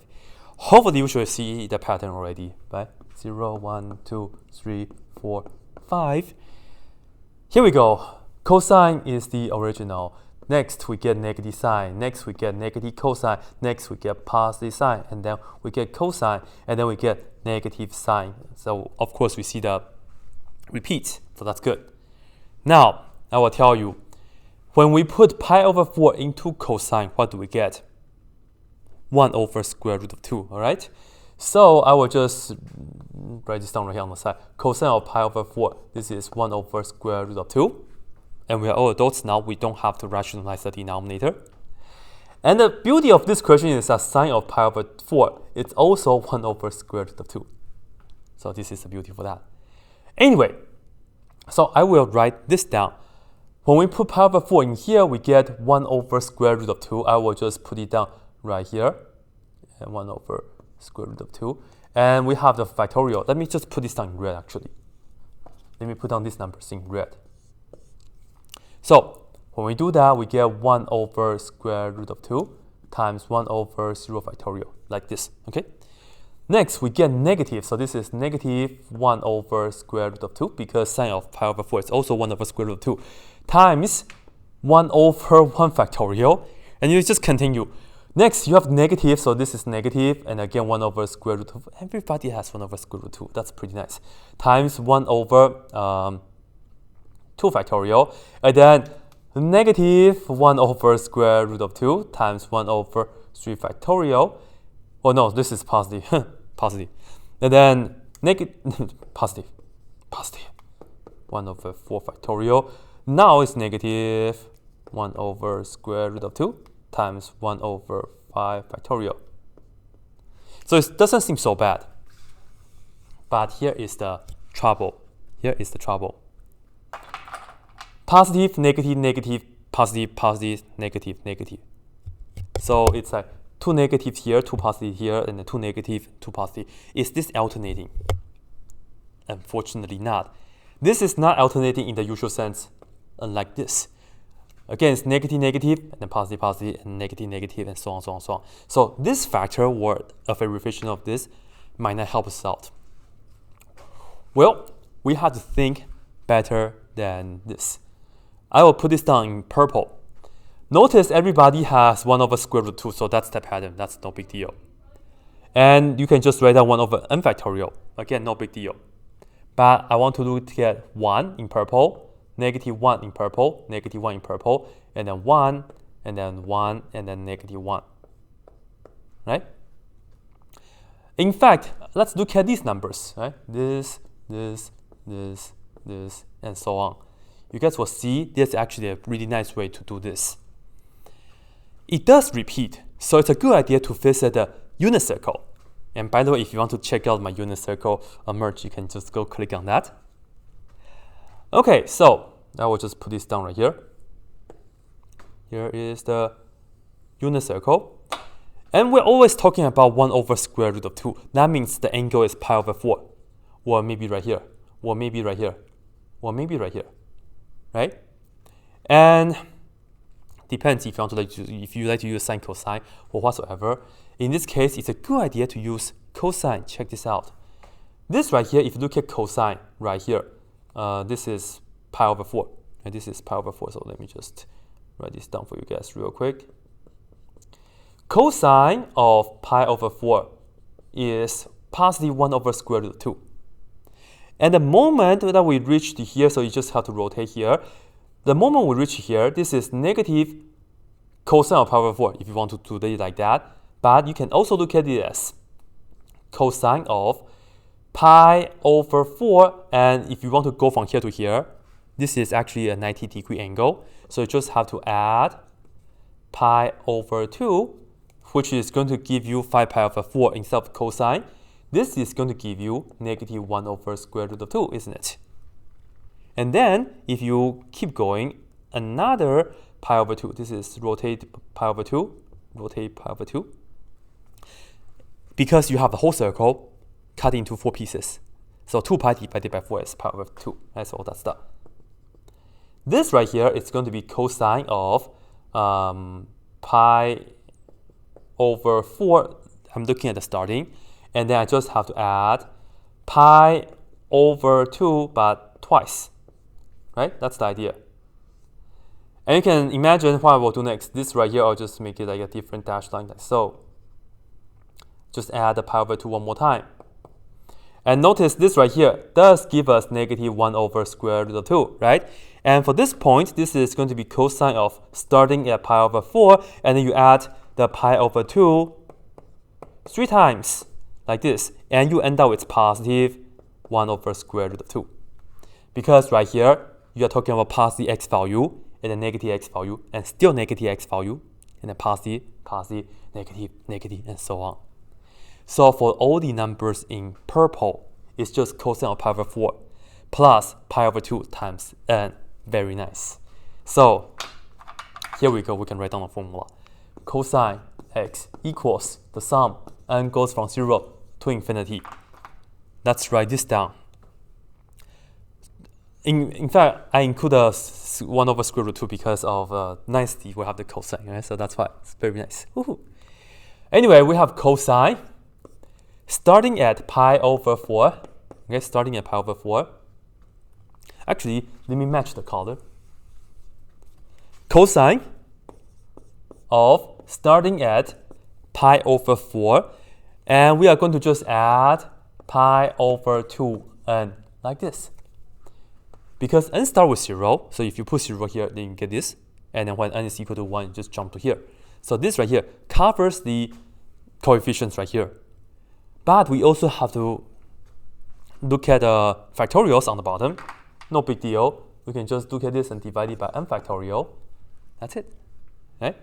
Hopefully you should see the pattern already, right? 0, 1, 2, 3, 4, 5. Here we go. Cosine is the original. Next we get negative sign. Next we get negative cosine. Next we get positive sign. And then we get cosine. And then we get negative sign. So of course we see the repeat. So that's good. Now I will tell you, when we put pi over 4 into cosine, what do we get? 1 over square root of 2, all right? So I will just write this down right here on the side. Cosine of pi over 4, this is 1 over square root of 2. And we are all adults now, we don't have to rationalize the denominator. And the beauty of this question is that sine of pi over 4 is also 1 over square root of 2. So this is the beauty for that. Anyway, so I will write this down. When we put pi over 4 in here, we get 1 over square root of 2. I will just put it down right here. And 1 over square root of 2. And we have the factorial. Let me just put this down in red, actually. Let me put down these numbers in red. So when we do that, we get 1 over square root of 2 times 1 over 0 factorial, like this, okay? Next, we get negative. So this is negative 1 over square root of 2 because sine of pi over 4 is also 1 over square root of 2 times 1 over 1 factorial. And you just continue. Next, you have negative. So this is negative. And again, 1 over square root of, everybody has 1 over square root of 2. That's pretty nice. Times 1 over 2 factorial. And then negative 1 over square root of 2 times 1 over 3 factorial. Oh no, this is positive. Positive. And then positive. 1 over 4 factorial. Now it's negative 1 over square root of 2 times 1 over 5 factorial. So it doesn't seem so bad. But here is the trouble. Here is the trouble. Positive, negative, negative, positive, positive, negative, negative. So it's like 2 negative here, 2 positive here, and then 2 negative, 2 positive. Is this alternating? Unfortunately not. This is not alternating in the usual sense, unlike this. Again, it's negative, negative, and then positive, positive, and negative, negative, and so on, so on, so on. So this factor or a variation of this might not help us out. Well, we have to think better than this. I will put this down in purple. Notice everybody has 1 over square root 2, so that's the pattern. That's no big deal. And you can just write down 1 over n factorial. Again, no big deal. But I want to get 1 in purple, negative 1 in purple, negative 1 in purple, and then 1, and then 1, and then negative 1. Right? In fact, let's look at these numbers. Right? This, and so on. You guys will see there's actually a really nice way to do this. it does repeat. So it's a good idea to visit the unit circle. And by the way, if you want to check out my unit circle merge, you can just go click on that. Okay, so I will just put this down right here. Here is the unit circle. And we're always talking about 1 over square root of 2. That means the angle is pi over 4. Or maybe right here. Or maybe right here. Or maybe right here. Right? And depends if you like to use sine, cosine, or whatsoever. In this case, it's a good idea to use cosine. Check this out. This right here, if you look at cosine right here, this is pi over 4. And this is pi over 4. So let me just write this down for you guys real quick. Cosine of pi over 4 is positive 1 over square root of 2. And the moment that we reach to here, so you just have to rotate here. The moment we reach here, this is negative cosine of pi over 4, if you want to do it like that. But you can also look at it as cosine of pi over 4. And if you want to go from here to here, this is actually a 90-degree angle. So you just have to add pi over 2, which is going to give you 5 pi over 4 instead of cosine. This is going to give you negative 1 over square root of 2, isn't it? And then, if you keep going, another pi over 2. This is rotate pi over 2. Rotate pi over 2. Because you have the whole circle cut into 4 pieces. So 2 pi divided by 4 is pi over 2. That's all that stuff. This right here is going to be cosine of pi over 4. I'm looking at the starting. And then I just have to add pi over 2, but twice. Right? That's the idea. And you can imagine what I will do next. This right here, I'll just make it like a different dashed line like so. Just add the pi over 2 one more time. And notice this right here does give us negative 1 over square root of 2, right? And for this point, this is going to be cosine of starting at pi over 4, and then you add the pi over 2 3 times, like this. And you end up with positive 1 over square root of 2. Because right here, you are talking about positive x value, and then negative x value, and still negative x value, and then positive, positive, negative, negative, and so on. So for all the numbers in purple, it's just cosine of pi over 4 plus pi over 2 times n. Very nice. So here we go. We can write down the formula. Cosine x equals the sum n goes from 0 to infinity. Let's write this down. In fact, I include a 1 over square root 2 because of nicety. We have the cosine, right? So that's why it's very nice. Woohoo. Anyway, we have cosine starting at pi over 4. Okay, starting at pi over 4. Actually, let me match the color. Cosine of starting at pi over 4. And we are going to just add pi over 2n like this. Because n starts with 0, so if you put 0 here, then you get this. And then when n is equal to 1, you just jump to here. So this right here covers the coefficients right here. But we also have to look at the factorials on the bottom. No big deal. We can just look at this and divide it by n factorial. That's it. Okay?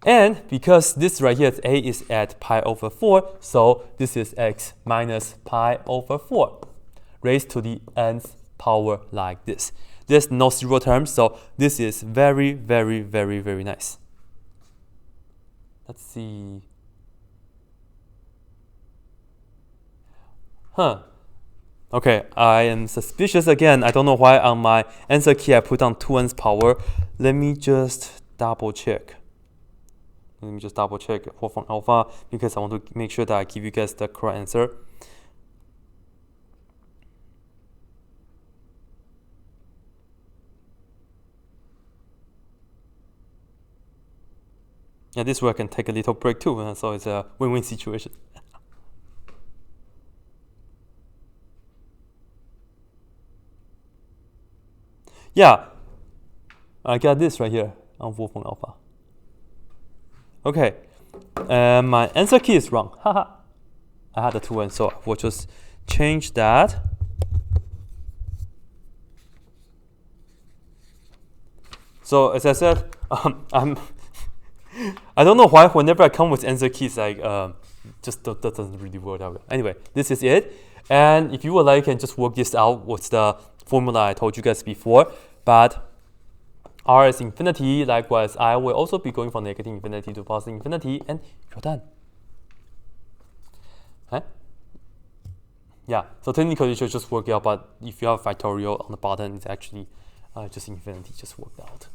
And because this right here, a is at pi over 4, so this is x minus pi over 4 raised to the nth power like this. There's no 0 terms, so this is very, very, very, very nice. Let's see. Okay, I am suspicious again. I don't know why on my answer key I put down 2n's power. Let me just double check. Let me just double check Wolfram Alpha because I want to make sure that I give you guys the correct answer. Yeah, this way I can take a little break too, so it's a win-win situation. Yeah, I got this right here on Wolfram Alpha. Okay, and my answer key is wrong. Haha, I had the 2n, so we'll just change that. So as I said, I don't know why whenever I come with answer keys, like just doesn't really work out. Anyway, this is it. And if you would like, you can just work this out with the formula I told you guys before. But r is infinity. Likewise, I will also be going from negative infinity to positive infinity, and you're done. Okay? Yeah. So technically, you should just work it out. But if you have factorial on the bottom, it's actually just infinity. Just worked out.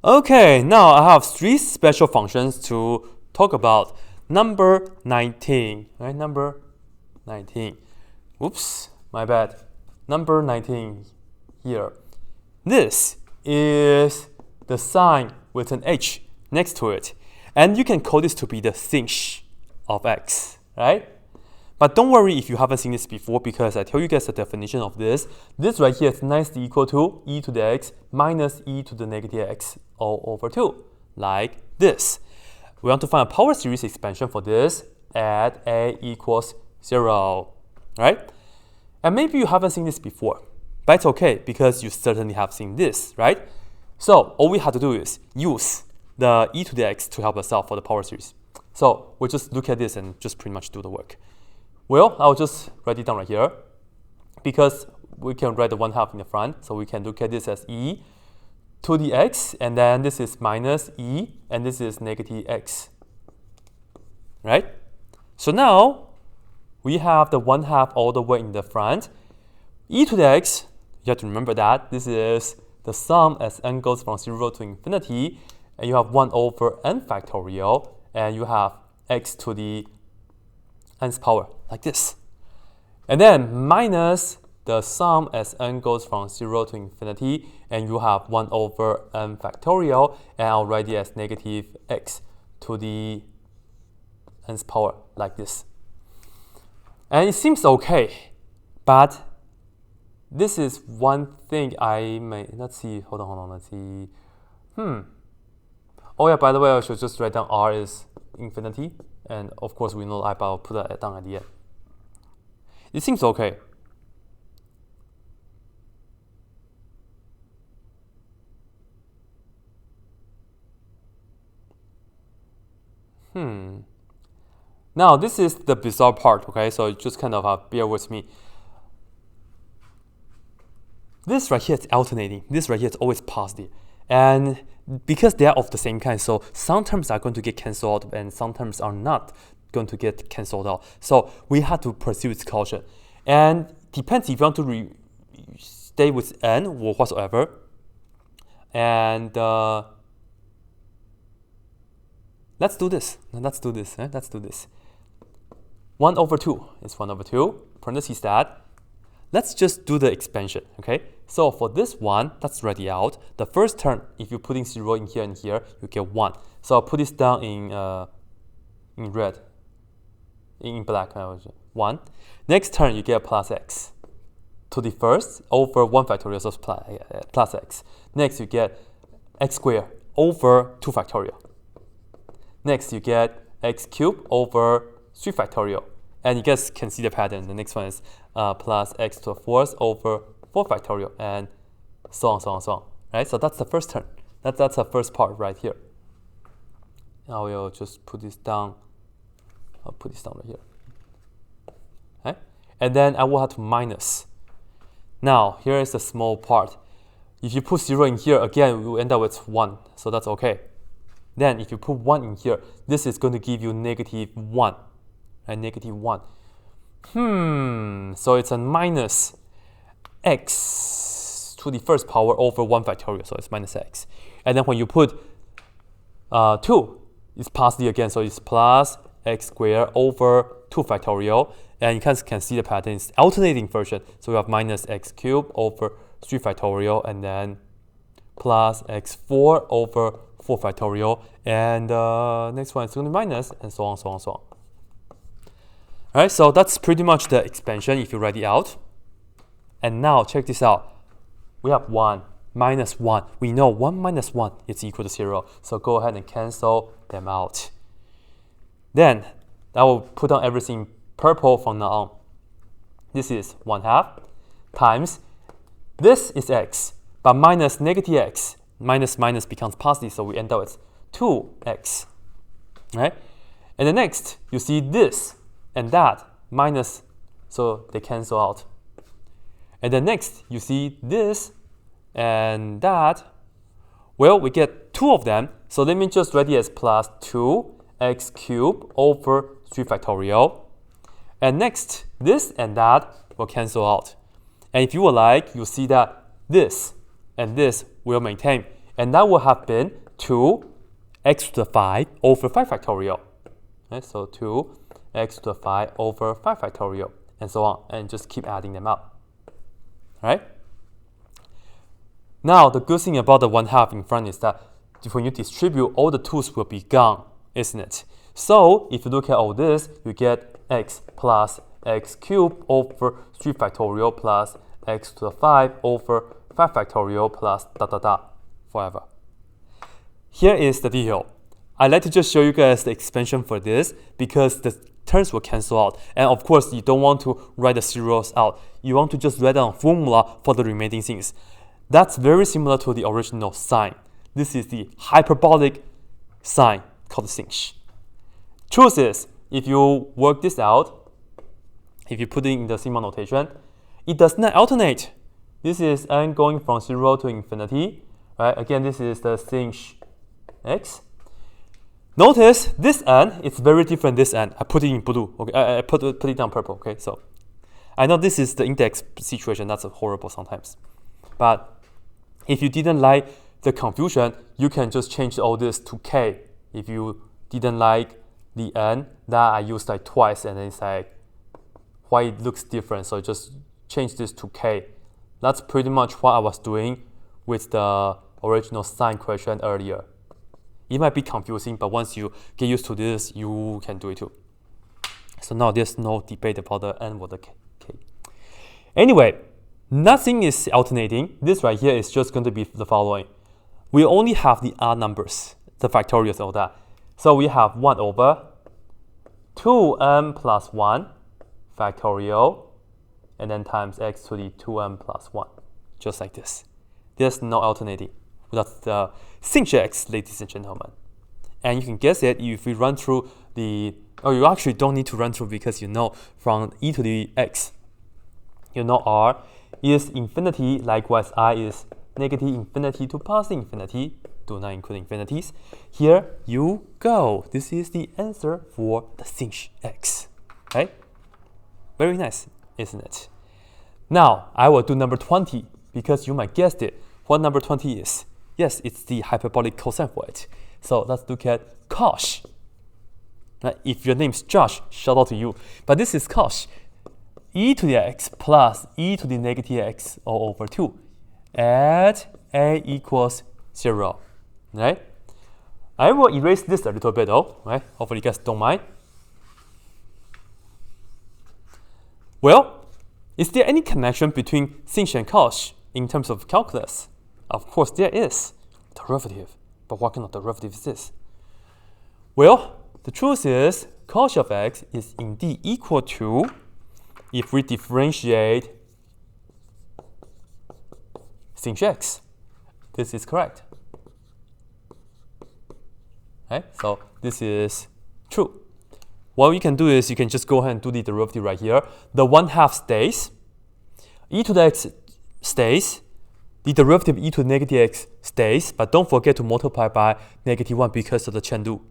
Okay, now I have 3 special functions to talk about. Number 19, right? Number 19. Oops, my bad. Number 19 here. This is the sign with an h next to it. And you can call this to be the sinh of x, right? But don't worry if you haven't seen this before, because I tell you guys the definition of this. This right here is nicely equal to e to the x minus e to the negative x all over 2, like this. We want to find a power series expansion for this at a equals 0, right? And maybe you haven't seen this before, but it's okay because you certainly have seen this, right? So all we have to do is use the e to the x to help us out for the power series. So we'll just look at this and just pretty much do the work. Well, I'll just write it down right here because we can write the 1/2 in the front. So we can look at this as e to the x, and then this is minus e, and this is negative x, right? So now we have the 1/2 all the way in the front. E to the x, you have to remember that this is the sum as n goes from 0 to infinity, and you have 1 over n factorial, and you have x to the nth power, like this. And then minus the sum as n goes from 0 to infinity, and you have 1 over n factorial, and I'll write it as negative x to the nth power, like this. And it seems okay, but this is one thing I may, let's see, hold on, let's see. Oh yeah, by the way, I should just write down r is infinity, and of course we know I, but I'll put that down at the end. It seems okay. Now this is the bizarre part, okay? So just kind of bear with me. This right here is alternating. This right here is always positive. And because they are of the same kind, so some terms are going to get cancelled out and some terms are not going to get cancelled out. So we have to pursue its caution. And depends if you want to stay with n or whatsoever. And let's do this. Let's do this. 1 over 2 is 1 over 2. Parentheses that. Let's just do the expansion, okay? So for this one, let's write it out. The first term, if you're putting 0 in here and here, you get 1. So I'll put this down in red, in black, 1. Next term, you get plus x to the first over 1 factorial, so plus x. Next, you get x squared over 2 factorial. Next, you get x cubed over 3 factorial. And you guys can see the pattern. The next one is plus x to the 4th over 4 factorial, and so on. Right? So that's the first term. That's the first part right here. Now we'll just put this down. I'll put this down right here. Okay? And then I will have to minus. Now, here is the small part. If you put 0 in here, again, we will end up with 1. So that's okay. Then if you put 1 in here, this is going to give you negative 1. And negative 1. So it's a minus x to the first power over 1 factorial, so it's minus x. And then when you put 2, it's positive again, so it's plus x squared over 2 factorial. And you guys can see the pattern, it's alternating version. So we have minus x cubed over 3 factorial, and then plus x4 over 4 factorial. And next one is going to be minus, and so on. Alright, so that's pretty much the expansion if you write it out. And now check this out. We have 1, minus 1. We know 1 minus 1 is equal to 0. So go ahead and cancel them out. Then I will put on everything purple from now on. This is 1/2 times, this is x, but minus negative x. Minus minus becomes positive, so we end up with 2x. Right? And then next, you see this and that minus, so they cancel out. And then next, you see this and that. Well, we get 2 of them, so let me just write it as plus 2x cubed over 3 factorial. And next, this and that will cancel out. And if you would like, you'll see that this and this will maintain. And that will have been 2x to the 5 over 5 factorial. Okay, so 2x to the 5 over 5 factorial, and so on. And just keep adding them up. Right? Now, the good thing about the 1/2 in front is that when you distribute, all the 2's will be gone, isn't it? So, if you look at all this, you get x plus x cubed over 3 factorial plus x to the 5 over 5 factorial plus forever. Here is the deal. I'd like to just show you guys the expansion for this because the terms will cancel out. And of course, you don't want to write the zeros out. You want to just write down a formula for the remaining things. That's very similar to the original sign. This is the hyperbolic sign called sinh. Truth is, if you work this out, if you put it in the sigma notation, it does not alternate. This is n going from 0 to infinity. Right? Again, this is the sinh x. Notice this n is very different this n. I put it in blue. Okay, I put it down purple. Okay, so I know this is the index situation. That's horrible sometimes. But if you didn't like the confusion, you can just change all this to k. If you didn't like the n that I used like twice, and then it's like why it looks different, so just change this to k. That's pretty much what I was doing with the original sign question earlier. It might be confusing, but once you get used to this, you can do it too. So now there's no debate about the n or the k. Anyway, nothing is alternating. This right here is just going to be the following. We only have the odd numbers, the factorials of that. So we have 1 over 2m plus 1 factorial, and then times x to the 2m plus 1, just like this. There's no alternating. That's the sinh x, ladies and gentlemen. And you can guess it if we run through the, oh, you actually don't need to run through because you know from e to the x, you know r is infinity, likewise I is negative infinity to positive infinity, do not include infinities. Here you go. This is the answer for the sinh x. Right? Very nice, isn't it? Now, I will do number 20 because you might guess it. What number 20 is? Yes, it's the hyperbolic cosine for it. So let's look at cosh. Now, if your name is Josh, shout out to you. But this is cosh. E to the x plus e to the negative x all over 2 at a equals 0. Right? I will erase this a little bit though. Right? Hopefully you guys don't mind. Well, is there any connection between sinh and cosh in terms of calculus? Of course there is. Derivative. But what kind of derivative is this? Well, the truth is cosh of x is indeed equal to, if we differentiate sinh x. This is correct. Okay, so this is true. What you can do is you can just go ahead and do the derivative right here. The 1/2 stays. E to the x stays. The derivative e to the negative x stays, but don't forget to multiply by negative 1 because of the chain rule.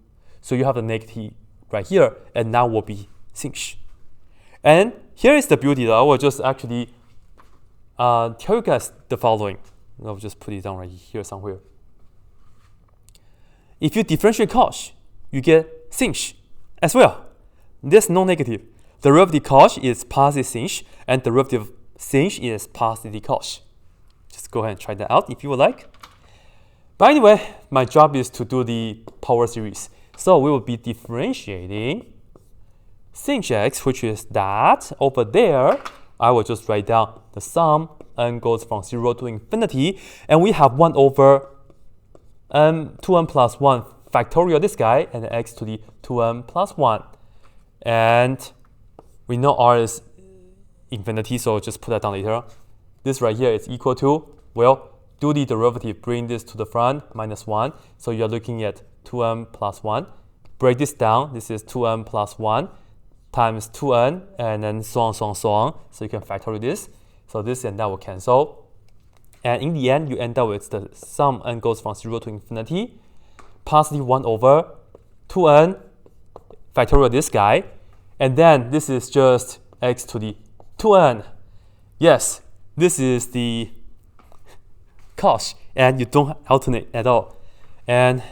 So you have the negative right here, and now will be sinh. And here is the beauty though. I will just actually tell you guys the following. I'll just put it down right here somewhere. If you differentiate cosh, you get sinh as well. There's no negative. Derivative cosh is positive sinh, and derivative sinh is positive cosh. Just go ahead and try that out if you would like. But anyway, my job is to do the power series. So we will be differentiating sinh x, which is that over there. I will just write down the sum n goes from 0 to infinity, and we have 1 over 2n plus 1 factorial this guy, and x to the 2n plus 1. And we know r is infinity, so just put that down later. This right here is equal to, well, do the derivative, bring this to the front, minus 1. So you're looking at 2n plus 1. Break this down. This is 2n plus 1 times 2n, and then so on, so on, so on. So you can factorial this. So this and that will cancel. And in the end, you end up with the sum n goes from 0 to infinity, positive 1 over 2n, factorial this guy. And then this is just x to the 2n. Yes, this is the cosh, and you don't alternate at all. And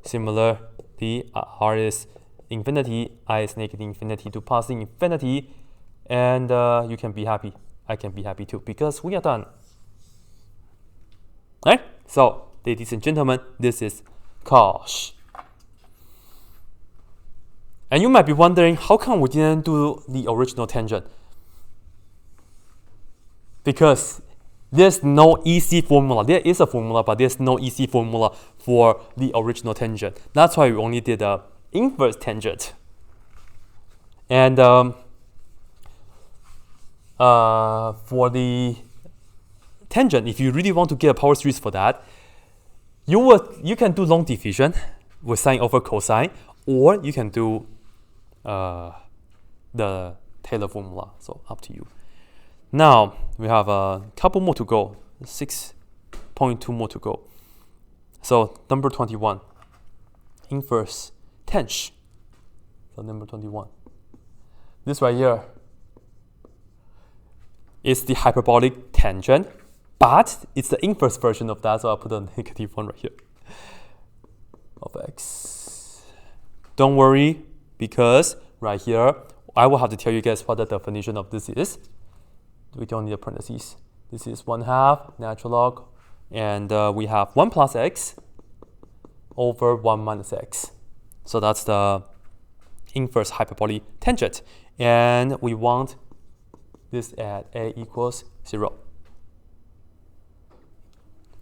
similar, the r is infinity, I is negative infinity to positive infinity, and you can be happy. I can be happy too, because we are done. Right? So, ladies and gentlemen, this is cosh. And you might be wondering, how come we didn't do the original tangent? Because there's no easy formula. There is a formula, but there's no easy formula for the original tangent. That's why we only did the inverse tangent. And for the tangent, if you really want to get a power series for that, you can do long division with sine over cosine, or you can do the Taylor formula. So up to you. Now we have a couple more to go, 6.2 more to go. So number 21, inverse tangent. So number 21, this right here is the hyperbolic tangent, but it's the inverse version of that, so I'll put a negative 1 right here of x. Don't worry, because right here I will have to tell you guys what the definition of this is. We don't need a parentheses. This is 1/2 natural log, and we have 1 plus x over 1 minus x. So that's the inverse hyperbolic tangent, and we want this at a equals 0.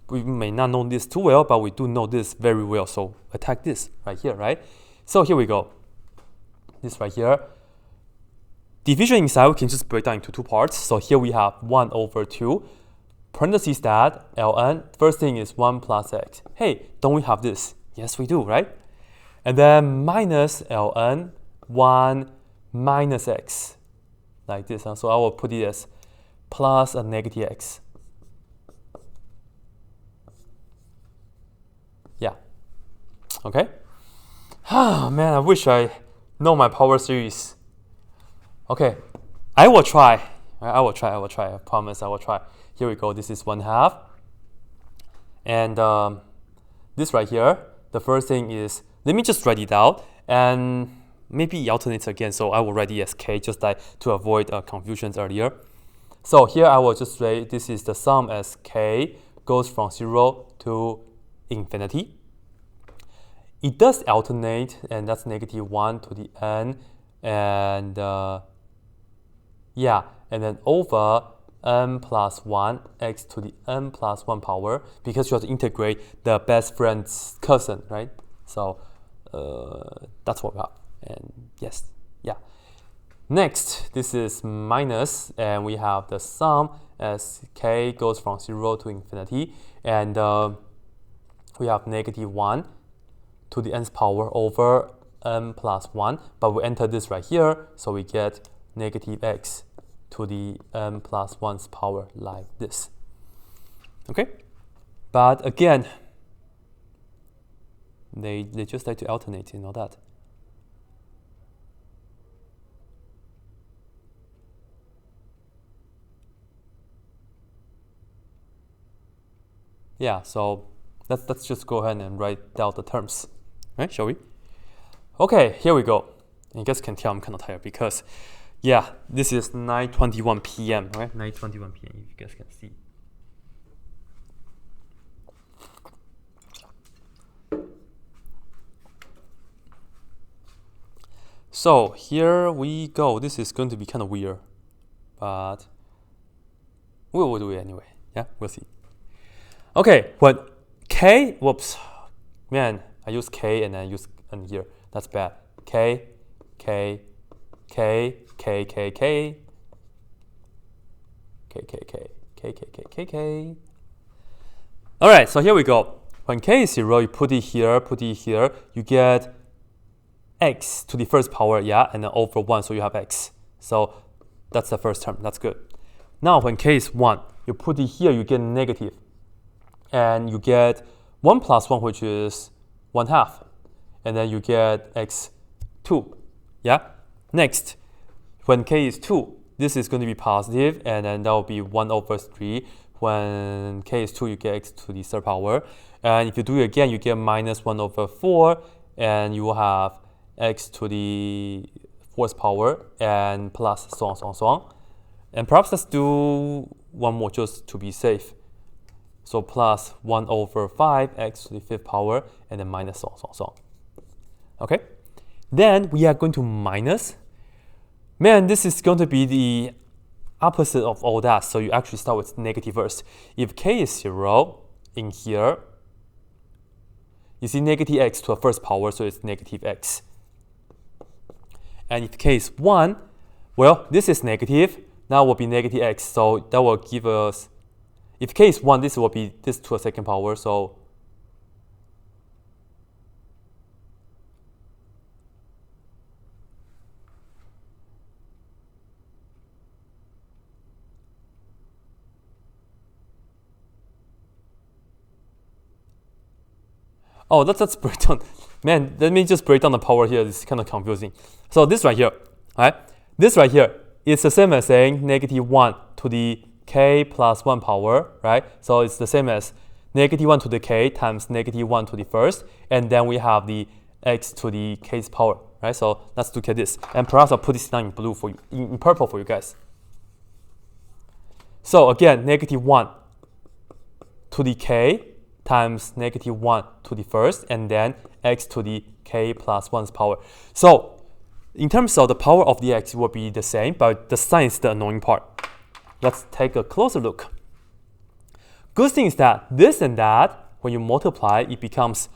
We may not know this too well, but we do know this very well, so attack this right here, right? So here we go. This right here. Division inside, we can just break down into 2 parts. So here we have 1 over 2, parentheses that, ln. First thing is 1 plus x. Hey, don't we have this? Yes, we do, right? And then minus ln 1 minus x, like this. So I will put it as plus a negative x. Yeah. Okay. Ah, man, I wish I know my power series. Okay, I will try. I will try. I promise I will try. Here we go. This is 1/2. And this right here, the first thing is, let me just write it out. And maybe it alternates again. So I will write it as k, just like to avoid confusions earlier. So here I will just say this is the sum as k goes from 0 to infinity. It does alternate, and that's negative 1 to the n. And yeah, and then over n plus 1 x to the n plus 1 power, because you have to integrate the best friend's cousin, right? So that's what we have. And yes, yeah. Next, this is minus, and we have the sum as k goes from 0 to infinity, and we have negative 1 to the nth power over n plus 1, but we enter this right here, so we get negative x to the n plus 1's power like this. Okay? But again, they just like to alternate, you know that. Yeah, so let's just go ahead and write down the terms. Right, shall we? Okay, here we go. And you guys can tell I'm kind of tired because, yeah, this is 9:21 p.m., right? 9:21 p.m., if you guys can see. So here we go. This is going to be kind of weird, but We will do it anyway. Yeah, we'll see. Okay, when k, whoops, man, I use k and then I use n here. That's bad. K, K, K, K, K, K, K, K, K, K, K, K, K, K. All right, so here we go. When k is 0, you put it here, you get x to the first power, yeah, and then over 1, so you have x. So that's the first term, that's good. Now when k is 1, you put it here, you get negative. And you get 1 plus 1, which is 1/2. And then you get x2, yeah? Next, when k is 2, this is going to be positive, and then that will be 1/3. When k is 2, you get x to the third power. And if you do it again, you get minus 1/4, and you will have x to the fourth power, and plus so on, so on, so on. And perhaps let's do one more just to be safe. So plus 1/5 x to the fifth power, and then minus so on, so on, so on. Okay? Then we are going to minus. Man, this is going to be the opposite of all that. So you actually start with negative first. If k is 0 in here, you see negative x to a first power, so it's negative x. And if k is 1, well, this is negative. Now will be negative x, so that will give us, if k is 1, this will be this to a second power, so oh, let's break down. Man, let me just break down the power here. It's kind of confusing. So this right here, right? This right here is the same as saying negative 1 to the k plus 1 power, right? So it's the same as negative 1 to the k times negative 1 to the first, and then we have the x to the k's power, right? So let's look at this. And perhaps I'll put this down in blue for you, in purple for you guys. So again, negative 1 to the k times negative 1 to the first, and then x to the k plus 1's power. So in terms of the power of the x, it will be the same, but the sign is the annoying part. Let's take a closer look. Good thing is that this and that, when you multiply, it becomes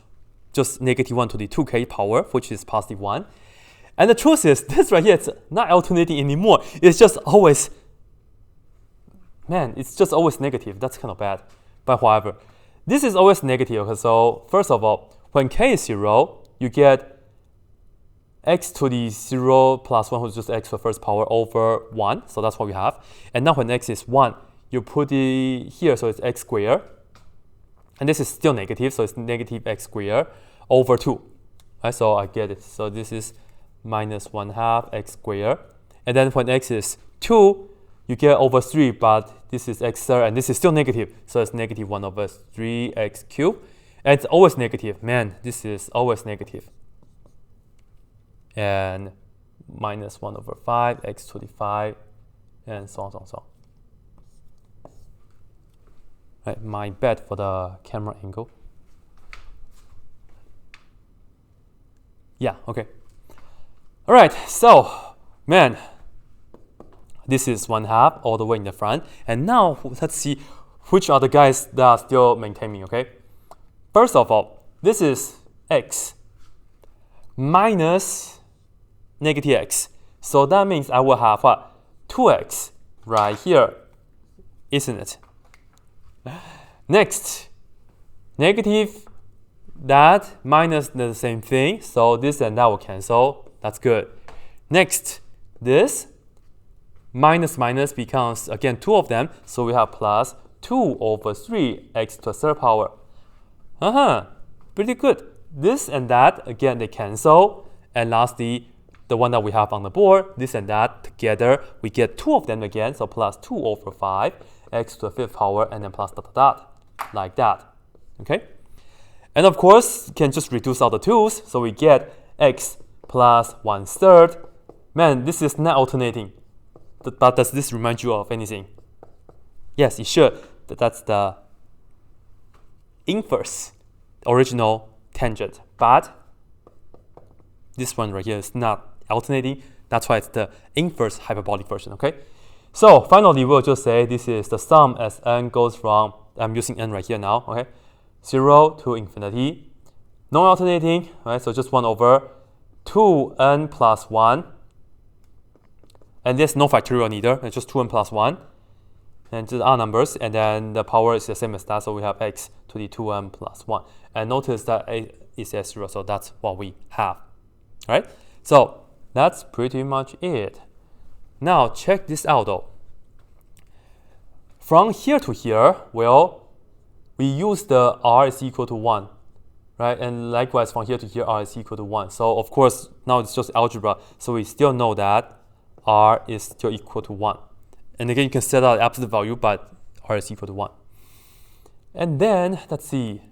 just negative 1 to the 2k power, which is positive 1. And the truth is, this right here, it's not alternating anymore. It's just always, man, it's just always negative. That's kind of bad. But however, this is always negative. Okay? So first of all, when k is 0, you get x to the 0 plus 1, which is just x to the first power, over 1. So that's what we have. And now when x is 1, you put it here, so it's x squared. And this is still negative, so it's negative x squared over 2. Right? So I get it. So this is minus 1/2 x squared. And then when x is 2, you get over 3, but this is x third, and this is still negative. So it's negative 1/3 x cubed. And it's always negative. Man, this is always negative. And minus 1/5 x to the 5, and so on, so on, so on. Right, my bad for the camera angle. Yeah, okay. All right, so, man, this is 1/2 all the way in the front. And now let's see which are the guys that are still maintaining, okay? First of all, this is x minus negative x. So that means I will have what? 2x right here, isn't it? Next, negative that minus the same thing. So this and that will cancel. That's good. Next, this minus minus becomes, again, 2 of them. So we have plus 2/3 x to the third power. Pretty good. This and that, again, they cancel. And lastly, the one that we have on the board, this and that together, we get 2 of them again. So plus 2/5 x to the fifth power, and then plus dot dot dot, like that. Okay? And of course, you can just reduce all the 2's. So we get x plus 1/3. Man, this is not alternating. But does this remind you of anything? Yes, it should. That's the inverse, original tangent. But this one right here is not alternating. That's why it's the inverse hyperbolic version, okay? So finally, we'll just say this is the sum as n goes from, I'm using n right here now, okay, 0 to infinity. Non-alternating, right? So just 1 over 2n plus 1. And there's no factorial neither. It's just 2n plus 1. And just our numbers. And then the power is the same as that. So we have x to the 2n plus 1. And notice that a is at 0. So that's what we have. Right? So that's pretty much it. Now check this out though. From here to here, well, we use the r is equal to 1. Right? And likewise from here to here, r is equal to 1. So of course, now it's just algebra. So we still know that r is still equal to 1. And again, you can set out absolute value, but r is equal to 1. And then, let's see.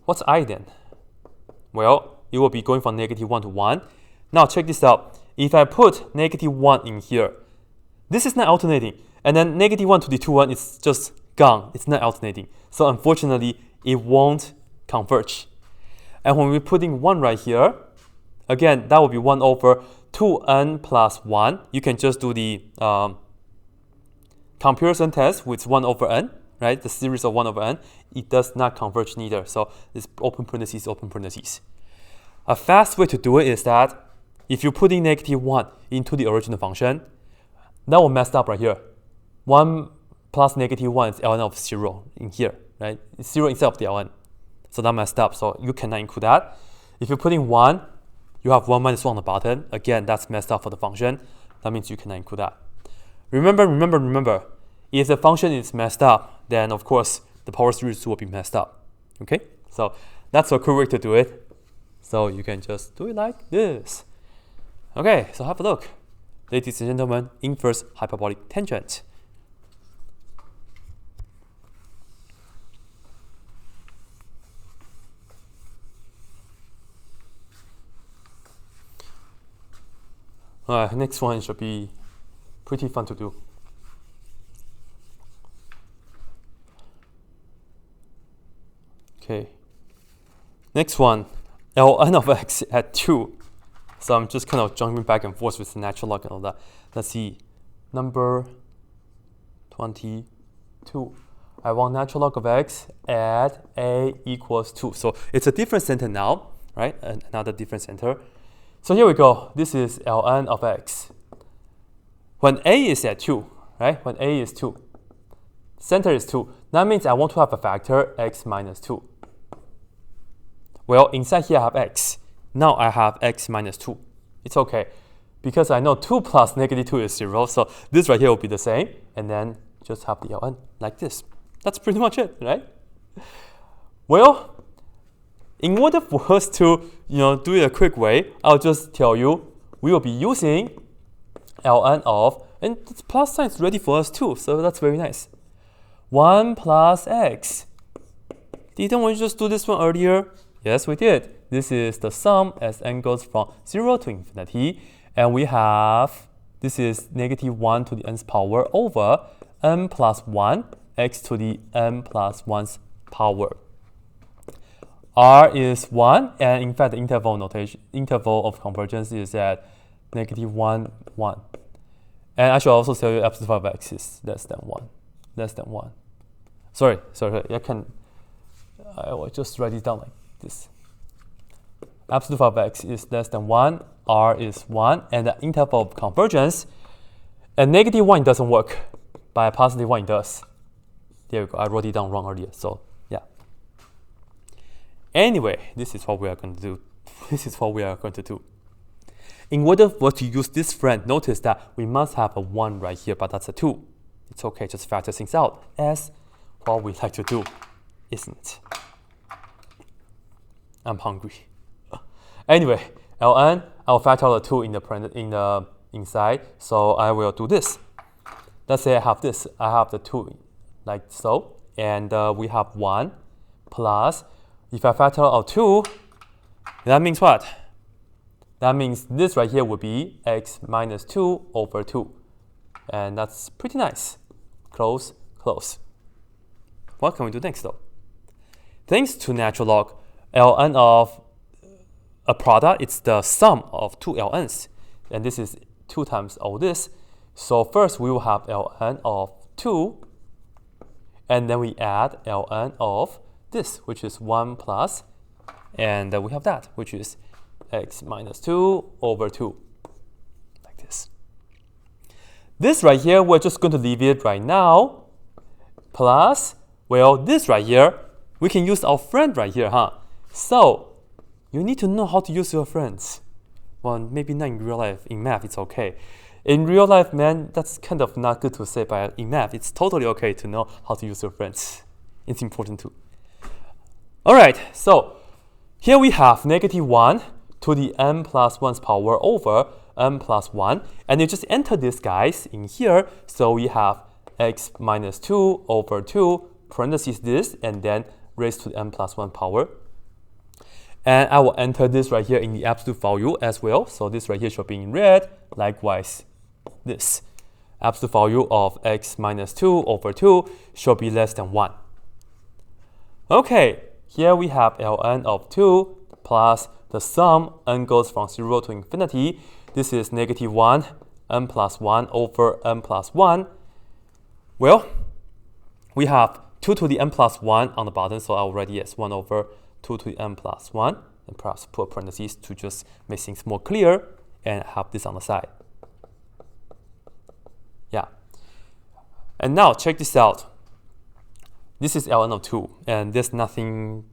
What's I then? Well, it will be going from -1 to 1. Now check this out. If I put -1 in here, this is not alternating. And then -1 to the 2n is just gone. It's not alternating. So unfortunately, it won't converge. And when we're putting 1 right here, again, that will be 1 over 2n plus 1. You can just do the comparison test with 1 over n, right? The series of 1 over n. It does not converge neither. So it's open parentheses, open parentheses. A fast way to do it is that if you're putting -1 into the original function, that will mess up right here. 1 plus -1 is ln of 0 in here, right? It's 0 instead of the ln. So that messed up. So you cannot include that. If you're putting 1, you have 1 minus 1 on the bottom. Again, that's messed up for the function. That means you cannot include that. Remember, if the function is messed up, then of course the power series will be messed up. Okay? So that's a cool way to do it. So you can just do it like this. Okay, so have a look. Ladies and gentlemen, inverse hyperbolic tangent. Alright, next one should be pretty fun to do. Okay. Next one, ln of x at 2. So I'm just kind of jumping back and forth with the natural log and all that. Let's see. Number 22. I want natural log of x at a equals 2. So it's a different center now, right? Another different center. So here we go. This is ln of x. When a is at 2, right? When a is 2, center is 2. That means I want to have a factor x minus 2. Well, inside here I have x. Now I have x minus 2. It's okay. Because I know 2 plus -2 is 0. So this right here will be the same. And then just have the ln like this. That's pretty much it, right? Well, in order for us to do it a quick way, I'll just tell you we will be using ln of, and the plus sign is ready for us too, so that's very nice. 1 plus x. Didn't we just do this one earlier? Yes, we did. This is the sum as n goes from 0 to infinity, and we have, this is -1 to the nth power over n plus 1, x to the n plus 1's power. R is 1, and in fact the interval of convergence is at -1, 1. And I should also tell you absolute value of x is less than 1. Less than 1. Sorry, I will just write it down like this. Absolute value of x is less than 1, R is 1, and the interval of convergence, at -1 doesn't work, but at +1 it does. There we go, I wrote it down wrong earlier, so yeah. Anyway, this is what we are going to do. This is what we are going to do. In order for us to use this friend, notice that we must have a 1 right here, but that's a 2. It's okay, just factor things out, as what we like to do, isn't it? I'm hungry. Anyway, ln, I'll factor out the 2 in the inside, so I will do this. Let's say I have this. I have the 2 like so, and we have 1 plus, if I factor out 2, that means what? That means this right here would be x minus 2 over 2. And that's pretty nice. Close, close. What can we do next though? Thanks to natural log, ln of a product, it's the sum of two ln's. And this is 2 times all this. So first we will have ln of 2, and then we add ln of this, which is 1 plus, and then we have that, which is x minus 2 over 2, like this. This right here, we're just going to leave it right now, plus, well, this right here, we can use our friend right here, huh? So, you need to know how to use your friends. Well, maybe not in real life. In math, it's okay. In real life, man, that's kind of not good to say, but in math, it's totally okay to know how to use your friends. It's important too. All right, so here we have negative 1 to the n plus 1's power over n plus 1. And you just enter these guys in here. So we have x minus 2 over 2, parentheses this, and then raised to the n plus 1 power. And I will enter this right here in the absolute value as well. So this right here should be in red. Likewise, this absolute value of x minus 2 over 2 should be less than 1. Okay, here we have ln of 2 plus the sum, n goes from 0 to infinity. This is negative 1, n plus 1 over n plus 1. Well, we have 2 to the n plus 1 on the bottom, so I'll write it as 1 over 2 to the n plus 1, and perhaps put parentheses to just make things more clear, and have this on the side. Yeah. And now check this out. This is ln of 2, and there's nothing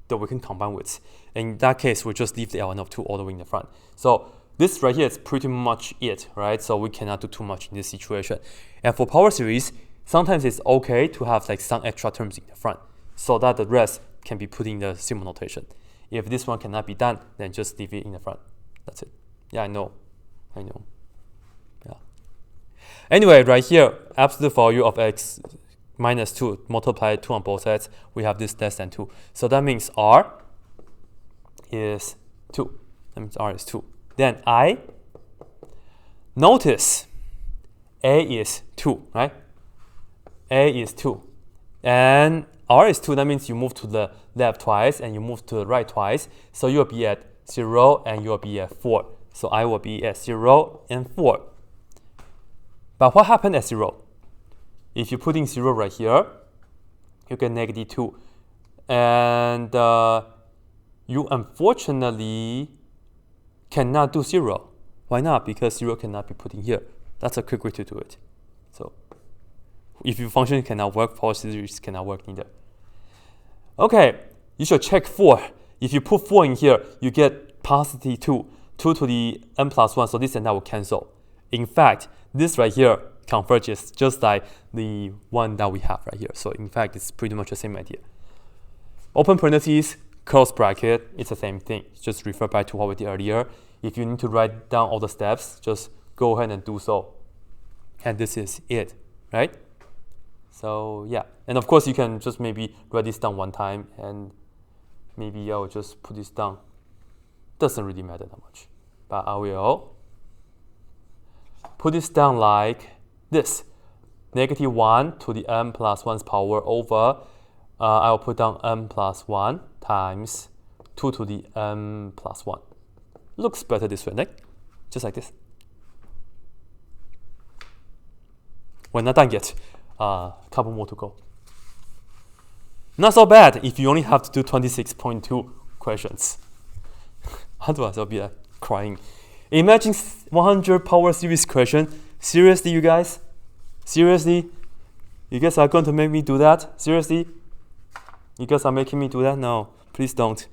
that we can combine with. In that case, we'll just leave the ln of 2 all the way in the front. So this right here is pretty much it, right? So we cannot do too much in this situation. And for power series, sometimes it's okay to have like some extra terms in the front so that the rest can be put in the symbol notation. If this one cannot be done, then just leave it in the front. That's it. Yeah, I know. Yeah. Anyway, right here, absolute value of x minus 2, multiply 2 on both sides, we have this less than 2. So that means r is 2. That means r is 2. Then I, notice a is 2, right? A is 2. And r is 2, that means you move to the left twice and you move to the right twice. So you'll be at 0 and you'll be at 4. So I will be at 0 and 4. But what happened at 0? If you put in 0 right here, you get negative 2. And you unfortunately cannot do 0. Why not? Because 0 cannot be put in here. That's a quick way to do it. So if your function cannot work, power series cannot work either. Okay, you should check 4. If you put 4 in here, you get positive 2. 2 to the n plus 1, so this and that will cancel. In fact, this right here converges just like the one that we have right here. So in fact, it's pretty much the same idea. Open parentheses, close bracket, it's the same thing. Just refer back to what we did earlier. If you need to write down all the steps, just go ahead and do so. And this is it, right? So yeah, and of course you can just maybe write this down one time, and maybe I'll just put this down. Doesn't really matter that much, but I will put this down like this. Negative 1 to the n plus 1's power over, I'll put down n plus 1 times 2 to the n plus 1. Looks better this way, right? Just like this. We're not done yet. Couple more to go. Not so bad if you only have to do 26.2 questions. Otherwise, I'll be crying. Imagine 100 power series question. Seriously, you guys? Seriously? You guys are going to make me do that? Seriously? You guys are making me do that? No, please don't.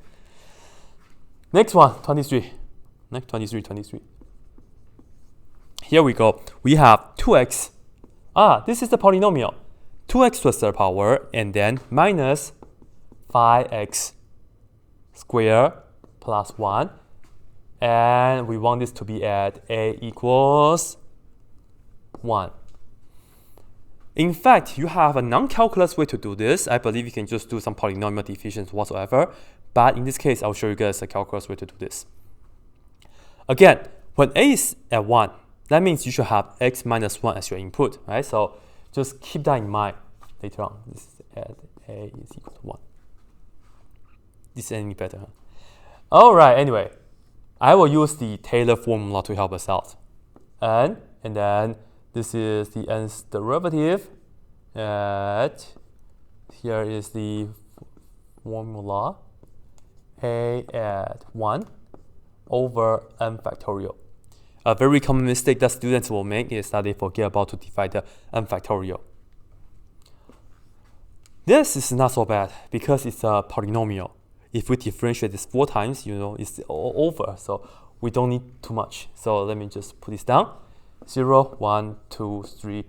Next one, 23. Next 23. Here we go. We have 2x. This is the polynomial. 2x to the third power and then minus 5x squared plus 1. And we want this to be at a equals 1. In fact, you have a non-calculus way to do this. I believe you can just do some polynomial divisions whatsoever. But in this case, I'll show you guys a calculus way to do this. Again, when a is at 1, that means you should have x minus 1 as your input, right? So just keep that in mind later on. This is at a is equal to 1. This is any better, huh? All right, anyway, I will use the Taylor formula to help us out. n, and then this is the nth derivative at, here is the formula, a at 1 over n factorial. A very common mistake that students will make is that they forget about to divide the n factorial. This is not so bad because it's a polynomial. If we differentiate this 4 times, you know, it's all over. So we don't need too much. So let me just put this down. 0, 1, 2, 3,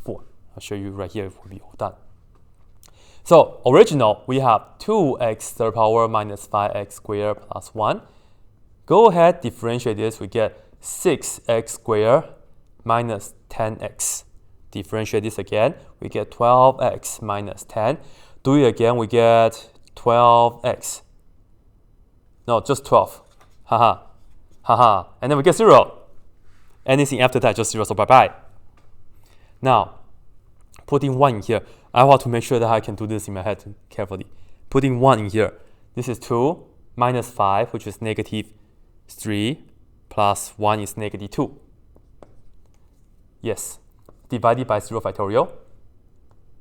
4. I'll show you right here. It will be all done. So original, we have 2x third power minus 5x squared plus 1. Go ahead, differentiate this. We get 6x squared minus 10x. Differentiate this again, we get 12x minus 10. Do it again, we get 12x. No, just 12. Haha. Haha. And then we get 0. Anything after that, just 0, so bye-bye. Now, putting 1 in here, I want to make sure that I can do this in my head carefully. Putting 1 in here, this is 2 minus 5, which is negative 3, plus 1 is negative 2. Yes. Divided by 0 factorial.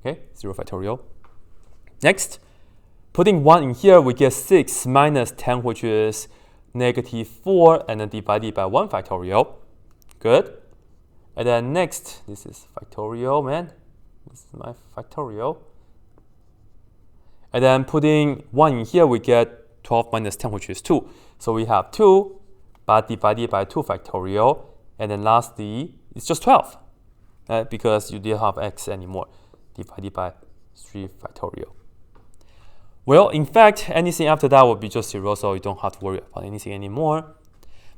Okay, 0 factorial. Next, putting 1 in here, we get 6 minus 10, which is negative 4, and then divided by 1 factorial. Good. And then next, this is factorial, man. This is my factorial. And then putting 1 in here, we get 12 minus 10, which is 2. So we have 2, but divided by 2 factorial. And then lastly, it's just 12. Because you didn't have x anymore, divided by 3 factorial. Well, in fact, anything after that will be just 0, so you don't have to worry about anything anymore.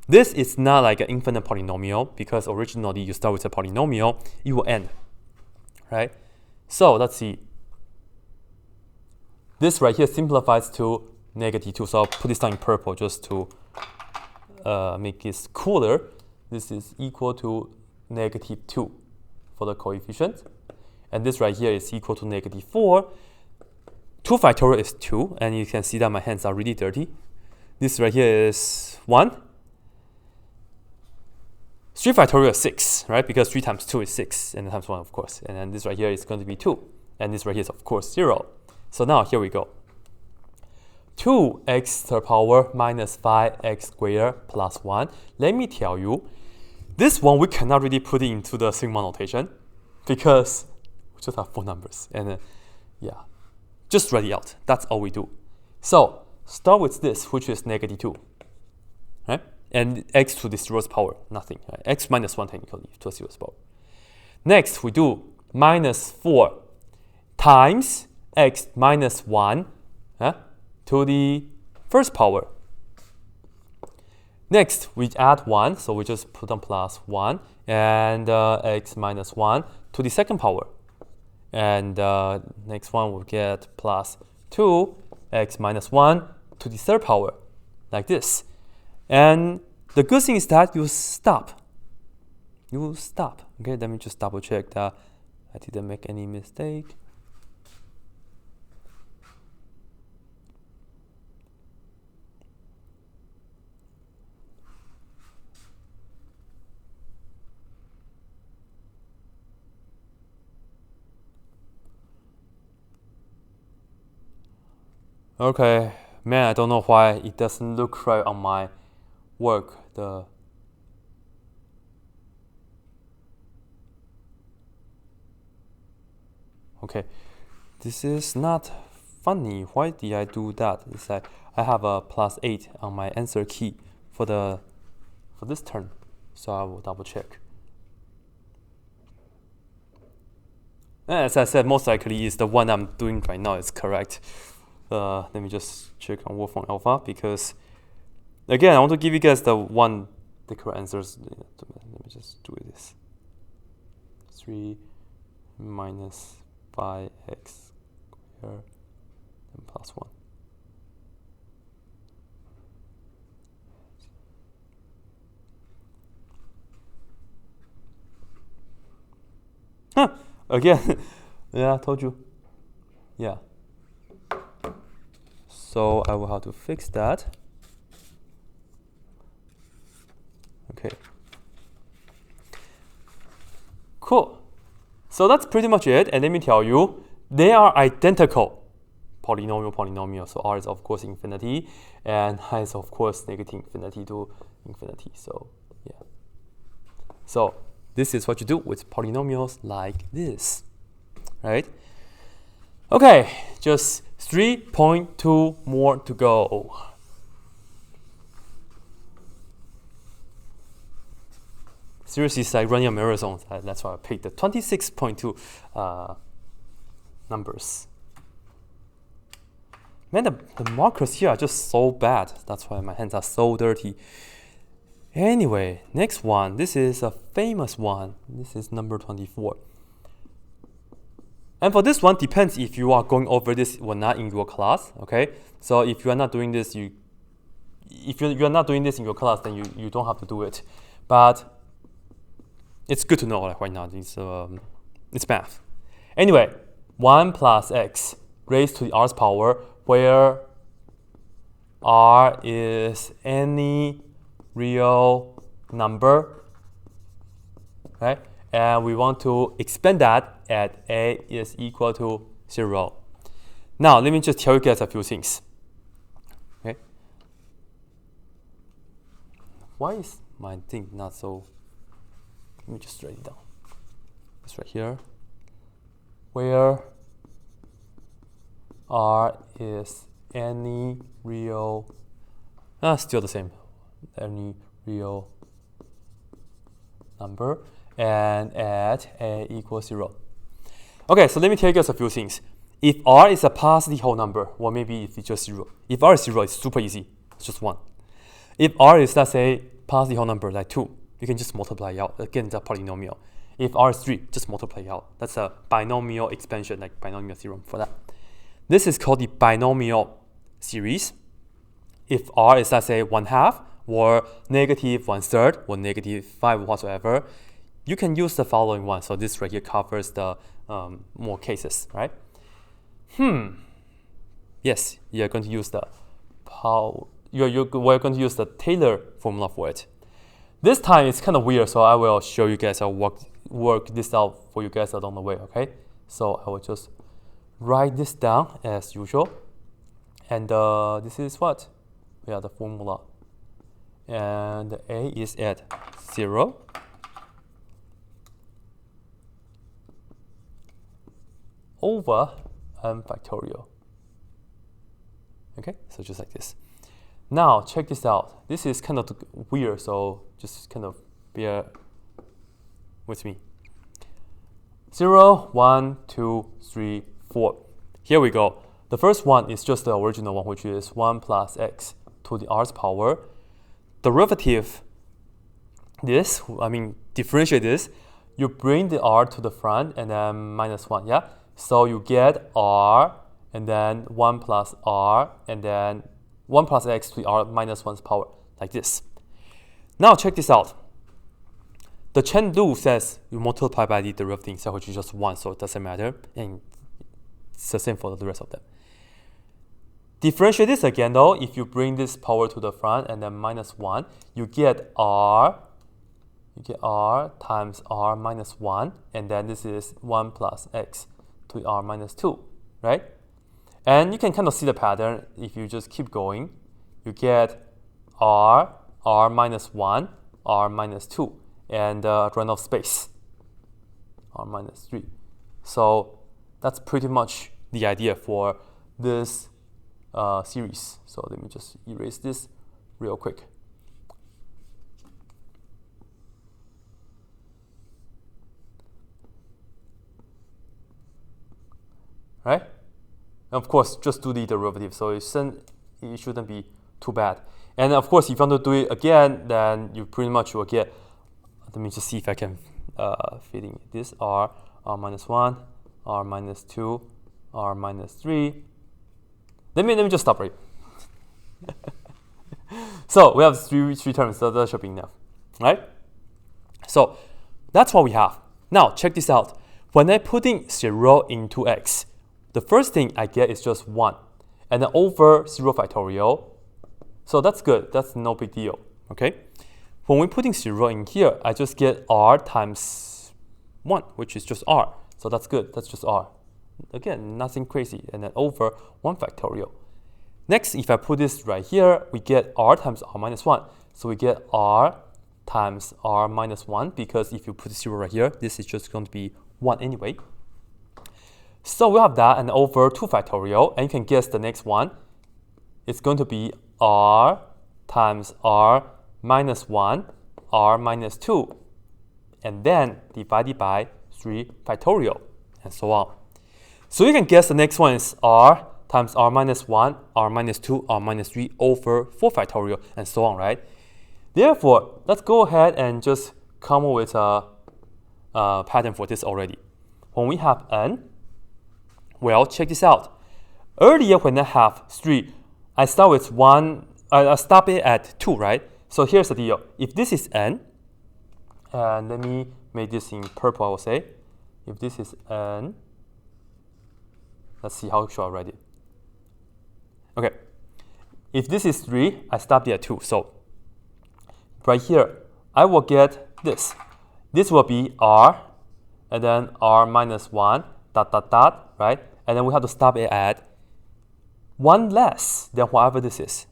This is not like an infinite polynomial, because originally you start with a polynomial, it will end, right? So let's see. This right here simplifies to negative 2, so I'll put this down in purple just to make it cooler. This is equal to negative 2. For the coefficient, and this right here is equal to negative 4. 2 factorial is 2, and you can see that my hands are really dirty. This right here is 1. 3 factorial is 6, right? Because 3 times 2 is 6, and times 1, of course. And then this right here is going to be 2, and this right here is, of course, 0. So now here we go. 2x to the power minus 5x squared plus 1. Let me tell you, this one we cannot really put it into the sigma notation because we just have 4 numbers. And yeah, just write it out. That's all we do. So start with this, which is negative 2. Right? And x to the 0th power, nothing. Right? X minus 1 technically to the 0th power. Next, we do minus 4 times x minus 1 to the 1st power. Next, we add 1, so we just put on plus 1, and x minus 1 to the 2nd power. And next one we'll get plus 2, x minus 1 to the 3rd power, like this. And the good thing is that you stop. You stop. Okay, let me just double check that I didn't make any mistake. Okay, man, I don't know why it doesn't look right on my work. Okay, this is not funny. Why did I do that? It's like I have a plus 8 on my answer key for this term, so I will double check. As I said, most likely is the one I'm doing right now is correct. Let me just check on Wolfram Alpha because, again, I want to give you guys the correct answers. Let me just do this. 3 minus 5x squared and plus 1. Huh! Again, yeah, I told you. Yeah. So I will have to fix that. Okay. Cool. So that's pretty much it. And let me tell you, they are identical. Polynomial. So r is of course infinity, and I is of course negative infinity to infinity. So yeah. So this is what you do with polynomials like this, right? Okay, just 3.2 more to go. Seriously, it's like running a marathon. That's why I picked the 26.2 numbers. Man, the markers here are just so bad. That's why my hands are so dirty. Anyway, next one. This is a famous one. This is number 24. And for this one, depends if you are going over this or not in your class. Okay, so if you are not doing this, if you are not doing this in your class, then you don't have to do it. But it's good to know, like right now, it's math. Anyway, 1 plus x raised to the r's power, where r is any real number, right? And we want to expand that at a is equal to 0. Now, let me just tell you guys a few things. Okay? Why is my thing not so? Let me just write it down. It's right here. Where r is any real, still the same, any real number, and at a equals 0. Okay, so let me tell you guys a few things. If r is a positive whole number, or maybe if it's just 0. If r is 0, it's super easy. It's just 1. If r is, let's say, positive whole number like 2, you can just multiply out. Again, the polynomial. If r is 3, just multiply out. That's a binomial expansion, like binomial theorem for that. This is called the binomial series. If r is, let's say, 1/2, or negative 1/3, or negative 5, whatsoever, you can use the following one. So this right here covers the more cases, right? Yes, you're going to use the we're going to use the Taylor formula for it. This time it's kind of weird, so I will show you guys. I'll work this out for you guys along the way. Okay, so I will just write this down as usual, and this is what? Yeah, the formula, and a is at 0. Over n factorial. Okay, so just like this. Now check this out. This is kind of weird, so just kind of bear with me. 0, 1, 2, 3, 4. Here we go. The first one is just the original one, which is 1 plus x to the r's power. Derivative this, differentiate this. You bring the r to the front and then minus 1, yeah? So you get r and then 1 plus r and then 1 plus x to the r minus 1's power, like this. Now check this out. The chain rule says you multiply by the derivative itself, which is just 1, so it doesn't matter. And it's the same for the rest of them. Differentiate this again though. If you bring this power to the front and then minus 1, you get r times r minus 1, and then this is 1 plus x to the r minus 2, right? And you can kind of see the pattern. If you just keep going, you get r minus 1, r minus 2, and run out of space, r minus 3. So that's pretty much the idea for this series. So let me just erase this real quick. Right? And of course, just do the derivative. So it shouldn't be too bad. And of course, if you want to do it again, then you pretty much will get, let me just see if I can fit in this r minus 1, r minus 2, r minus 3. Let me just stop right. So we have three terms, so that should be enough, right? So that's what we have. Now check this out. When I put in 0 into x, the first thing I get is just 1, and then over 0 factorial. So that's good. That's no big deal. Okay. When we put in 0 in here, I just get r times 1, which is just r. So that's good. That's just r. Again, nothing crazy. And then over 1 factorial. Next, if I put this right here, we get r times r minus 1. So we get r times r minus 1, because if you put 0 right here, this is just going to be 1 anyway. So we have that, and over 2 factorial, and you can guess the next one. It's going to be r times r minus 1, r minus 2, and then divided by 3 factorial, and so on. So you can guess the next one is r times r minus 1, r minus 2, r minus 3 over 4 factorial, and so on, right? Therefore, let's go ahead and just come up with a pattern for this already. When we have n, well, check this out. Earlier, when I have 3, I start with 1, I stop it at 2, right? So here's the deal. If this is n, and let me make this in purple, I will say. If this is n, let's see how should I write it. Okay. If this is 3, I stop it at 2. So right here, I will get this. This will be r, and then r minus 1, dot, dot, dot, right? And then we have to stop it at 1 less than whatever this is.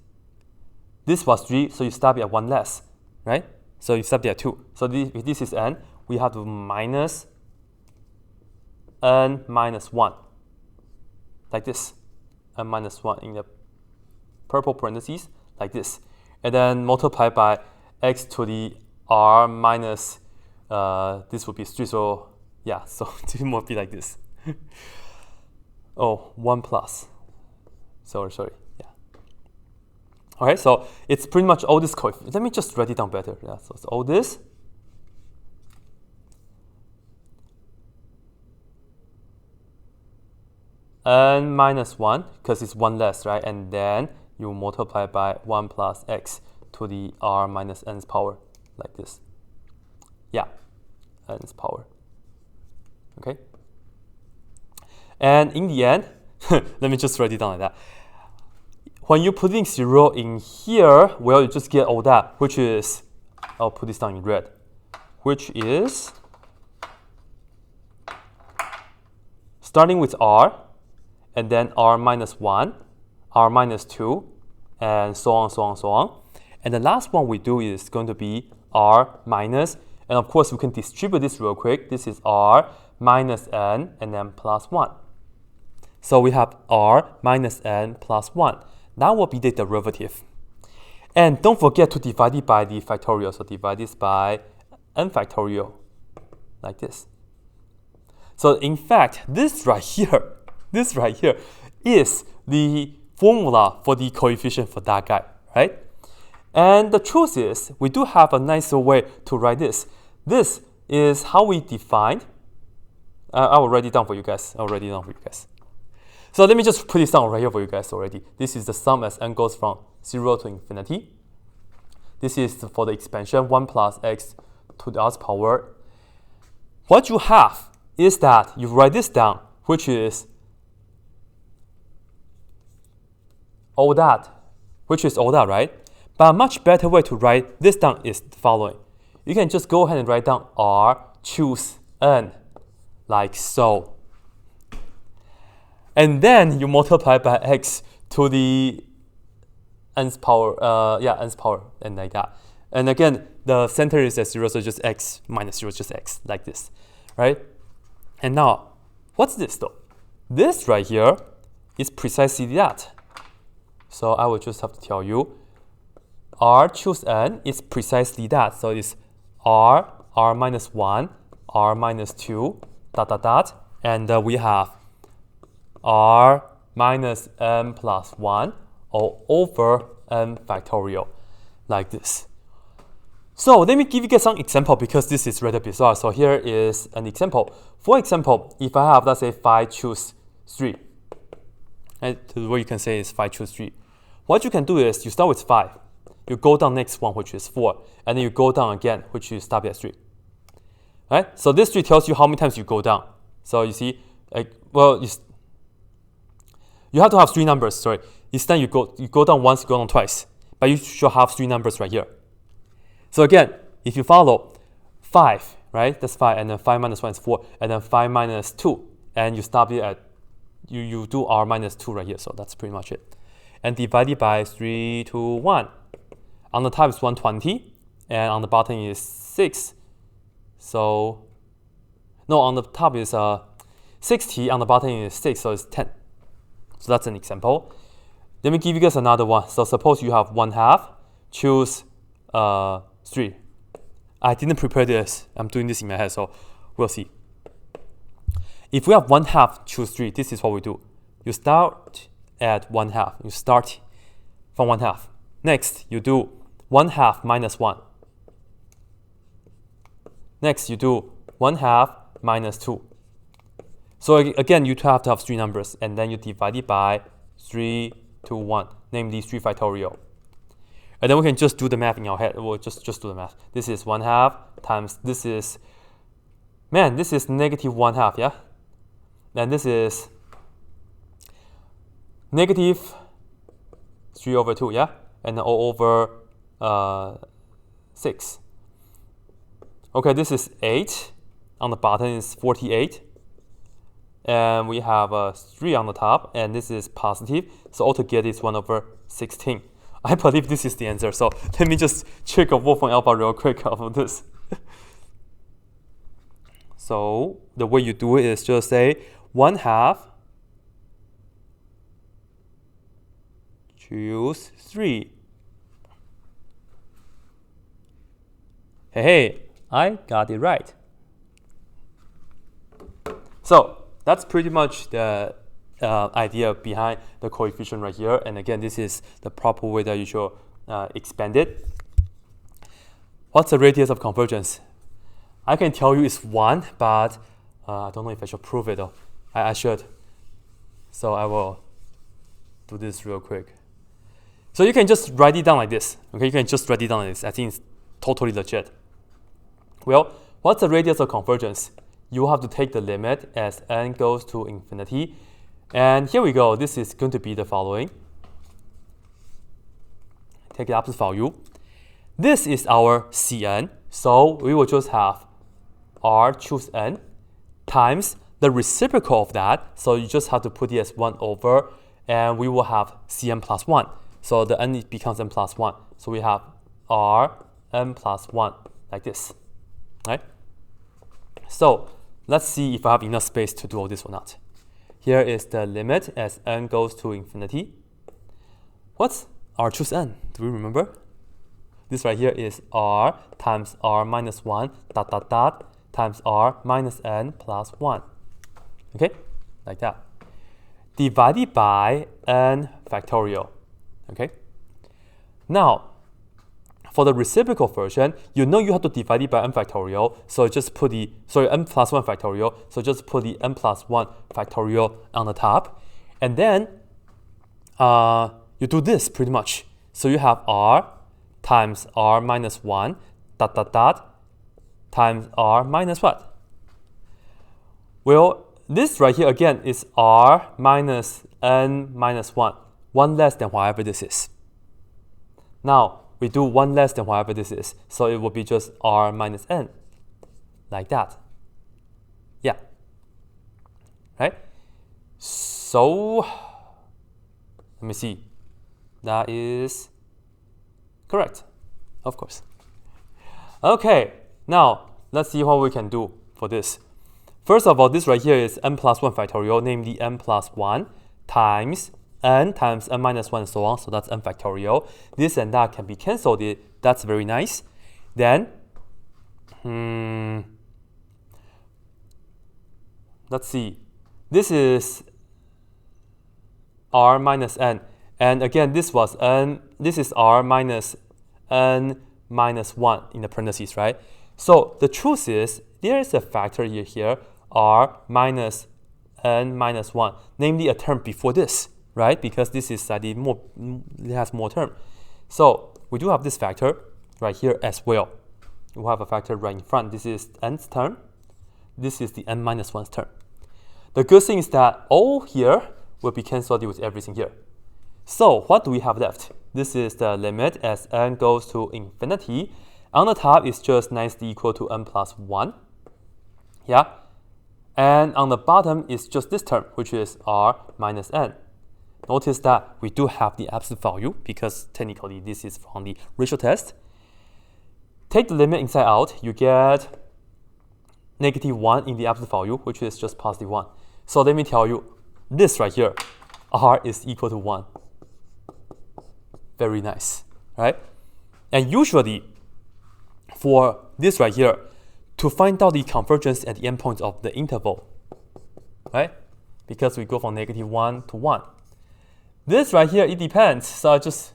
This was 3, so you stop it at 1 less, right? So you stop it at 2. So if this is n, we have to minus n minus 1, like this. N minus 1 in the purple parentheses, like this. And then multiply by x to the r minus, this would be 3, so yeah, so it will be like this. Oh, 1 plus. Sorry, yeah. Okay, so it's pretty much all this coefficient. Let me just write it down better. Yeah, so it's all this. N minus 1, because it's 1 less, right? And then you multiply by 1 plus x to the r minus n's power, like this. Yeah, n's power. Okay? And in the end, let me just write it down like that. When you're putting 0 in here, well, you just get all that, which is, I'll put this down in red, which is starting with r, and then r minus 1, r minus 2, and so on, so on, so on. And the last one we do is going to be r minus, and of course we can distribute this real quick. This is r minus n, and then plus 1. So we have r minus n plus 1. That will be the derivative. And don't forget to divide it by the factorial. So divide this by n factorial, like this. So in fact, this right here is the formula for the coefficient for that guy, right? And the truth is, we do have a nicer way to write this. This is how we defined. I will write it down for you guys. So let me just put this down right here for you guys already. This is the sum as n goes from 0 to infinity. This is for the expansion 1 plus x to the r's power. What you have is that you write this down, which is all that, right? But a much better way to write this down is the following. You can just go ahead and write down r, choose n, like so. And then you multiply by x to the n's power, n's power, and like that. And again, the center is at 0, so just x minus 0 is just x, like this, right? And now, what's this though? This right here is precisely that. So I will just have to tell you, r choose n is precisely that. So it's r, r minus 1, r minus 2, dot, dot, dot. And we have r minus n plus 1 all over n factorial, like this. So let me give you guys some example, because this is rather bizarre. So here is an example. For example, if I have, let's say, 5 choose 3, and what you can say is 5 choose 3. What you can do is you start with 5, you go down next one, which is 4, and then you go down again, which you stop at 3. Right? So this 3 tells you how many times you go down. So you see, you have to have 3 numbers. Sorry, instead you go down once, you go down twice, but you should have 3 numbers right here. So again, if you follow 5, right? That's 5, and then 5 minus 1 is 4, and then 5 minus 2, and you stop it at, you do r minus 2 right here, so that's pretty much it. And divided by 3 to 1. On the top is 120, and on the bottom is 6. So, no, on the top is 60, on the bottom is 6, so it's 10. So that's an example. Let me give you guys another one. So suppose you have 1/2, choose 3. I didn't prepare this. I'm doing this in my head, so we'll see. If we have 1/2, choose 3. This is what we do. You start at 1/2. You start from 1/2. Next, you do 1/2 minus 1. Next, you do 1/2 minus 2. So again, you have to have 3 numbers, and then you divide it by 3 to 1, namely 3 factorial. And then we can just do the math in our head. We'll just do the math. This is 1/2 times, this is negative 1/2, yeah? And this is negative 3 over 2, yeah? And then all over 6. Okay, this is 8. On the bottom is 48. And we have 3 on the top, and this is positive. So altogether it's 1 over 16. I believe this is the answer. So let me just check a Wolfram alpha real quick of this. So the way you do it is just say 1/2, choose 3. Hey, I got it right. So that's pretty much the idea behind the coefficient right here. And again, this is the proper way that you should expand it. What's the radius of convergence? I can tell you it's 1, but I don't know if I should prove it though. I should. So I will do this real quick. So you can just write it down like this. Okay, you can just write it down like this. I think it's totally legit. Well, what's the radius of convergence? You have to take the limit as n goes to infinity. And here we go. This is going to be the following. Take it opposite value. This is our Cn. So we will just have r choose n times the reciprocal of that. So you just have to put it as 1 over, and we will have Cn plus 1. So the n becomes n plus 1. So we have r n plus 1 like this. Right? So let's see if I have enough space to do all this or not. Here is the limit as n goes to infinity. What's r choose n? Do we remember? This right here is r times r minus 1 dot dot dot times r minus n plus 1. Okay, like that. Divided by n factorial. Okay. Now, for the reciprocal version, you know you have to divide it by n factorial, so just put the, n plus 1 factorial, so just put the n plus 1 factorial on the top. And then you do this pretty much. So you have r times r minus 1 dot dot dot times r minus what? Well, this right here again is r minus n minus 1, 1 less than whatever this is. Now, we do 1 less than whatever this is, so it will be just r minus n, like that. Yeah. Right? So, let me see. That is correct, of course. Okay, now let's see what we can do for this. First of all, this right here is n plus 1 factorial, namely n plus 1 times n minus 1 and so on, so that's n factorial. This and that can be cancelled. That's very nice. Then, let's see. This is r minus n. And again, this was n. This is r minus n minus 1 in the parentheses, right? So the truth is, there is a factor here, r minus n minus 1, namely a term before this, right? Because this is slightly more, it has more term. So we do have this factor right here as well. We have a factor right in front. This is n's term. This is the n minus 1's term. The good thing is that all here will be cancelled with everything here. So what do we have left? This is the limit as n goes to infinity. On the top is just nicely equal to n plus 1. Yeah? And on the bottom is just this term, which is r minus n. Notice that we do have the absolute value because technically this is from the ratio test. Take the limit inside out, you get -1 in the absolute value, which is just +1. So let me tell you, this right here, r is equal to 1. Very nice, right? And usually, for this right here, to find out the convergence at the endpoints of the interval, right? Because we go from -1 to 1. This right here, it depends. So I just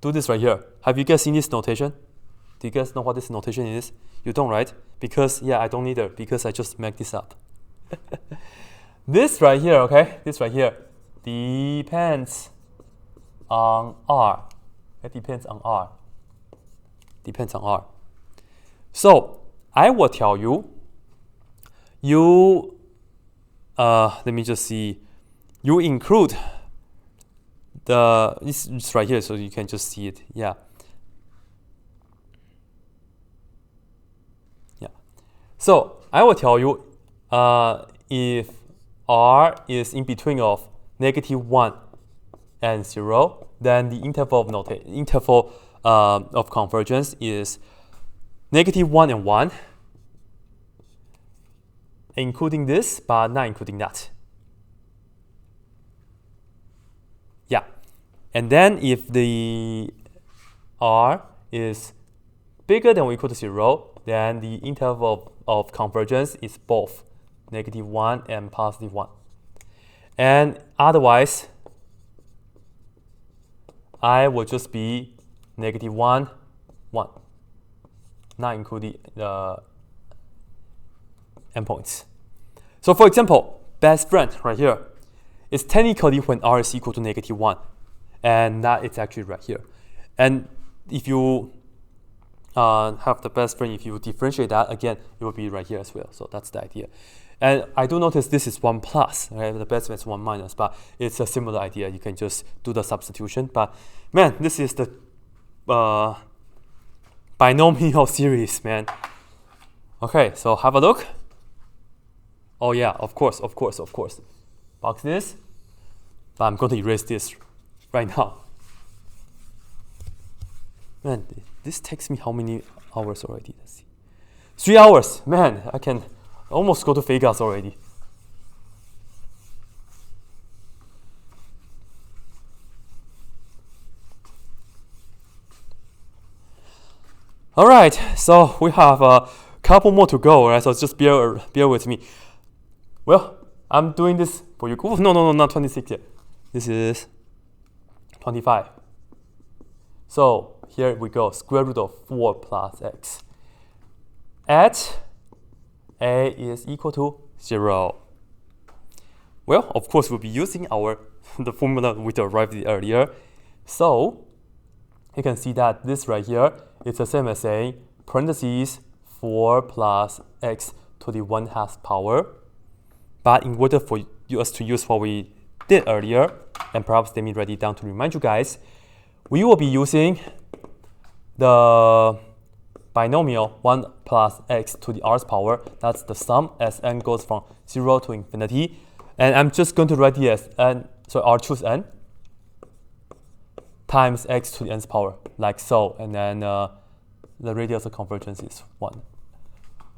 do this right here. Have you guys seen this notation? Do you guys know what this notation is? You don't, right? Because, yeah, I don't either, because I just make this up. This right here, okay? This right here depends on r. It depends on r. Depends on r. So I will tell you, let me just see, you include it's right here, so you can just see it. Yeah. Yeah. So I will tell you, if r is in between of -1 and 0, then the interval of convergence is -1 and 1, including this, but not including that. Yeah. And then if the r is bigger than or equal to 0, then the interval of convergence is both -1 and +1. And otherwise, I will just be -1, 1, not including the endpoints. So for example, best friend right here is technically when r is equal to -1, and that it's actually right here. And if you have the best friend, if you differentiate that, again, it will be right here as well. So that's the idea. And I do notice this is 1 plus, right? The best friend is 1 minus, but it's a similar idea. You can just do the substitution. But man, this is the binomial series, man. Okay, so have a look. Oh yeah, of course. Box this. But I'm going to erase this right now. Man, this takes me how many hours already? Let's see. 3 hours. Man, I can almost go to Vegas already. All right, so we have a couple more to go, right? So just bear with me. Well, I'm doing this for you. Oh, no, not 26 yet. This is 25. So here we go, square root of 4 plus x. At a is equal to 0. Well, of course, we'll be using the formula we derived earlier. So you can see that this right here is the same as saying parentheses 4 plus x to the 1/2 power. But in order for us to use what we did earlier, and perhaps let me write it down to remind you guys, we will be using the binomial 1 plus x to the r's power. That's the sum as n goes from 0 to infinity. And I'm just going to write it as n, so r choose n, times x to the n's power, like so. And then the radius of convergence is 1,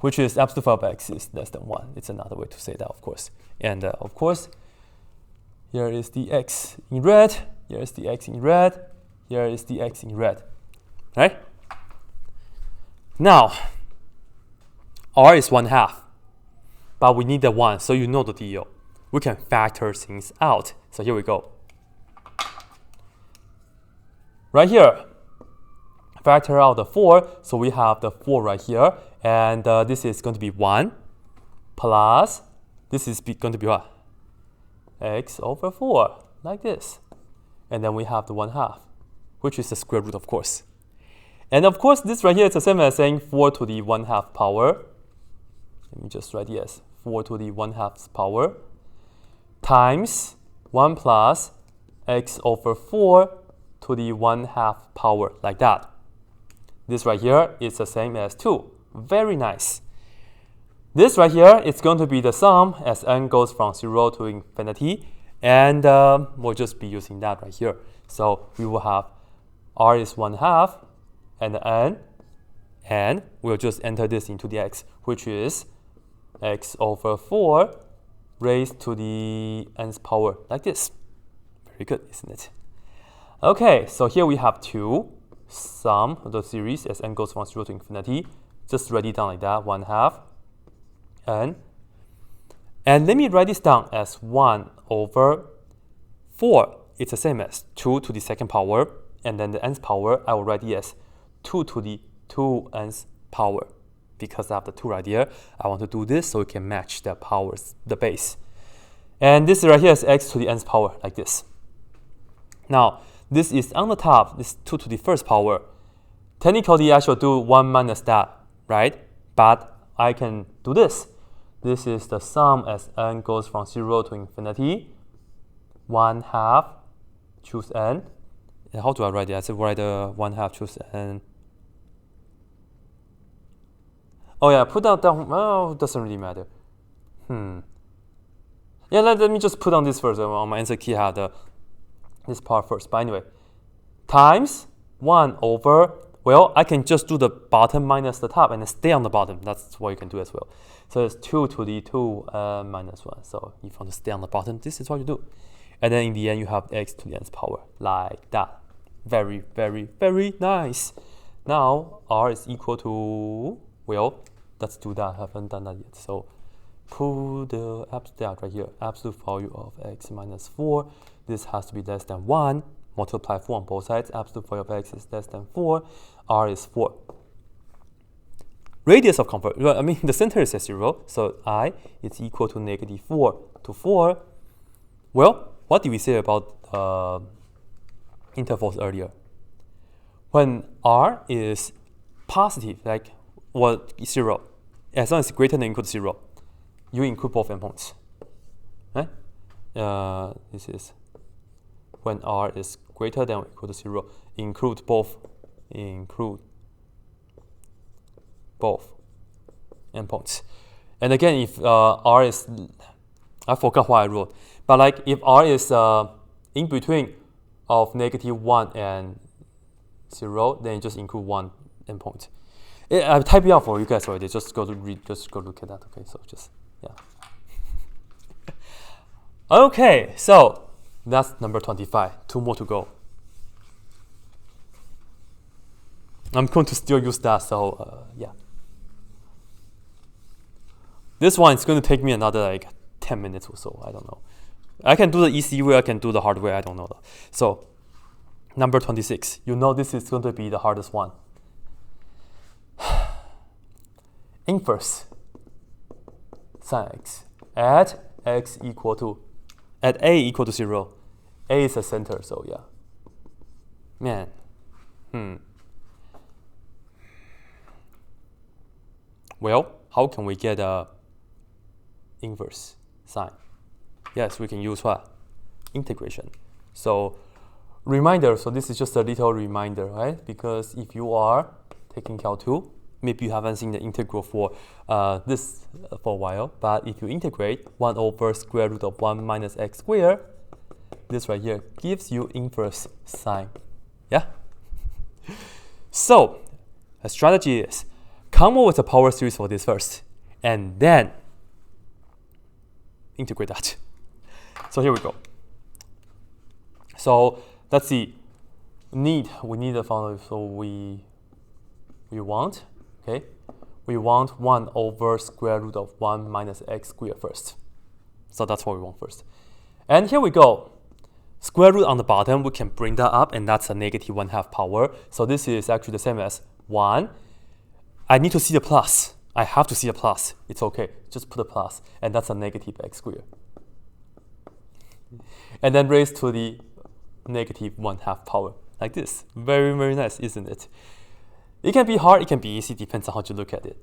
which is absolute value of x is less than 1. It's another way to say that, of course. And of course, here is the x in red, here is the x in red, here is the x in red, right? Now, r is 1/2, but we need the 1, so you know the deal. We can factor things out. So here we go. Right here, factor out the 4, so we have the 4 right here, and this is going to be 1 plus, this is going to be what? X over 4, like this. And then we have the 1/2, which is the square root, of course. And of course, this right here is the same as saying 4 to the 1/2 power. Let me just write it as 4 to the 1/2 power times 1 plus x over 4 to the 1/2 power, like that. This right here is the same as 2. Very nice. This right here is going to be the sum as n goes from 0 to infinity, and we'll just be using that right here. So we will have r is 1/2 and n, and we'll just enter this into the x, which is x over 4 raised to the nth power, like this. Very good, isn't it? Okay, so here we have 2 sum of the series as n goes from 0 to infinity. Just write it down like that, 1/2 n. And let me write this down as 1 over 4. It's the same as 2 to the second power, and then the nth power, I will write it as 2 to the 2nth power. Because I have the 2 right here, I want to do this so it can match the powers, the base. And this right here is x to the nth power, like this. Now, this is on the top, this 2 to the first power. Technically, I should do 1 minus that, right? But I can do this. This is the sum as n goes from 0 to infinity. 1/2, choose n. And how do I write it? I said write 1/2, choose n. Oh yeah, put down, well, doesn't really matter. Yeah, let me just put on this first. On my answer key, I have this part first. But anyway, times 1 over, well, I can just do the bottom minus the top and then stay on the bottom. That's what you can do as well. So it's 2 to the 2 minus 1. So if you want to stay on the bottom, this is what you do. And then in the end, you have x to the nth power, like that. Very, very, very nice. Now, r is equal to, well, let's do that. I haven't done that yet. So put the that right here, absolute value of x minus 4. This has to be less than 1. Multiply 4 on both sides. Absolute value of x is less than 4. R is 4. Radius of convergence, well, I mean, the center is at 0. So I is equal to negative 4 to 4. Well, what did we say about intervals earlier? When r is positive, like 0, as long as it's greater than or equal to 0, you include both endpoints. Right? This is when r is greater than or equal to 0, include both endpoints. And again, if r is, I forgot what I wrote, but like if r is in between of -1 and 0, then you just include one endpoint. I type it out for you guys already. Just go look at that. Okay, so just yeah. Okay, so that's number 25. 2 more to go. I'm going to still use that. So yeah. This one is going to take me another like 10 minutes or so. I don't know. I can do the easy way. I can do the hard way. I don't know. So number 26. You know this is going to be the hardest one. Inverse sin x at x equal to, at a equal to 0. A is the center, so yeah. Man. Well, how can we get a inverse sine? Yes, we can use what? Integration. So reminder, so this is just a little reminder, right? Because if you are taking Cal 2, maybe you haven't seen the integral for this for a while, but if you integrate 1 over square root of 1 minus x squared, this right here gives you inverse sine. Yeah? So, the strategy is come up with a power series for this first, and then integrate that. So here we go. So let's see. We need the following. So we want, okay, we want 1 over square root of 1 minus x squared first. So that's what we want first. And here we go. Square root on the bottom, we can bring that up, and that's a negative 1/2 power. So this is actually the same as 1. I need to see the plus. I have to see a plus. It's okay. Just put a plus, and that's a negative x squared. And then raised to the negative 1/2 power, like this. Very, very nice, isn't it? It can be hard, it can be easy, depends on how you look at it.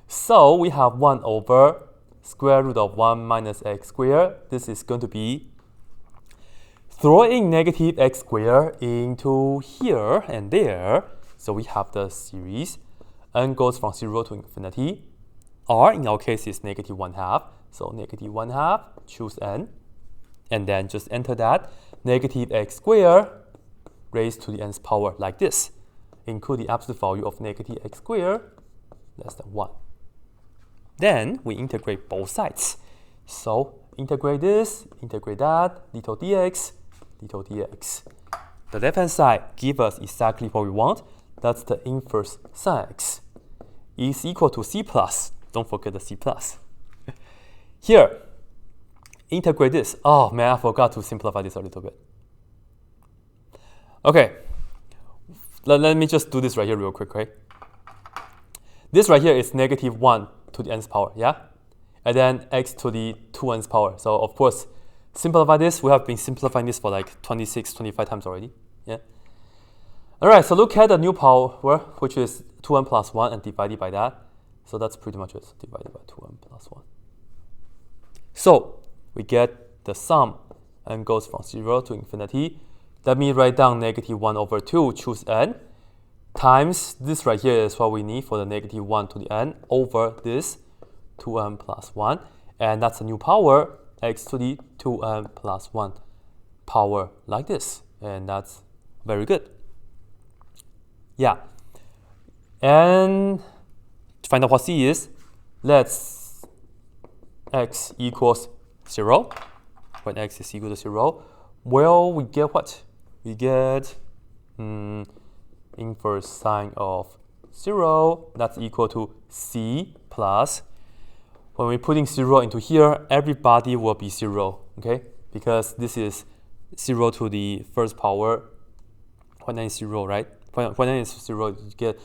So we have 1 over square root of 1 minus x squared. This is going to be throwing negative x squared into here and there. So we have the series. N goes from 0 to infinity r in our case is negative 1/2. So negative 1/2, choose n, and then just enter that. Negative x squared raised to the nth power like this. Include the absolute value of negative x squared less than 1. Then we integrate both sides. So integrate this, integrate that, little dx, little dx. The left-hand side gives us exactly what we want. That's the inverse sin x is equal to c plus. Don't forget the c plus. Here, integrate this. Oh man, I forgot to simplify this a little bit. Okay, let me just do this right here real quick, okay? This right here is negative 1 to the nth power, yeah? And then x to the 2nth power. So of course, simplify this. We have been simplifying this for like 26, 25 times already, yeah? All right, so look at the new power, which is 2n plus 1 and divided by that. So that's pretty much it, divided by 2n plus 1. So we get the sum and goes from 0 to infinity. Let me write down negative 1 over 2, choose n, times this right here is what we need for the negative 1 to the n over this 2n plus 1. And that's a new power, x to the 2n plus 1 power like this. And that's very good. Yeah. And to find out what c is, let's x equals 0. When x is equal to 0, well, we get what? We get inverse sine of 0. That's equal to c plus. When we're putting 0 into here, everybody will be 0, okay? Because this is 0 to the first power. When n is 0, right? When n is 0, you get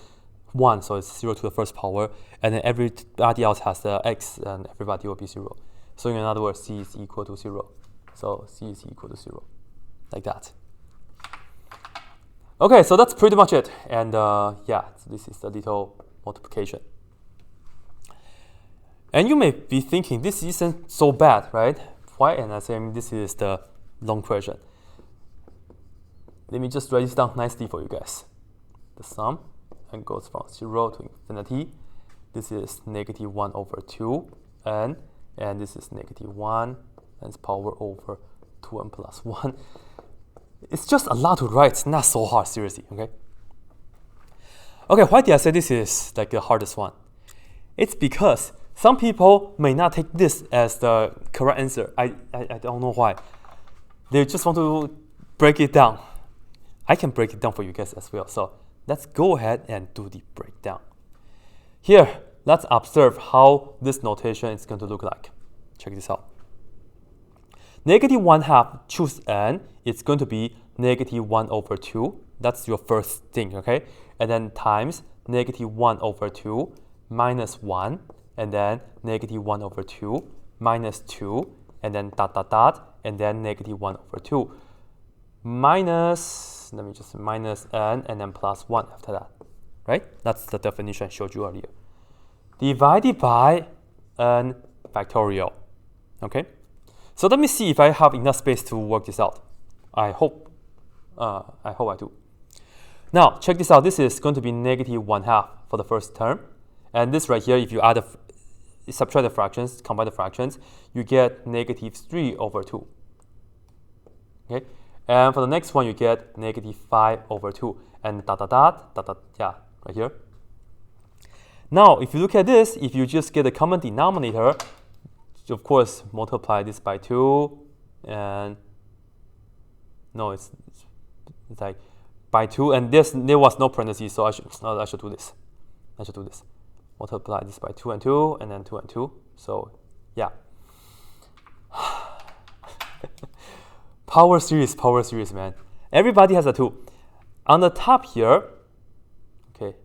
1, so it's 0 to the first power. And then everybody else has the x, and everybody will be 0. So in other words, c is equal to 0. So c is equal to 0, like that. Okay, so that's pretty much it. And yeah, so this is the little multiplication. And you may be thinking, this isn't so bad, right? Why? And I say, this is the long question. Let me just write this down nicely for you guys. The sum and goes from 0 to infinity. This is negative 1 over 2, and this is negative 1, and its power over 2n plus 1. It's just a lot to write. It's not so hard, seriously, okay? Okay, why did I say this is like the hardest one? It's because some people may not take this as the correct answer. I don't know why. They just want to break it down. I can break it down for you guys as well. So let's go ahead and do the breakdown. Here, let's observe how this notation is going to look like. Check this out. Negative 1/2, choose n. It's going to be negative 1 over 2. That's your first thing, okay? And then times negative 1 over 2 minus 1. And then negative 1 over 2 minus 2. And then dot, dot, dot. And then negative 1 over 2 minus, let me just minus n, and then plus 1 after that, right? That's the definition I showed you earlier. Divided by n factorial, okay? So let me see if I have enough space to work this out. I hope I do. Now, check this out. This is going to be negative 1/2 for the first term. And this right here, if you add subtract the fractions, combine the fractions, you get negative 3 over 2. Okay? And for the next one, you get negative 5 over 2. And dot, dot, dot, dot, dot, yeah, right here. Now, if you look at this, if you just get a common denominator, of course, multiply this by 2, and no, it's like by 2, and there was no parentheses, so I should do this. I should do this. Multiply this by 2 and 2, and then 2 and 2. So, yeah. Power series, man. Everybody has a 2. On the top here, okay,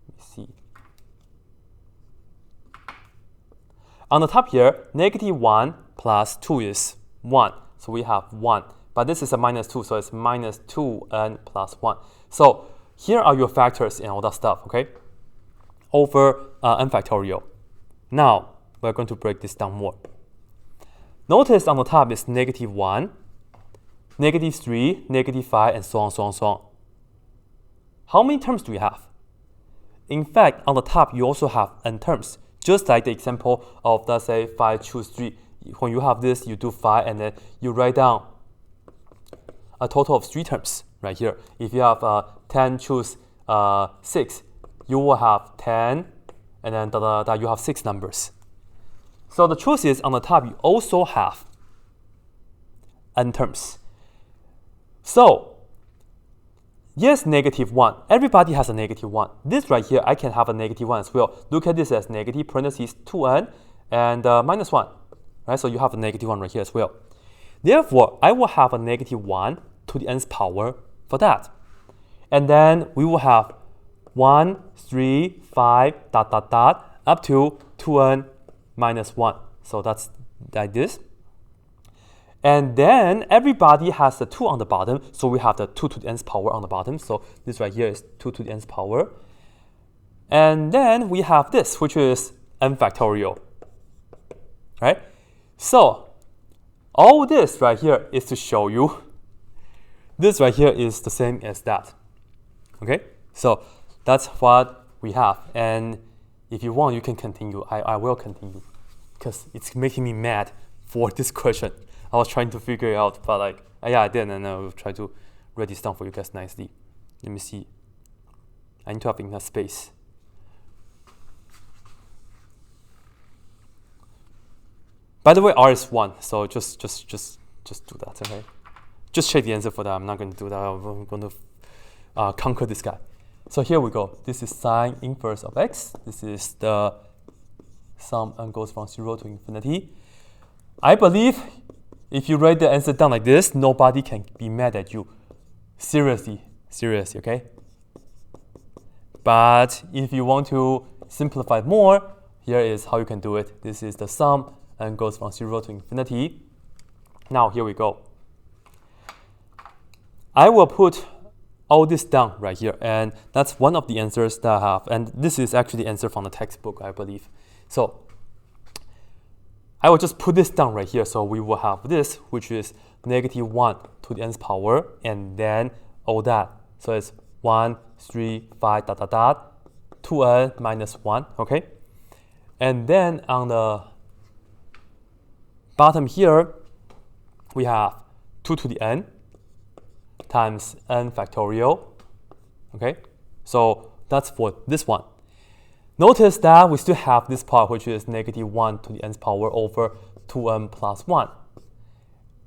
let me see. On the top here, negative 1 plus 2 is 1. So we have 1. But this is a minus 2, so it's minus 2n plus 1. So here are your factors and all that stuff, okay? Over n factorial. Now, we're going to break this down more. Notice on the top is negative 1, negative 3, negative 5, and so on, so on, so on. How many terms do we have? in fact, on the top, you also have n terms. Just like the example of, let's say, 5 choose 3. When you have this, you do 5, and then you write down a total of 3 terms right here. If you have 10 choose 6, you will have 10, and then you have 6 numbers. So the truth is, on the top, you also have n terms. So, yes, -1. Everybody has a -1. This right here, I can have a -1 as well. Look at this as negative parentheses 2n and -1. Right? So you have a -1 right here as well. Therefore, I will have a -1 to the nth power for that. And then we will have 1, 3, 5, ... up to 2n minus 1. So that's like this. And then everybody has the 2 on the bottom, so we have the 2 to the nth power on the bottom. So this right here is 2 to the nth power. And then we have this, which is n factorial. Right? So all this right here is to show you this right here is the same as that. Okay? So that's what we have. And if you want, you can continue. I will continue because it's making me mad for this question. I was trying to figure it out, but like, yeah, I did, and I will try to write this down for you guys nicely. Let me see. I need to have enough space. By the way, R is 1, so just do that, okay? Just check the answer for that. I'm not going to do that. I'm going to conquer this guy. So here we go. This is sine inverse of x. This is the sum and goes from 0 to infinity. I believe if you write the answer down like this, nobody can be mad at you. Seriously, okay? But if you want to simplify it more, here is how you can do it. This is the sum and goes from 0 to infinity. Now here we go. I will put all this down right here, and that's one of the answers that I have. And this is actually the answer from the textbook, I believe. So I will just put this down right here. So we will have this, which is -1 to the nth power, and then all that. So it's 1, 3, 5, 2n minus 1, okay? And then on the bottom here, we have 2 to the n times n factorial, okay? So that's for this one. Notice that we still have this part, which is -1 to the nth power over 2n plus 1.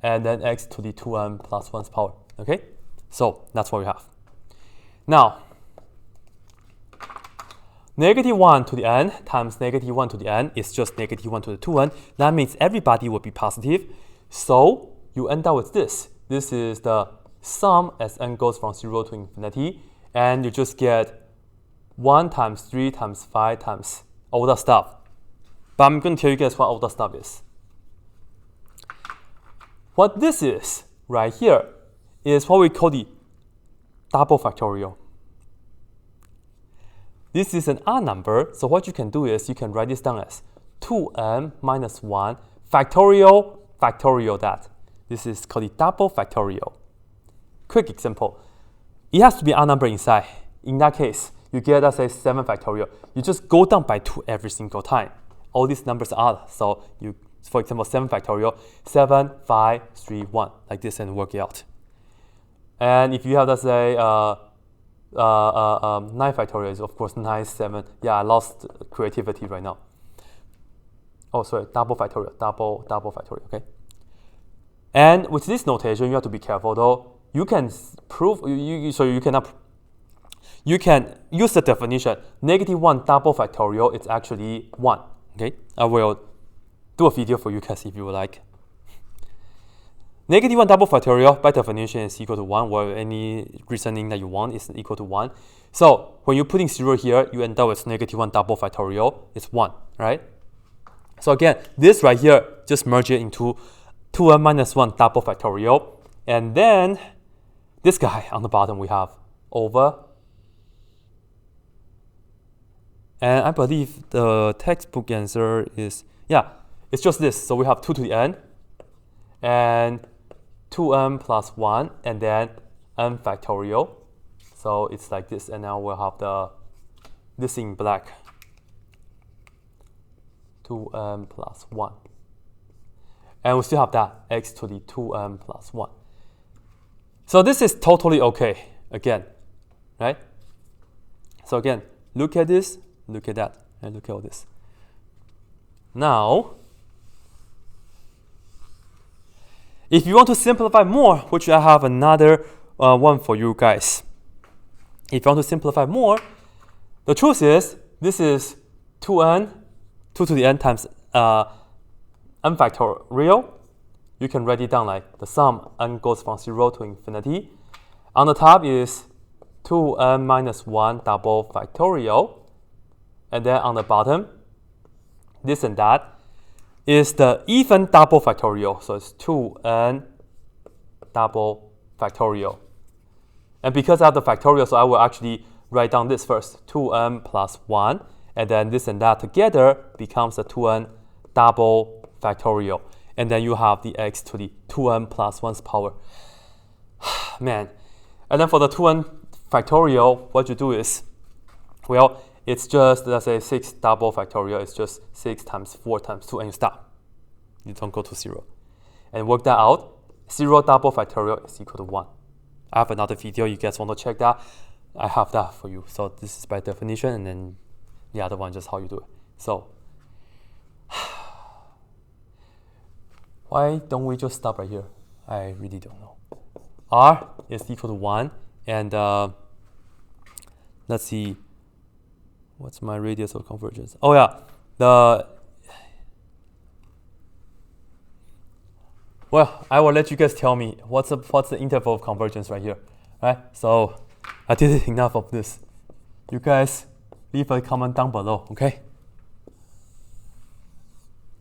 And then x to the 2n plus 1's power, okay? So that's what we have. Now, -1 to the n times -1 to the n is just -1 to the 2n. That means everybody will be positive. So you end up with this. This is the sum as n goes from 0 to infinity. And you just get 1 times 3 times 5 times all that stuff. But I'm going to tell you guys what all that stuff is. What this is right here is what we call the double factorial. This is an odd number, so what you can do is you can write this down as 2n minus 1 factorial that. This is called the double factorial. Quick example. It has to be an odd number inside. In that case, you get, let's say, 7 factorial. You just go down by 2 every single time. All these numbers are odd. So you, for example, 7 factorial, 7, 5, 3, 1, like this, and work it out. And if you have, let's say, 9 factorial is, of course, 9, 7. Yeah, I lost creativity right now. Oh, sorry, double factorial, double factorial, okay? And with this notation, you have to be careful, though. You can prove, you can use the definition. -1 double factorial is actually 1, okay? I will do a video for you guys if you would like. -1 double factorial by definition is equal to 1, or any reasoning that you want is equal to 1. So when you're putting 0 here, you end up with -1 double factorial. It's 1, right? So again, this right here, just merge it into 2n minus 1 double factorial. And then this guy on the bottom we have over. And I believe the textbook answer is, yeah, it's just this. So we have 2 to the n and 2n plus 1 and then n factorial. So it's like this. And now we'll have the this in black. 2n plus 1. And we still have that x to the 2n plus 1. So this is totally okay, again, right? So again, look at this, look at that, and look at all this. Now, if you want to simplify more, which I have another one for you guys. If you want to simplify more, the truth is, this is 2n, 2 to the n times n factorial. You can write it down like the sum n goes from 0 to infinity. On the top is 2n minus 1 double factorial. And then on the bottom, this and that is the even double factorial. So it's 2n double factorial. And because I have the factorial, so I will actually write down this first, 2n plus 1. And then this and that together becomes a 2n double factorial. And then you have the x to the 2n plus 1's power. Man. And then for the 2n factorial, what you do is, well, it's just, let's say, 6 double factorial. It's just 6 times 4 times 2, and you stop. You don't go to 0. And work that out. 0 double factorial is equal to 1. I have another video. You guys want to check that? I have that for you. So this is by definition, and then the other one just how you do it. So why don't we just stop right here? I really don't know. R is equal to 1, and let's see, what's my radius of convergence? Oh yeah, well, I will let you guys tell me what's the interval of convergence right here, right? So I did enough of this. You guys leave a comment down below, okay?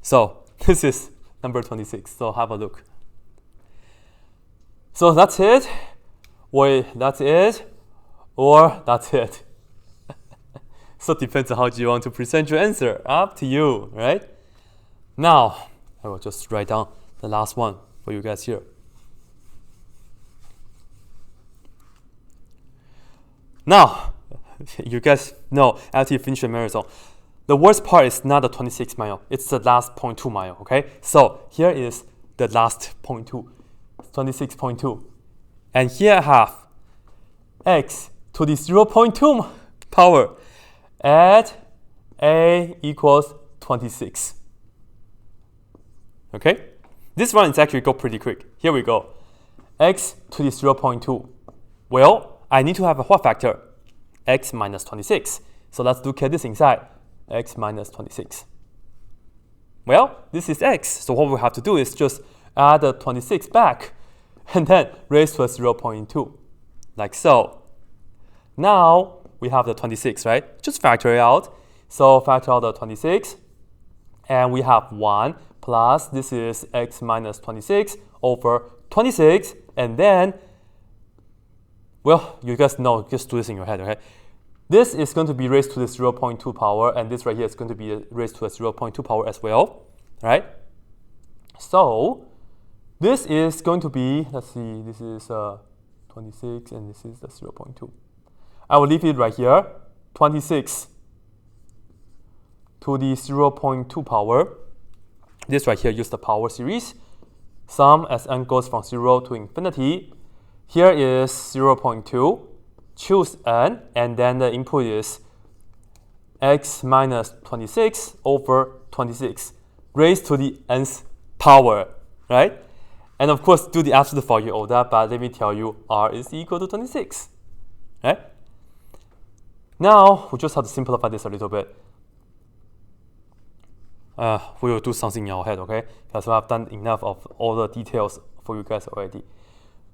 So this is number 26, so have a look. So that's it. Wait, that's it, or that's it. So it depends on how you want to present your answer. Up to you, right? Now, I will just write down the last one for you guys here. Now, you guys know after you finish your marathon, the worst part is not the 26 mile, it's the last 0.2 mile, okay? So here is the last 0.2, 26.2. And here I have x to the 0.2 power at a equals 26. Okay? This one is actually go pretty quick. Here we go. X to the 0.2. Well, I need to have a what factor? X minus 26. So let's look at this inside. X minus 26. Well, this is x. So what we have to do is just add the 26 back and then raise to a 0.2. Like so. Now we have the 26, right? Just factor it out. So factor out the 26. And we have 1 plus, this is x minus 26 over 26. And then, well, you guys know, just do this in your head, okay? This is going to be raised to the 0.2 power, and this right here is going to be raised to a 0.2 power as well, right? So this is going to be, let's see, this is 26, and this is the 0.2. I will leave it right here, 26 to the 0.2 power. This right here, use the power series. Sum as n goes from 0 to infinity. Here is 0.2. Choose n, and then the input is x minus 26 over 26 raised to the nth power, right? And of course, do the absolute value of that, but let me tell you, r is equal to 26, right? Now, we just have to simplify this a little bit. We will do something in our head, okay? Because I've done enough of all the details for you guys already.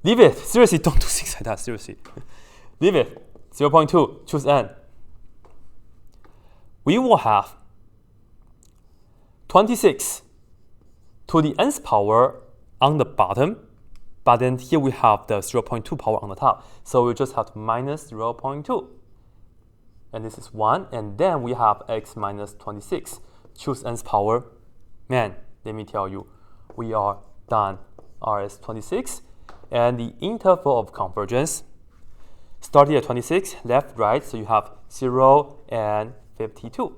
Leave it. Seriously, don't do things like that. Seriously. Leave it. 0.2. Choose n. We will have 26 to the nth power on the bottom, but then here we have the 0.2 power on the top. So we just have to minus 0.2. And this is 1. And then we have x minus 26. Choose nth power. Man, let me tell you, we are done. R is 26. And the interval of convergence starting at 26, left, right, so you have 0 and 52.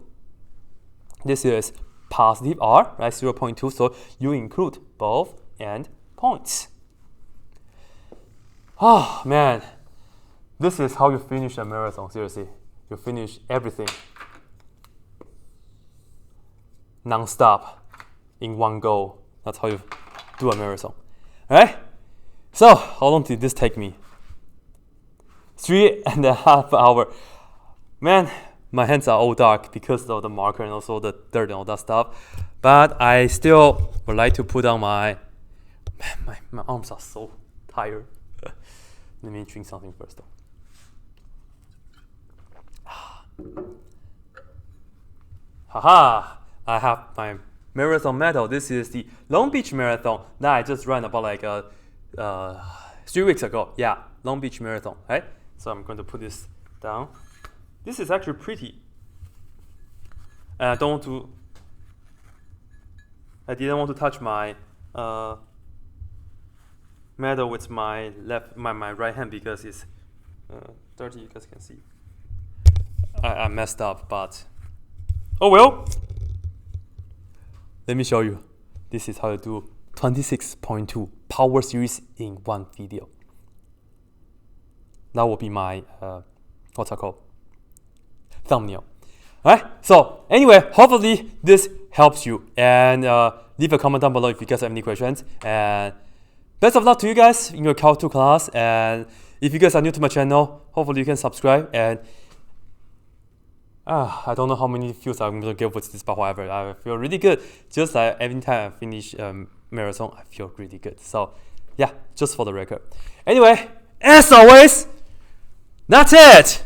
This is positive r, right, 0.2, so you include both end points. Oh man, this is how you finish a marathon, seriously. You finish everything non-stop in one go. That's how you do a marathon. Alright? So, how long did this take me? 3.5 hours. Man, my hands are all dark because of the marker and also the dirt and all that stuff. But I still would like to put on my arms are so tired. Let me drink something first though. Haha! I have my marathon medal. This is the Long Beach Marathon that I just ran about like 3 weeks ago. Yeah, Long Beach Marathon, right? So I'm going to put this down. This is actually pretty. And I didn't want to touch my medal with my right hand because it's dirty. You guys can see. I messed up, but oh well. Let me show you. This is how you do 26.2 power series in one video. That will be my what's it called? Thumbnail. Alright, so anyway, hopefully this helps you, and leave a comment down below if you guys have any questions, and best of luck to you guys in your Cal 2 class. And if you guys are new to my channel, hopefully you can subscribe. And I don't know how many views I'm going to get with this, but whatever, I feel really good. Just like every time I finish marathon, I feel really good. So yeah, just for the record. Anyway, as always, that's it.